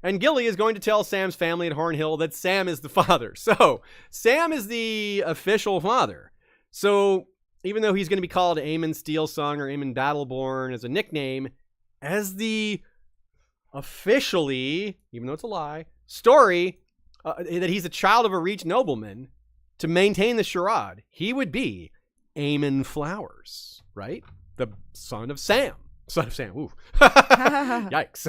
And Gilly is going to tell Sam's family at Hornhill that Sam is the father. So, Sam is the official father. So, even though he's going to be called Aemon Steelsong or Aemon Battleborn as a nickname, as the officially, even though it's a lie, story that he's a child of a Reach nobleman, to maintain the charade, he would be Aemon Flowers, right? The son of Sam. Son of Sam. Ooh. Yikes.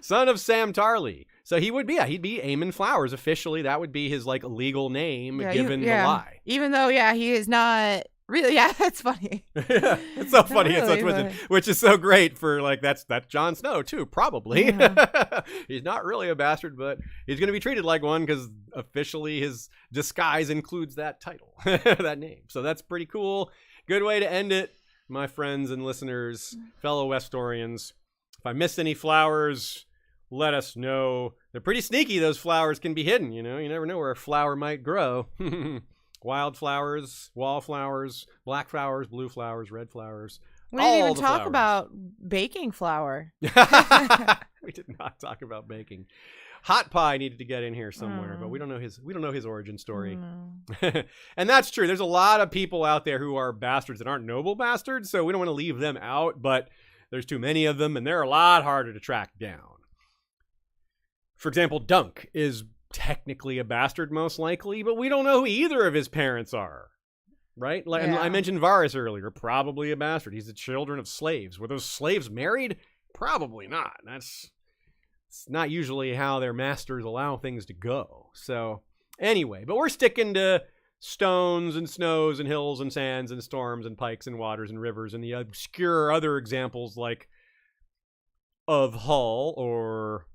Son of Sam Tarly. So he would be, he'd be Aemon Flowers. Officially, that would be his like legal name given the lie. Even though, he is not really, it's funny. It's so funny. Really, it's so twisted, which is so great for like, that's Jon Snow too, probably. Yeah. He's not really a bastard, but he's going to be treated like one because officially his disguise includes that title, that name. So that's pretty cool. Good way to end it. My friends and listeners, fellow Westorians, if I missed any flowers, let us know. They're pretty sneaky, those flowers can be hidden, you never know where a flower might grow. Wildflowers, wallflowers, black flowers, blue flowers, red flowers. We didn't even talk about baking flour. We did not talk about baking. Hot Pie needed to get in here somewhere, but we don't know his origin story. And that's true. There's a lot of people out there who are bastards that aren't noble bastards, so we don't want to leave them out, but there's too many of them, and they're a lot harder to track down. For example, Dunk is technically a bastard, most likely, but we don't know who either of his parents are. Right? And I mentioned Varys earlier, probably a bastard. He's the children of slaves. Were those slaves married? Probably not. It's not usually how their masters allow things to go. So, anyway, but we're sticking to stones and snows and hills and sands and storms and pikes and waters and rivers and the obscure other examples like of Hull or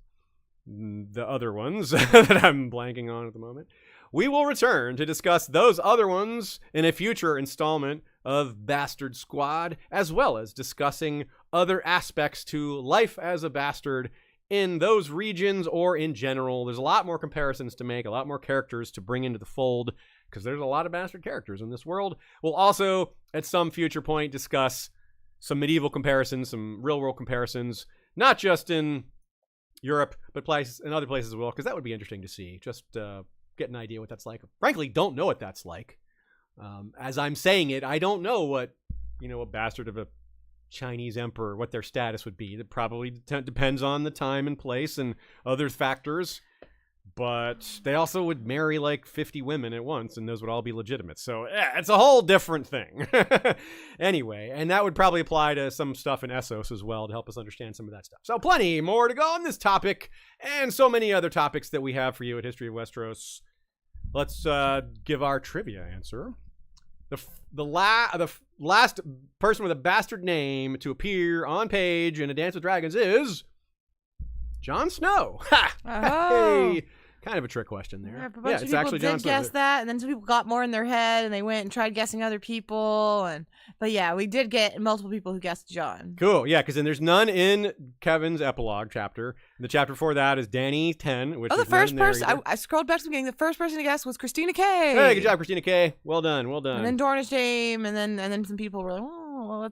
the other ones that I'm blanking on at the moment. We will return to discuss those other ones in a future installment of Bastard Squad, as well as discussing other aspects to life as a bastard in those regions or in general. There's a lot more comparisons to make, a lot more characters to bring into the fold, because there's a lot of bastard characters in this world. We'll also, at some future point, discuss some medieval comparisons, some real-world comparisons, not just in Europe, but in other places as well, because that would be interesting to see. Just get an idea what that's like. Frankly, don't know what that's like. As I'm saying it, I don't know what, a bastard of a Chinese emperor, what their status would be. That probably depends on the time and place and other factors. But they also would marry like 50 women at once, and those would all be legitimate. So yeah, it's a whole different thing. Anyway, and that would probably apply to some stuff in Essos as well to help us understand some of that stuff. So plenty more to go on this topic and so many other topics that we have for you at History of Westeros. Let's give our trivia answer. The last person with a bastard name to appear on page in A Dance with Dragons is Jon Snow. Ha! Oh. Hey! Kind of a trick question there. Yeah, a bunch of people did guess that, and then some people got more in their head, and they went and tried guessing other people. But yeah, we did get multiple people who guessed Jon. Cool, yeah, because then there's none in Kevin's epilogue chapter. And the chapter before that is Dany 10, which the first person, I scrolled back to the beginning, the first person to guess was Christina K. Hey, good job, Christina K. Well done, well done. And then Dornish Dame, and then some people were like, oh, well,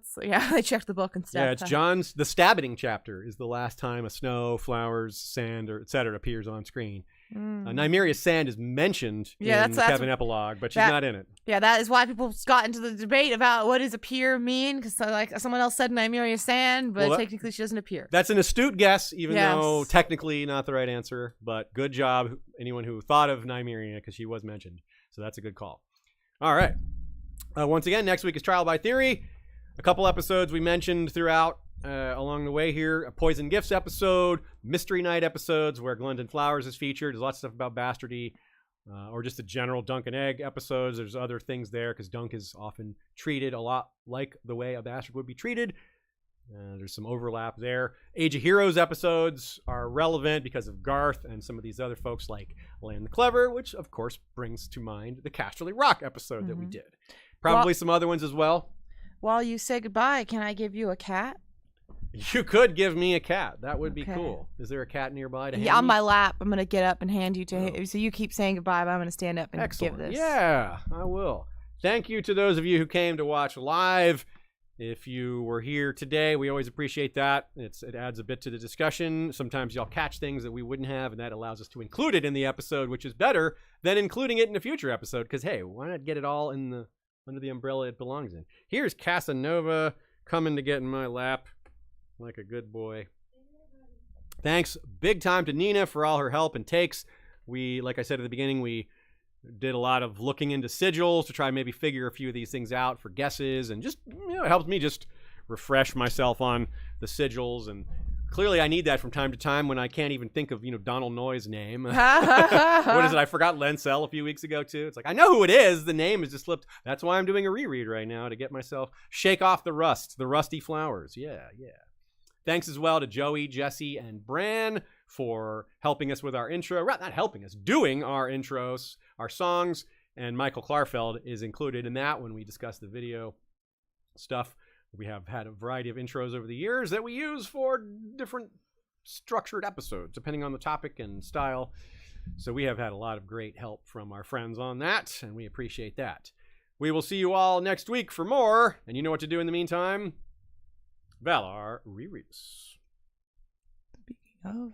they checked the book and stuff. Yeah, it's Jon's, the Stabbeting chapter is the last time a snow, flowers, sand, or etc. appears on screen. Nymeria Sand is mentioned in the Kevin epilogue, but she's not in it. Yeah, that is why people got into the debate about what does appear mean, because like someone else said Nymeria Sand, but technically she doesn't appear. That's an astute guess, even though technically not the right answer, but good job anyone who thought of Nymeria, because she was mentioned. So that's a good call. All right. Once again, next week is Trial by Theory. A couple episodes we mentioned throughout along the way here. A Poison Gifts episode, Mystery Night episodes where Glendon Flowers is featured. There's lots of stuff about bastardy, or just the general Dunk and Egg episodes. There's other things there because Dunk is often treated a lot like the way a bastard would be treated. There's some overlap there. Age of Heroes episodes are relevant because of Garth and some of these other folks like Lan the Clever, which of course brings to mind the Casterly Rock episode that we did. Probably some other ones as well. While you say goodbye, can I give you a cat? You could give me a cat. That would be cool. Is there a cat nearby to hand on me? my lap. I'm going to get up and hand you to him. So you keep saying goodbye, but I'm going to stand up and give this. Yeah, I will. Thank you to those of you who came to watch live. If you were here today, we always appreciate that. It adds a bit to the discussion. Sometimes y'all catch things that we wouldn't have, and that allows us to include it in the episode, which is better than including it in a future episode. Because, hey, why not get it all under the umbrella it belongs in? Here's Casanova coming to get in my lap like a good boy. Thanks big time to Nina for all her help and takes. We, like I said at the beginning, we did a lot of looking into sigils to try and maybe figure a few of these things out for guesses, and just, it helps me just refresh myself on the sigils. And clearly I need that from time to time when I can't even think of, Donald Noy's name. What is it? I forgot Lencel a few weeks ago too. It's like, I know who it is. The name has just slipped. That's why I'm doing a reread right now to get myself, shake off the rusty flowers. Yeah. Thanks as well to Joey, Jesse, and Bran for helping us with our intro. Not helping us, doing our intros, our songs. And Michael Klarfeld is included in that when we discuss the video stuff. We have had a variety of intros over the years that we use for different structured episodes, depending on the topic and style. So we have had a lot of great help from our friends on that, and we appreciate that. We will see you all next week for more, and you know what to do in the meantime. Valar reread us. Speaking of...